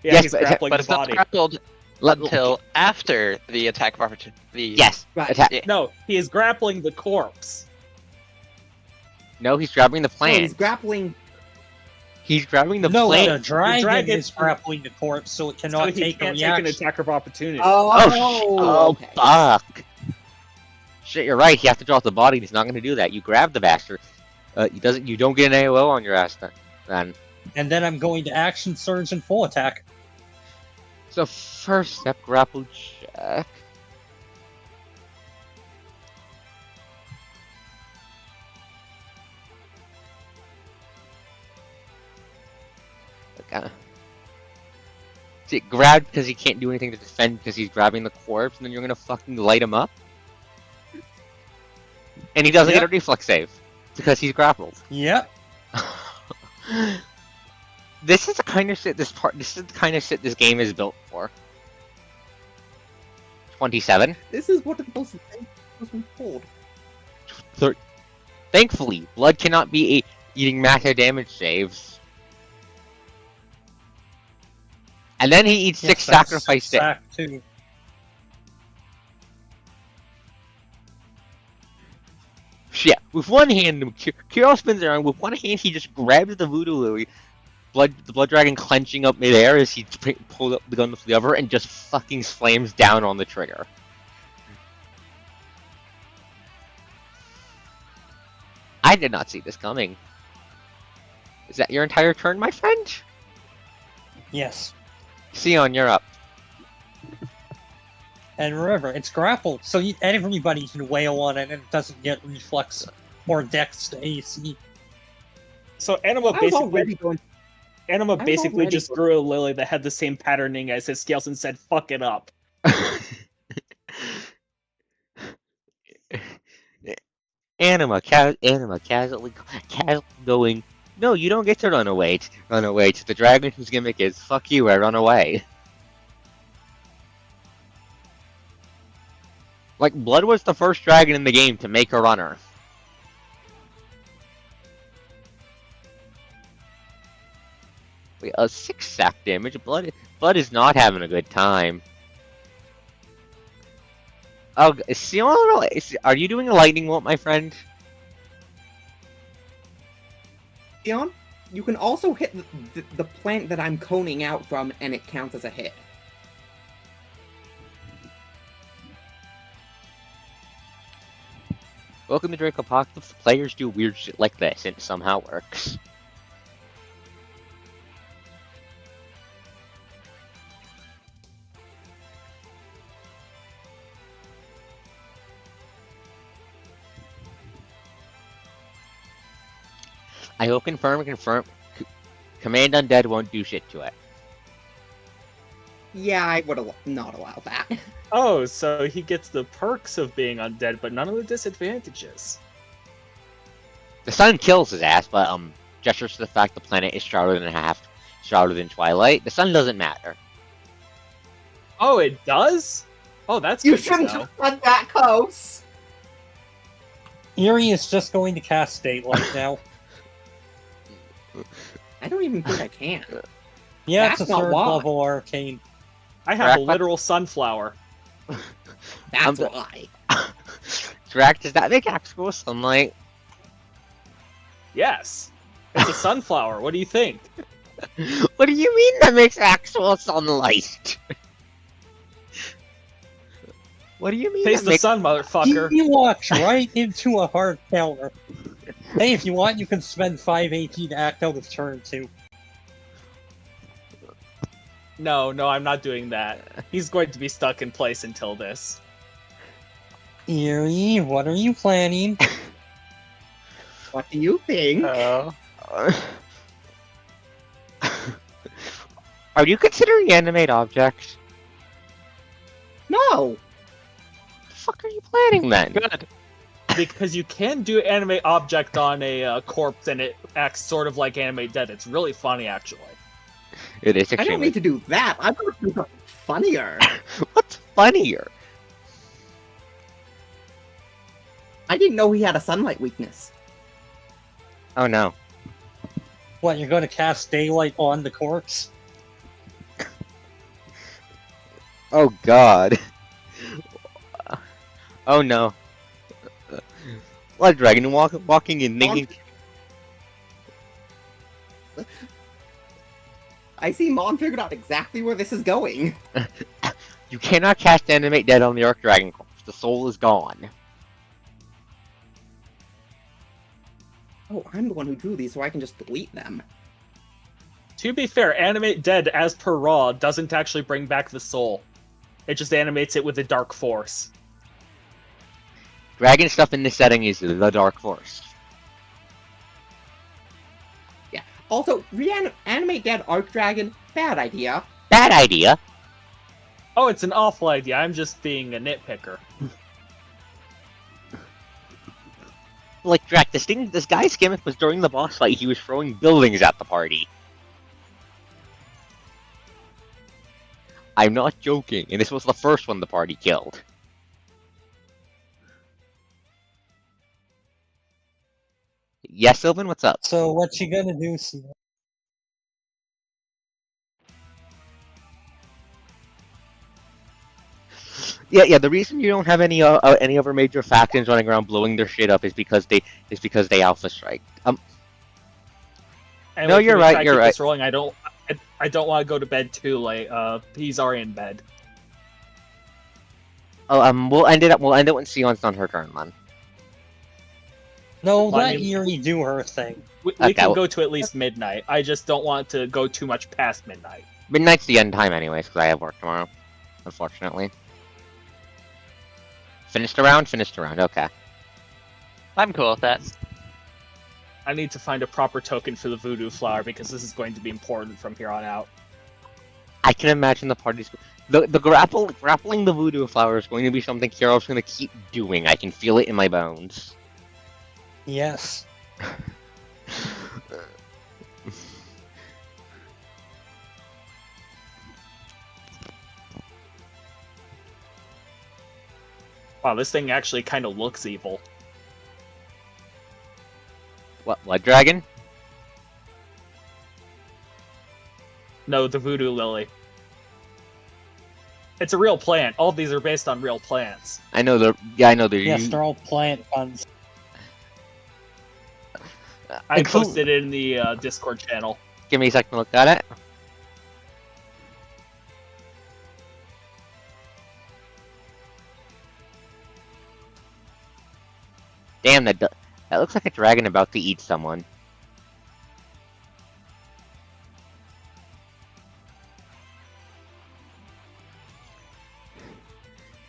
Yeah, Yes, he's but- grappling But the it's not body. grappled until after the attack of opportunity. Yes. Right. Attack. No, he is grappling the corpse. No, he's grabbing the No, plant. he's grappling. He's grabbing the No, plant. the dragon, dragon- is grappling the corpse, so it So cannot he take a can't take an reaction. attack of opportunity. Oh, okay. fuck. Shit, you're right. You have to drop the body. He's not going to do that. You grab the bastard. You don't get an AOO on your ass then. And then I'm going to action surge and full attack. So first step, grapple check. Okay. See, grab because he can't do anything to defend because he's grabbing the corpse, and then you're gonna fucking light him up. And he doesn't get a reflex save because he's grappled. Yep. This is the kind of shit. This is the kind of shit this game is built for. 27. This is what the most was told. Thankfully, blood cannot be eating massive damage saves. And then he eats 6 sacrifice saves. Sack too. Yeah, with one hand, Kiro spins around. With one hand, he just grabs the voodoo lily. The blood dragon clenching up midair as he pulls up the gun with the other and just fucking slams down on the trigger. I did not see this coming. Is that your entire turn, my friend? Yes. Sion, you're up. And remember, it's grappled, so everybody can wail on it and it doesn't get reflex or dex to AC. So Anima I was already basically, going. Anima was basically already just grew a lily that had the same patterning as his scales and said, "Fuck it up." Anima casually going, no, you don't get to run away to the dragon whose gimmick is, fuck you, I run away. Like, Blood was the first dragon in the game to make a runner. Wait, 6 sack damage, Blood is not having a good time. Oh, are you doing a lightning bolt, my friend? Theon, you can also hit the plant that I'm coning out from, and it counts as a hit. Welcome to Drako Apocalypse. Players do weird shit like this, and it somehow works. I will confirm. Command Undead won't do shit to it. Yeah, I would not allow that. Oh, so he gets the perks of being undead, but none of the disadvantages. The sun kills his ass, but gestures to the fact the planet is shrouded in twilight. The sun doesn't matter. Oh, it does? Oh, that's You good to shouldn't know. have done that close. Erie is just going to cast Daylight now. I don't even think I can. Yeah, That's it's a not third why. level arcane. I have a Correct. literal sunflower. That's the- why. Drac, does that make actual sunlight? Yes. It's a sunflower. What do you think? What do you mean that makes actual sunlight? What do you mean Taste that the makes... sun, motherfucker. You walked right into a hard counter. Hey, if you want, you can spend 5 AP to act out of turn 2. No, I'm not doing that. He's going to be stuck in place until this. Erie, what are you planning? What do you think? Are you considering animate objects? No. What the fuck are you planning then? Good. Because you can do animate object on a corpse and it acts sort of like animate dead. It's really funny, actually. It is I don't extremely... need to do that. I'm going to do something funnier. What's funnier? I didn't know he had a sunlight weakness. Oh no. What, you're going to cast Daylight on the corpse? Oh god. Oh no. Blood Dragon walking in thinking... I see Mon figured out exactly where this is going. You cannot cast Animate Dead on the Arc Dragon corpse. The soul is gone. Oh, I'm the one who drew these, so I can just delete them. To be fair, animate dead as per Raw doesn't actually bring back the soul. It just animates it with a dark force. Dragon stuff in this setting is the Dark Force. Yeah. Also, animate dead Arc Dragon, bad idea. Bad idea. Oh, it's an awful idea. I'm just being a nitpicker. Like, Drac, this guy's gimmick was during the boss fight, he was throwing buildings at the party. I'm not joking, and this was the first one the party killed. Yes, Sylvan, what's up? So what you gonna do, Sina? Yeah. The reason you don't have any other major factions running around blowing their shit up is because they alpha strike. And No, we can you're try right, to you're keep right. this rolling. I don't want to go to bed too late. He's already in bed. Oh, we'll end it when Sion's done her turn, then. No, Why let you- Erie do her thing. We Okay, can well- go to at least midnight. I just don't want to go too much past midnight. Midnight's the end time anyways, because I have work tomorrow. Unfortunately. Finished a round? Finished a round, okay. I'm cool with that. I need to find a proper token for the voodoo flower because this is going to be important from here on out. I can imagine the party's... The grappling the voodoo flower is going to be something Kiro's going to keep doing. I can feel it in my bones. Yes. Wow, this thing actually kind of looks evil. What, Blood Dragon? No, the voodoo lily. It's a real plant. All these are based on real plants. I know they're... Yeah, I know they're... Yes, they're all plant puns. I Inclu- posted it in the Discord channel. Give me a second to look at it. Damn, that looks like a dragon about to eat someone.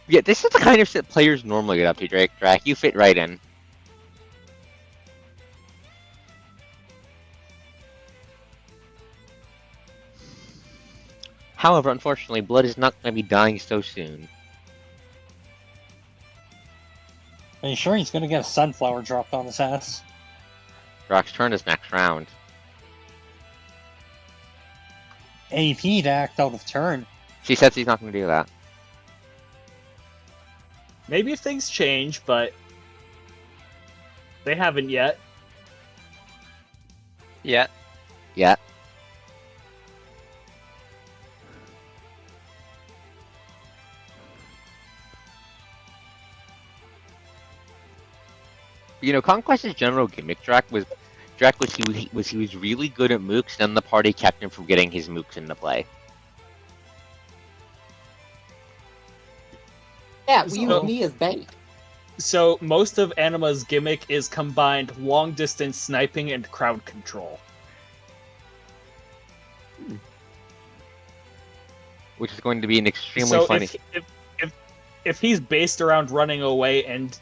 Yeah, this is the kind of shit players normally get up to, Drac. You fit right in. However, unfortunately, Blood is not going to be dying so soon. Are you sure he's gonna get a sunflower dropped on his ass? Brock's turn is next round. AP to act out of turn. She says he's not going to do that. Maybe if things change, but they haven't yet. Yeah. Yeah. You know, Conquest's general gimmick Drac was he was really good at mooks, and the party kept him from getting his mooks into play. Yeah, we So- use me as bait. So most of Anima's gimmick is combined long-distance sniping and crowd control. Which is going to be an extremely So funny. if he's based around running away and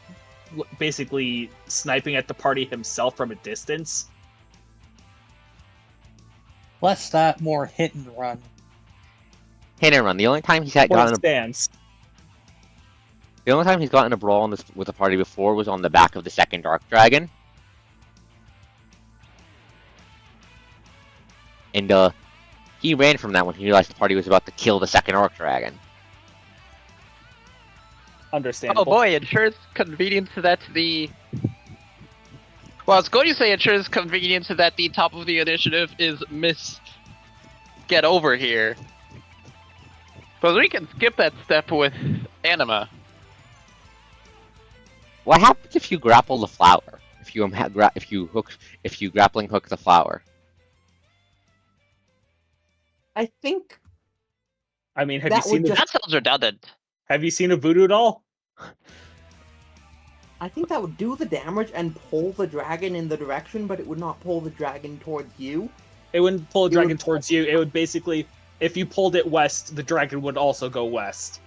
basically sniping at the party himself from a distance, Less that, more hit and run. Hit and run. The only time he's had point gotten a, stands. the only time he's gotten a brawl on this with a party before was on the back of the second Dark Dragon. And he ran from that when he realized the party was about to kill the second Arc Dragon. Understandable. Oh boy, ensures convenience that the... Well, I was going to say ensures convenience that the top of the initiative is Miss Get Over here. But we can skip that step with Anima. What happens if you grapple the flower? If you grappling hook the flower? I think I mean, have That you seen would the, That sounds redundant. have you seen a voodoo doll? that would do the damage and pull the dragon in the direction, but it would not pull the dragon towards you. It wouldn't pull a It dragon would- towards you. It would basically, if you pulled it west, the dragon would also go west.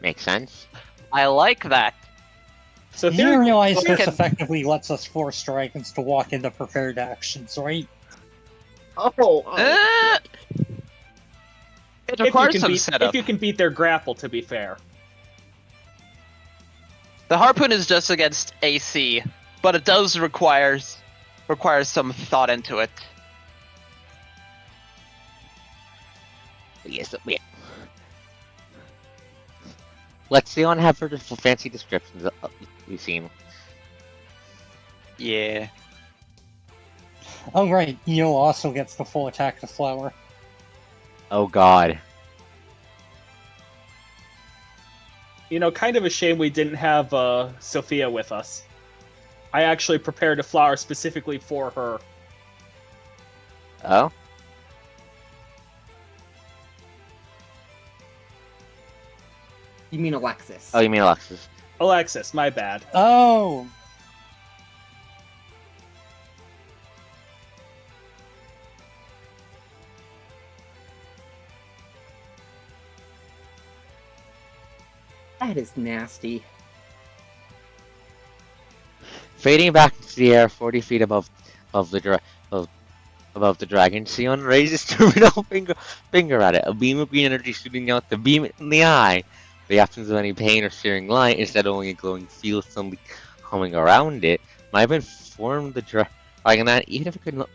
Makes sense. I like that. So You theory, realize we this can- effectively lets us force dragons to walk into prepared actions, right? Oh, It if you, requires can some beat, setup. if you can beat their grapple, to be fair. The harpoon is just against AC, but it does require some thought into it. Yes, yeah. Let's see on have her fancy descriptions we've seen. Yeah. Oh right, Io also gets the full attack to flower. Oh god. You know, kind of a shame we didn't have Sophia with us. I actually prepared a flower specifically for her. Oh? You mean Alexis? Oh, you mean Alexis. Alexis, my bad. Oh! That is nasty. Fading back into the air 40 feet above the dragon, Sion raises terminal finger at it. A beam of green energy shooting out to beam it in the eye. The absence of any pain or searing light, instead only a glowing field suddenly coming around it, might have informed the dragon that even if it could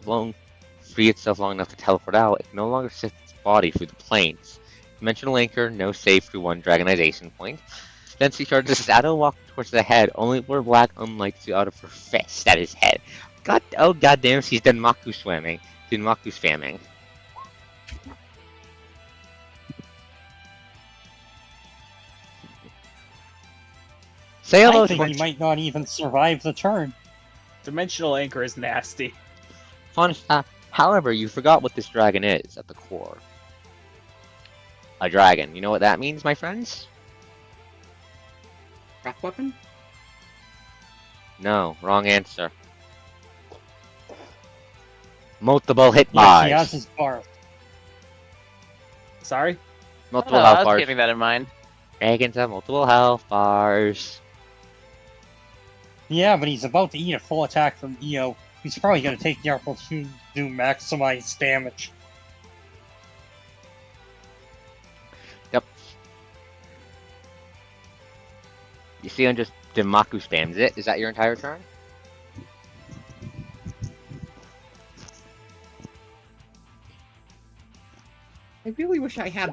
free itself long enough to teleport out, it can no longer shift its body through the planes. Dimensional anchor, no save through one dragonization point. Then she started to shadow walk towards the head, only where black unlight flew out of her fist at his head. Oh goddamn, she's Denmaku swimming. Denmaku spamming. Say hello I to think he might not even survive the turn. Dimensional anchor is nasty. Fun fact. However, you forgot what this dragon is at the core. A dragon. You know what that means, my friends? Breath weapon? No, wrong answer. Multiple hit Yes, bars. he has his barf. Sorry? Multiple I health was bars. keeping that in mind. Dragons have multiple health bars. Yeah, but he's about to eat a full attack from Io. He's probably going to take the opportunity to maximize damage. Yep. You see him just Demaku spams it. Is that your entire turn? I really wish I had.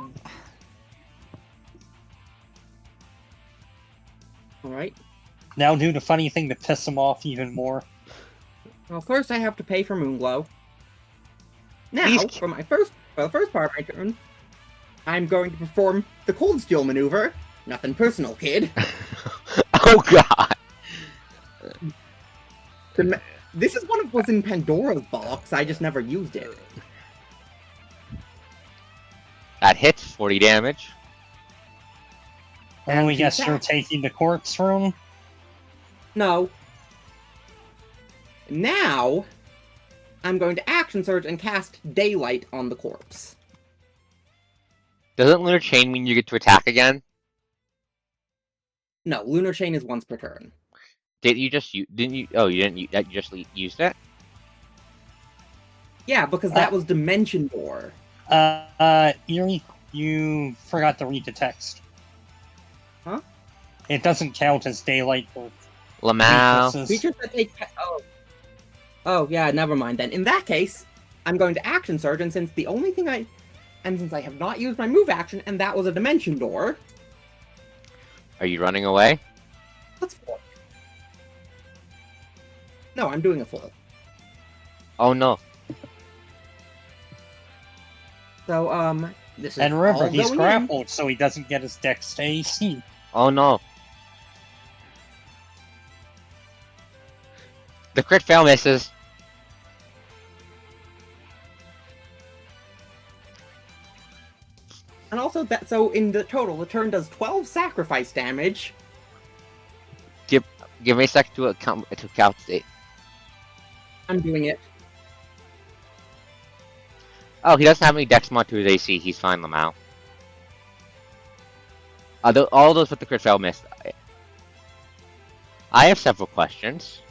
Alright. Now do the funny thing to piss him off even more. Well, first I have to pay for Moonglow. Now, Please. for the first part of my turn, I'm going to perform the Cold Steel maneuver. Nothing personal, kid. Oh god! This is one of what's in Pandora's box. I just never used it. That hits 40 damage. And we to guess you're that- taking the corpse room? No. Now, I'm going to action surge and cast Daylight on the corpse. Doesn't Lunar Chain mean you get to attack again? No, Lunar Chain is once per turn. Did you just didn't you? Oh, you didn't. You just used it. Yeah, because that was Dimension Door. You forgot to read the text. Huh? It doesn't count as daylight for Lamau. weaknesses. Creatures that take. Oh, yeah, never mind then. In that case, I'm going to action surge, and since since I have not used my move action, and that was a Dimension Door. Are you running away? Let's full. No, I'm doing a full. Oh no! So, this is And remember, all he's going in. grappled, so he doesn't get his dex to AC. Oh no! The crit fail misses. And also so in the total, the turn does 12 sacrifice damage. Give me a sec to calculate. I'm doing it. Oh, he doesn't have any dex mod to his AC. He's fine, Lamau. All those with the crit fail missed. I have several questions.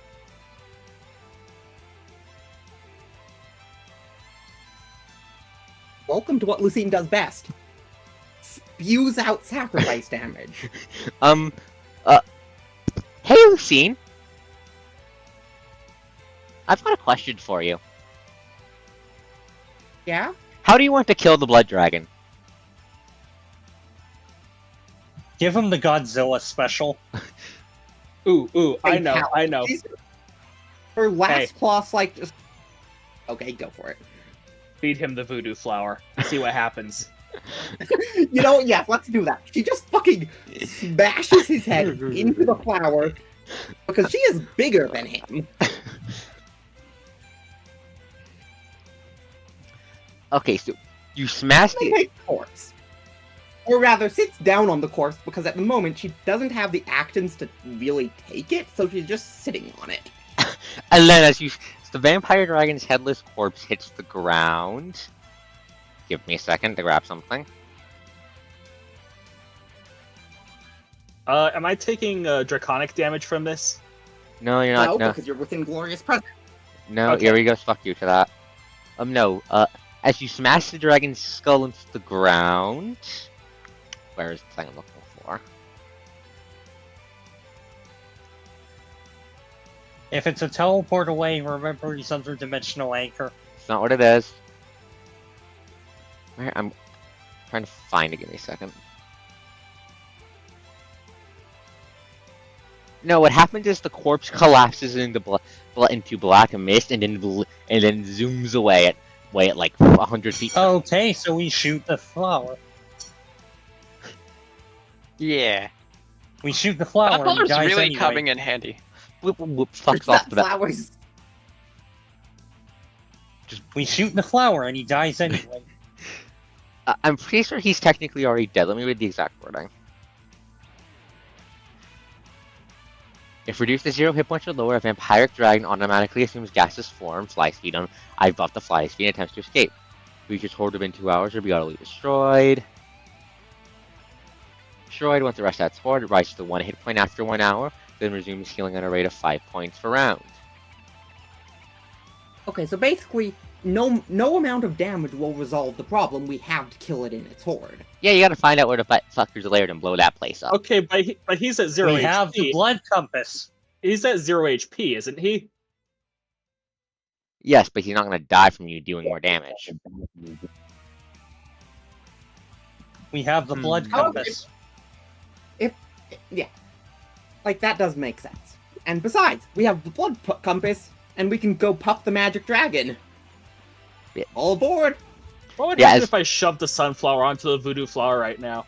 Welcome to what Lucine does best. Spews out sacrifice damage. Hey, Lucine. I've got a question for you. Yeah? How do you want to kill the blood dragon? Give him the Godzilla special. Ooh, I Hey, know, Cal, I know. Her last Hey. class, like, just... Okay, go for it. Feed him the voodoo flower. See what happens. You know, yeah, let's do that. She just fucking smashes his head into the flower because she is bigger than him. Okay, so you smash She the. takes the corpse. Or rather, sits down on the corpse because at the moment she doesn't have the actions to really take it, so she's just sitting on it. And then as the vampire dragon's headless corpse hits the ground. Give me a second to grab something. Am I taking draconic damage from this? No, you're not. No, No, because you're within glorious presence. no. Okay. Here he goes. Fuck you to that. No. As you smash the dragon's skull into the ground. Where is the thing I'm looking for? If it's a teleport away, remember he's under dimensional anchor. It's not what it is. Where I'm trying to find it. Give me a second. No, what happens is the corpse collapses into into black mist and then zooms away at like 100 feet. Okay, so we shoot the flower. Yeah. We shoot the That flower. And he flower's dies really anyway. coming in handy. Whoop, whoop, whoop, fucks It's off that the back. flowers. We shoot the flower and he dies anyway. I'm pretty sure he's technically already dead. Let me read the exact wording. If reduced to 0 hit points or lower, a vampiric dragon automatically assumes gaseous form, fly speed on. I've buffed the fly speed and attempts to escape. Creatures horde within 2 hours or be utterly destroyed. Destroyed once the rest of that's horde, it rises to 1 hit point after 1 hour, then resumes healing at a rate of 5 points per round. Okay, so basically, no amount of damage will resolve the problem. We have to kill it in its horde. Yeah, you gotta find out where the fucker's layered and blow that place up. Okay, but he's at 0 We HP. have the blood compass. He's at 0 HP, isn't he? Yes, but he's not gonna die from you doing more damage. We have the blood Hmm. compass. Yeah, like that does make sense. And besides, we have the blood compass, and we can go puff the magic dragon. Yeah. All aboard! What would Yeah, happen as- if I shoved the sunflower onto the voodoo flower right now?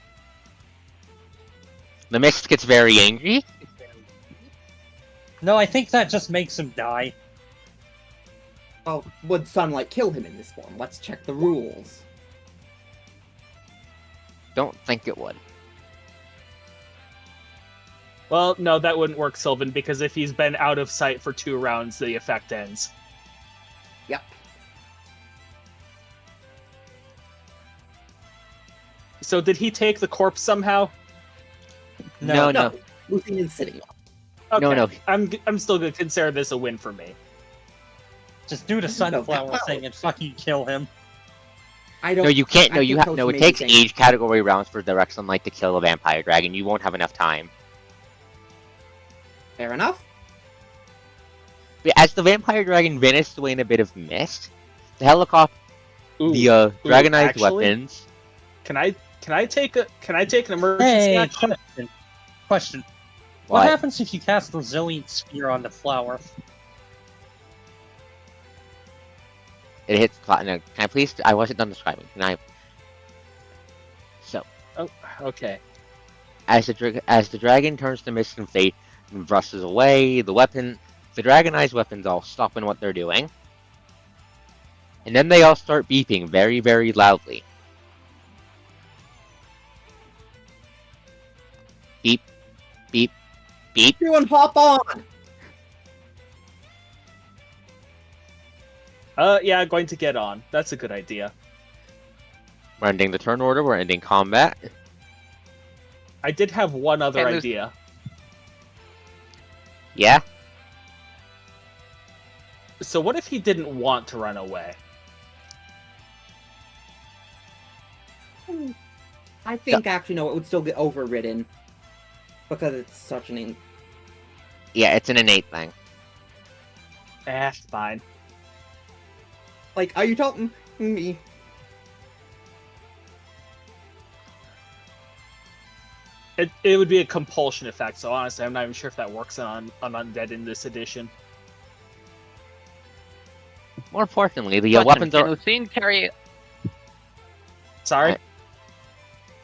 The mist gets very angry. No, I think that just makes him die. Well, would sunlight kill him in this form? Let's check the rules. Don't think it would. Well, no, that wouldn't work, Sylvan, because if he's been out of sight for 2 rounds, the effect ends. Yep. So did he take the corpse somehow? No. No, Lucine is sitting. Okay. No. I'm still gonna consider this a win for me. Just do the sunflower thing and fucking kill him. I don't. No, you can't. I No, you think have. Toast No, it may be takes saying- age category rounds for direct sunlight to kill a vampire dragon. You won't have enough time. Fair enough. But as the vampire dragon vanished away in a bit of mist, the helicopter, the dragonized actually? weapons. Can I take an emergency Hey, action? question. What happens if you cast Resilient Sphere on the flower? It hits platinum. Can I please? I wasn't done describing. Can I? So, Oh, okay. as the dragon turns to mist and fate and brushes away, the dragonized weapons all stop in what they're doing, and then they all start beeping very, very loudly. Beep, beep, beep. Everyone hop on! Yeah, going to get on. That's a good idea. We're ending the turn order. We're ending combat. I did have one other And there's- idea. Yeah. So what if he didn't want to run away? I think actually no, it would still get overridden because it's such an. Yeah, it's an innate thing. Fine. Like, are you talking me? It would be a compulsion effect, so honestly, I'm not even sure if that works on undead in this edition. More importantly, the Question, weapons can are. Lucine carry? Sorry?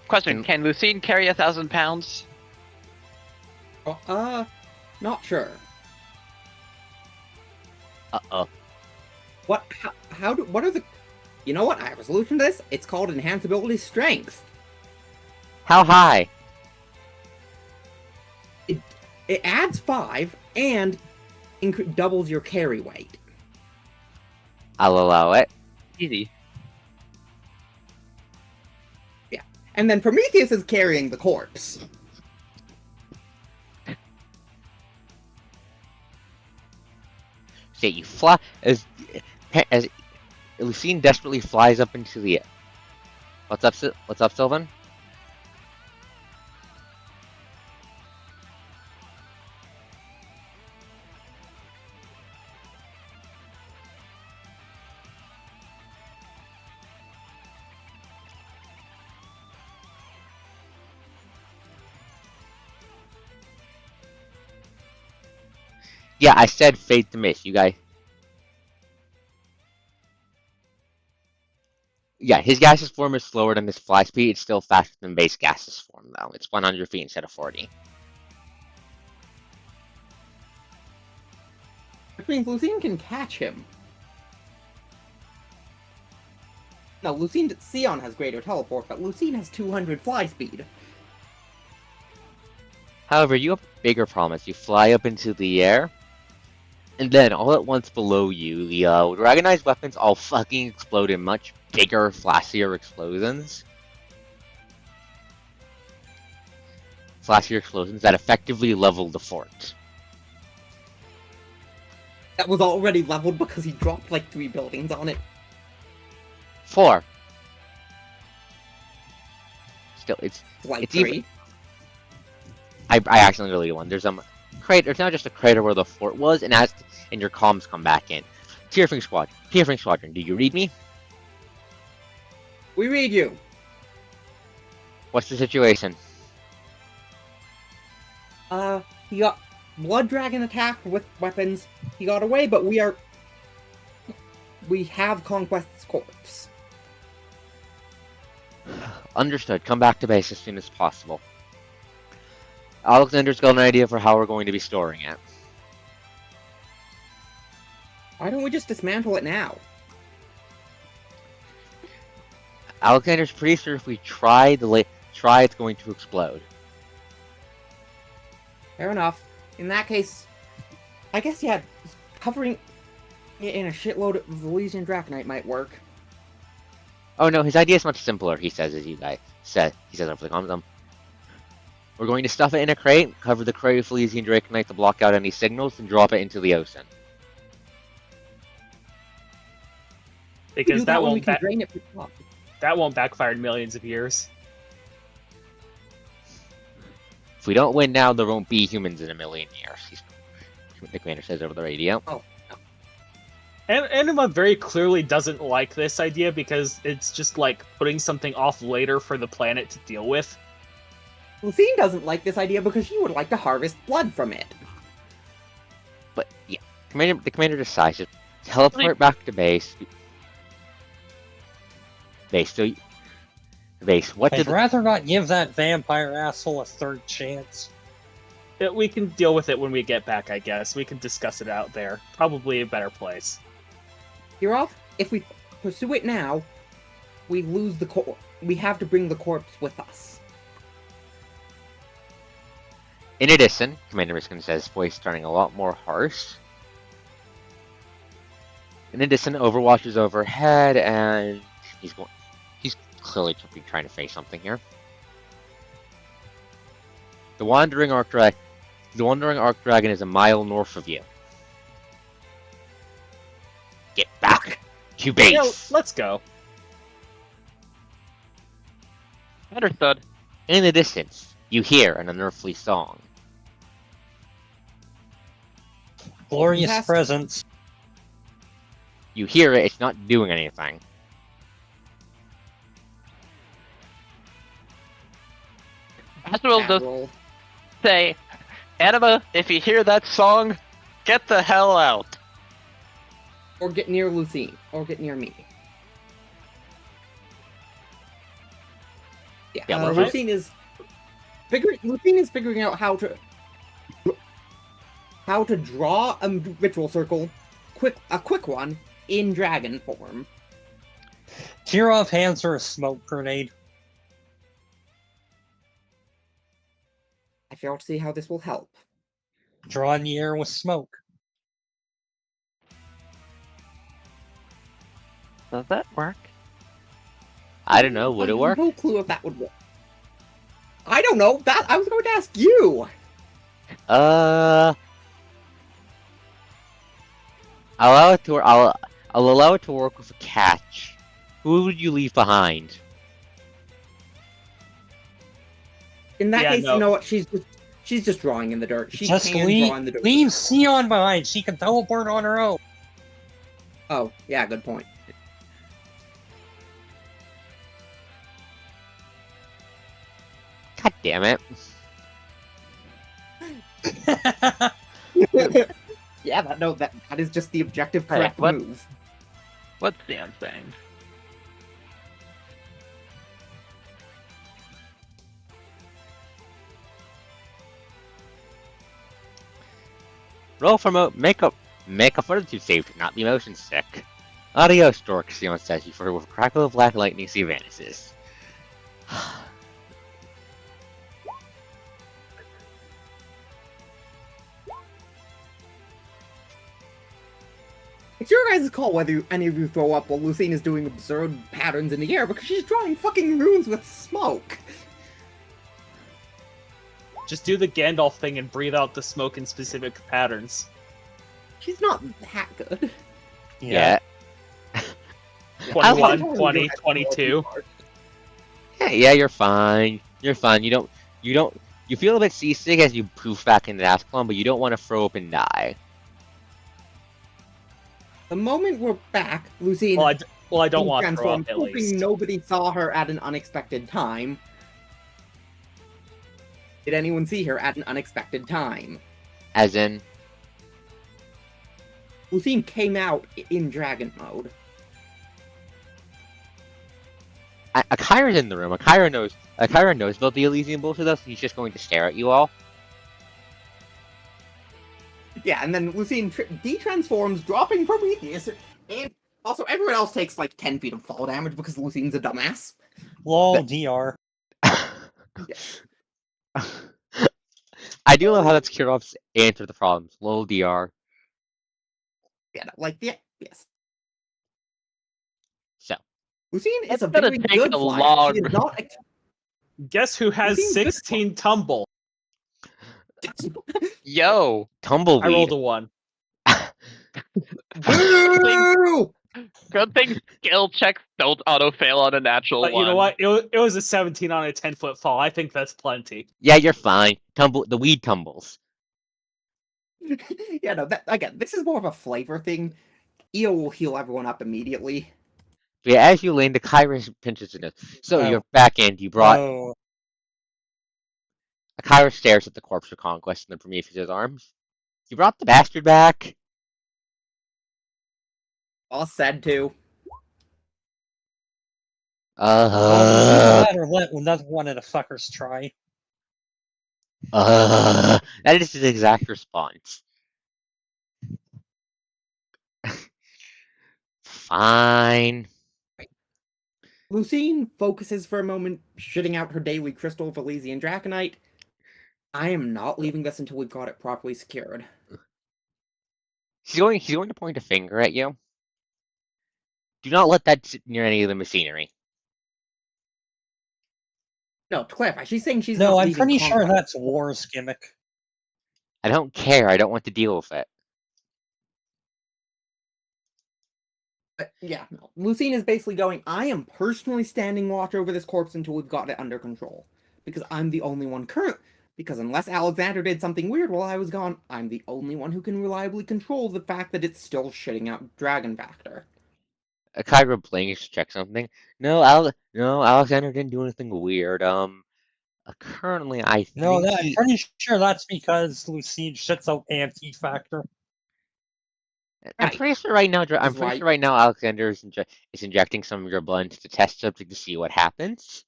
Question: Can Lucine carry 1,000 pounds? Not sure. Uh-oh. What? What are the? You know what? I have a solution to this. It's called enhanceability strength. How high? It adds 5 and doubles your carry weight. I'll allow it. Easy. And then Prometheus is carrying the corpse. So you fly as Lucine desperately flies up into the. What's up, Sylvan? Yeah, I said fade to miss. You guys. Yeah, his gaseous form is slower than his fly speed. It's still faster than base gaseous form, though. It's 100 feet instead of 40. Which means Lucine can catch him. No, Sion has greater teleport, but Lucine has 200 fly speed. However, you have a bigger problem as you fly up into the air, and then all at once below you, the dragonized weapons all fucking explode in much bigger, flashier explosions. Flashier explosions that effectively level the fort. That was already leveled because he dropped like 3 buildings on it. 4. Still, it's Like even. 3. I accidentally deleted one. There's crater. It's not just a crater where the fort was, and your comms come back in. Tiefling Squadron. Do you read me? We read you. What's the situation? He got Blood Dragon attacked with weapons. He got away, but we have Conquest's corpse. Understood. Come back to base as soon as possible. Alexander's got an idea for how we're going to be storing it. Why don't we just dismantle it now? Alexander's pretty sure if we try, it's going to explode. Fair enough. In that case, I guess, yeah, covering it in a shitload of Elysian Draconite might work. Oh no, his idea is much simpler, he says, as you guys said. He says over the comms. We're going to stuff it in a crate, cover the crate with Elysian Draconite to block out any signals, and drop it into the ocean. Because that won't drain it. that won't backfire in millions of years. If we don't win now, there won't be humans in a million years. The commander says over the radio. Oh. And Anima very clearly doesn't like this idea because it's just like putting something off later for the planet to deal with. Lucine doesn't like this idea because she would like to harvest blood from it. But yeah, the commander decides to teleport back to base. What I'd did rather not give that vampire asshole a third chance. We can deal with it when we get back, I guess. We can discuss it out there. Probably a better place. Kirov, if we pursue it now, we lose the we have to bring the corpse with us. In addition, Commander Riskin says, voice turning a lot more harsh. In addition, Overwatch is overhead, and he's clearly trying to face something here. The Wandering Arc Dragon is a mile north of you. Get back to base. Yeah, let's go. Understood. In the distance, you hear an unearthly song. Glorious Fantastic. presence. You hear it, it's not doing anything. Asriel Bad does roll. say, Anima, if you hear that song, get the hell out. Or get near Lucine. Or get near me. Yeah, Yeah, we're right. Lucine is figuring out how to draw a ritual circle, a quick one, in dragon form. Kirov hands her a smoke grenade. I fail to see how this will help. Draw in the air with smoke. Does that work? I don't know, would I it have work? No clue if that would work. I don't know. That I was going to ask you. I'll allow it to work with a catch. Who would you leave behind? In that Yeah, case, no. you know what? She's just drawing in the dirt. She Just can draw in the dirt. leave Sion behind. She can teleport on her own. Oh, yeah, good point. God damn it. Yeah, that is just the objective Hey, correct what? move. What's Dan saying? Roll for make a fortitude save to not be motion sick. Adios, Dork, Sion says before with a crackle of black lightning she vanishes. It's your guys' call whether any of you throw up while Lucine is doing absurd patterns in the air because she's drawing fucking runes with smoke. Just do the Gandalf thing and breathe out the smoke in specific patterns. She's not that good. Yeah. I 21, like- 20, 22. Yeah, you're fine. You're fine. You feel a bit seasick as you poof back into the Ascalon, but you don't want to throw up and die. The moment we're back, Lucine Well, I don't want to throw up transforms, at hoping least. nobody saw her at an unexpected time. Did anyone see her at an unexpected time? As in, Lucine came out in dragon mode. Akira's in the room. Akira knows about the Elysian bullshit, though, so he's just going to stare at you all. Yeah, and then Lucine de-transforms, dropping Prometheus, and also everyone else takes like 10 feet of fall damage because Lucine's a dumbass. Lol, DR. I do love how that's Kirov's answer to the problems. Lol DR. Yeah, like, yeah, yes. So, Lucine is That's a gonna very take good a flyer. long- She is not Guess who has Lucine's good 16 tumble? Yo, I Tumbleweed. rolled a 1. Boo! good thing skill checks don't auto-fail on a natural But one. you know what? It was a 17 on a 10-foot fall. I think that's plenty. Yeah, you're fine. The weed tumbles. Yeah, no, that again, this is more of a flavor thing. Io will heal everyone up immediately. But yeah, as you land, Akira pinches in it. So Oh. you're back in. You brought. Oh, Akira stares at the corpse of Conquest in the Prometheus' arms. You brought the bastard back. All said to. well, let or let another one of the fuckers try. That is his exact response. Fine. Lucine focuses for a moment, shitting out her daily crystal of Elysian Draconite. I am not leaving this until we've got it properly secured. He's going to point a finger at you. Do not let that sit near any of the machinery. No, to clarify, she's saying she's No, not I'm leaving pretty sure Conquest. that's War's gimmick. I don't care. I don't want to deal with it. Yeah, no. Lucine is basically going, I am personally standing watch over this corpse until we've got it under control. Because I'm the only one current. Because unless Alexander did something weird while I was gone, I'm the only one who can reliably control the fact that it's still shitting out Dragon Factor. Akira blinks to check something. No, Alexander didn't do anything weird. Currently, I No, think I'm pretty sure that's because Lucine shits out anti-factor. I'm Right. pretty sure right now. I'm Is pretty right. sure right now Alexander is injecting some of your blood into the test subject to see what happens.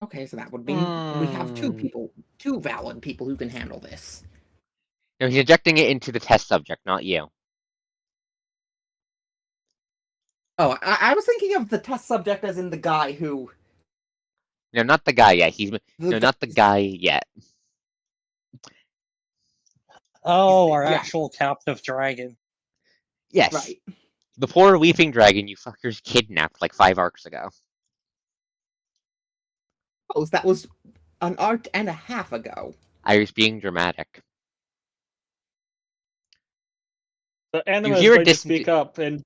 Okay, so that would mean we have two valid people who can handle this. No, he's injecting it into the test subject, not you. Oh, I was thinking of the test subject as in the guy who... No, not the guy yet. Not the guy yet. Oh, our Yeah. actual captive dragon. Yes, Right. the poor weeping dragon you fuckers kidnapped like 5 arcs ago. Oh, so that was an arc and a half ago. I was being dramatic. The anime is hear a going to distant- speak up and...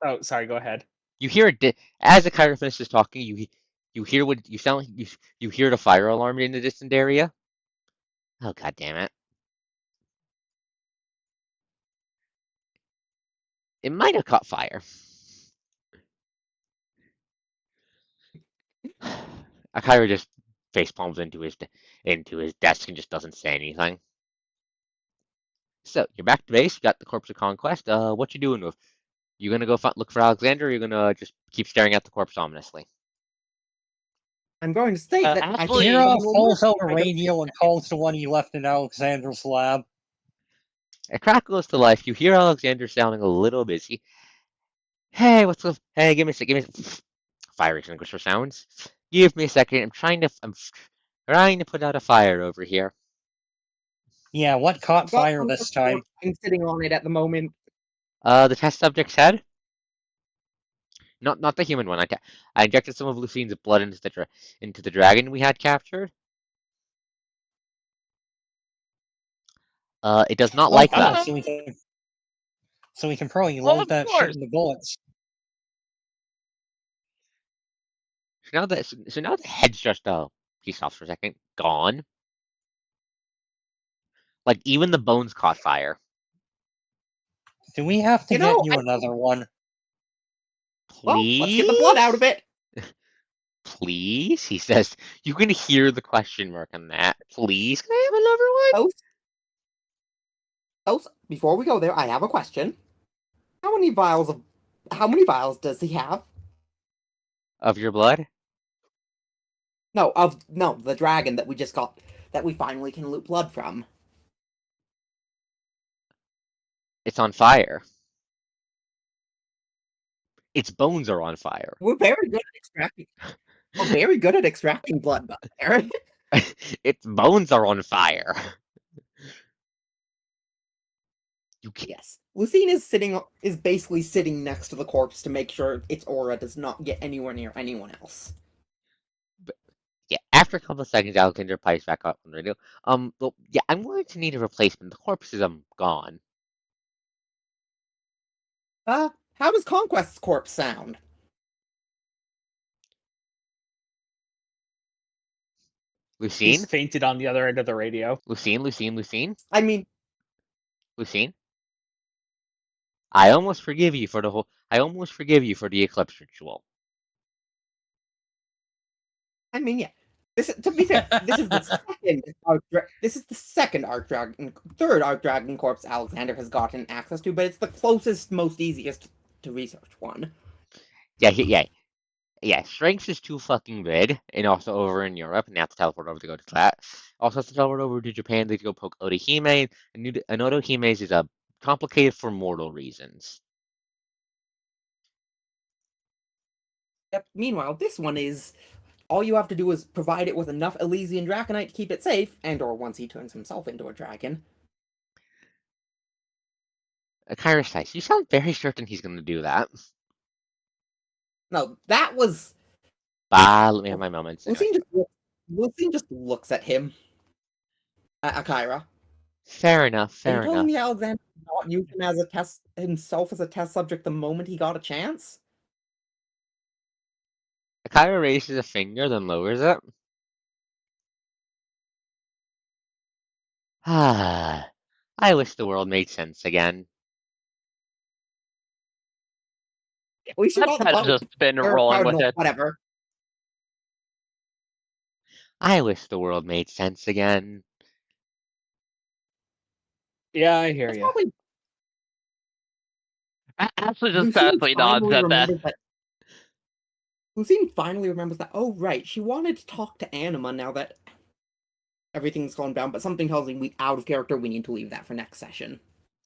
Oh, sorry, go ahead. You hear as Akira finishes talking. You hear what you sound. You hear the fire alarm in the distant area. Oh, god damn it! It might have caught fire. Akira just face palms into his desk and just doesn't say anything. So you're back to base. You got the corpse of conquest. What you doing with? You gonna go look for Alexander? Or you gonna just keep staring at the corpse ominously? I'm going to state that I Absolutely. think Kira we will pulls look- out a radio and calls the one he left in Alexander's lab. It crackles to life. You hear Alexander sounding a little busy. Hey, what's up? Hey, give me a second. Fire extinguisher sounds. Give me a second. I'm trying to put out a fire over here. Yeah, what caught I've got fire some this time? I'm sitting on it at the moment. The test subject's head. Not the human one. I injected some of Lucine's blood into the dragon we had captured. It does not like Oh, that. so So we can probably Well, load of that shit course. into bullets. So now the head's just peace off for a second, gone. Like even the bones caught fire. Do we have to You get know, you another one? well, let's get the blood out of Please? it. Please? He says. You can hear the question mark on that. Please, can I have another one? Before we go there, I have a question. How many vials does he have? Of your blood? No, the dragon that we just got, that we finally can loot blood from. It's on fire. Its bones are on fire. We're very good at extracting. We're very good at extracting blood, Eric. Its bones are on fire. You can't. Yes, Lucine is basically sitting next to the corpse to make sure its aura does not get anywhere near anyone else. Yeah, after a couple of seconds, Alexander pipes back up on the radio. Well, yeah, I'm going to need a replacement. The corpse is gone. How does Conquest's corpse sound? He's Lucine? fainted on the other end of the radio. Lucine? I mean, Lucine? I almost forgive you for the eclipse ritual. yeah. To be fair, this is the second third Arc Dragon corpse Alexander has gotten access to, but it's the closest, most easiest to research one. Yeah. Strength is too fucking big, and also over in Europe, and they have to teleport over to go to that. Also have to teleport over to Japan to go poke Otohime, and Otohime's is complicated for mortal reasons. Yep. Meanwhile, this one is all you have to do is provide it with enough Elysian Draconite to keep it safe, or once he turns himself into a dragon. Kyra says, you sound very certain he's going to do that. No, that was. Let me have my moments. Lucine just looks at him. Akira. Fair enough. Are you telling me Alexander did not use him as himself as a test subject the moment he got a chance? Akira raises a finger, then lowers it. I wish the world made sense again. We should I've kind of just been rolling with it. Whatever. I wish the world made sense again. Yeah, I hear you. Ashley just sadly nods at that. Lucine finally remembers that, oh right, she wanted to talk to Anima now that everything's gone down, but something tells me out of character, we need to leave that for next session.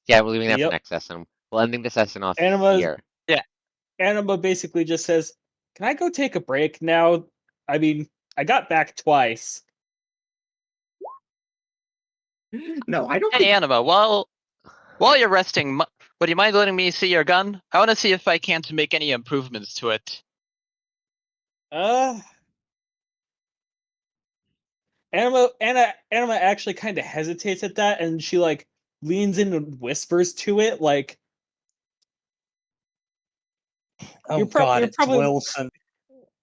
Yeah, we're leaving that for next session. We're ending the session off here. Yeah. Anima basically just says, can I go take a break now? I mean, I got back twice. No, I don't Hey, Anima, while you're resting, would you mind letting me see your gun? I want to see if I can't make any improvements to it. Anima actually kind of hesitates at that, and she like leans in and whispers to it, like, "Oh God, it's Wilson."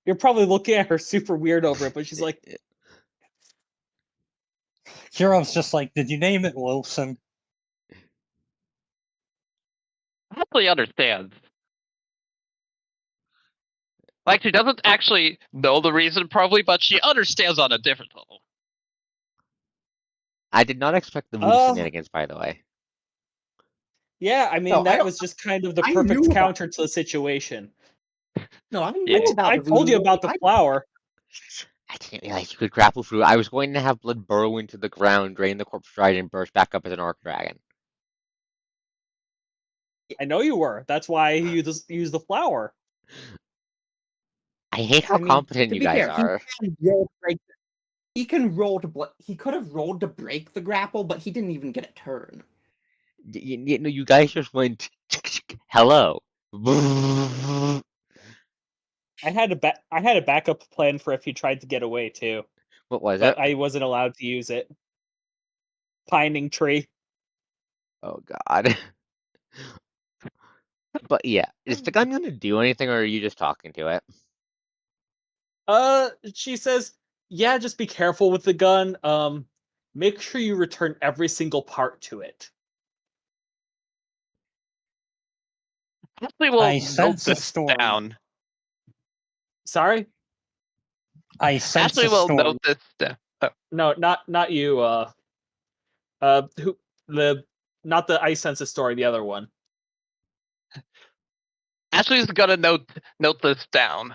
You're probably looking at her super weird over it, but she's like, Hiro's just like, "Did you name it Wilson?" Ashley understands. Like, she doesn't actually know the reason, probably, but she understands on a different level. I did not expect the moody shenanigans, by the way. Yeah, I mean, that was just kind of the perfect counter to the situation. No, I told you about the flower. I didn't realize you could grapple through. I was going to have blood burrow into the ground, drain the corpse dry, and burst back up as an arc dragon. I know you were. That's why he used the flower. I hate how competent you guys are. He can roll to he could have rolled to break the grapple, but he didn't even get a turn. You guys just went hello. I had a backup plan for if he tried to get away too. What was it? But I wasn't allowed to use it. Pining tree. Oh God. But yeah, is the gun gonna do anything, or are you just talking to it? She says, "Yeah, just be careful with the gun. Make sure you return every single part to it." Ashley will I note sense a this storm. down. Sorry, I sense Ashley a will storm. note this down. Oh, no, not you. Who the not the ice census story, the other one. Ashley's gonna note this down.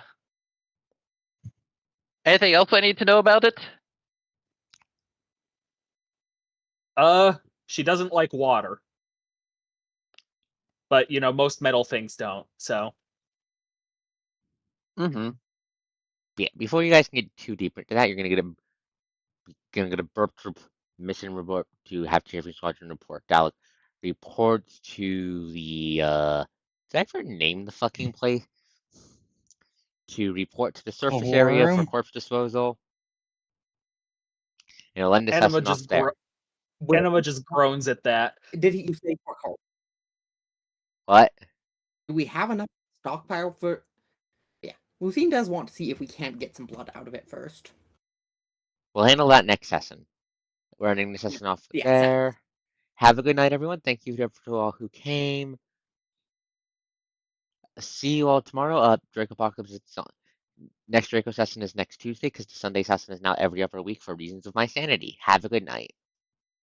Anything else I need to know about it? She doesn't like water, but most metal things don't. So Mm-hmm. Yeah, before you guys can get too deep into that, you're gonna get a mission report to have Champion Squadron report. Dalek reports to the did I ever name the fucking place? To report to the The surface war area for room? corpse disposal. Lend Enema assassin off there. Wait, Enema just groans at that. did he say for help? What? Do we have enough stockpile for? Yeah, Lucine does want to see if we can't get some blood out of it first. We'll handle that next session. We're ending the session off Yeah, there. Have a good night, everyone. Thank you to all who came. See you all tomorrow. Draco Apocalypse is next Draco session is next Tuesday because the Sunday session is now every other week for reasons of my sanity. Have a good night.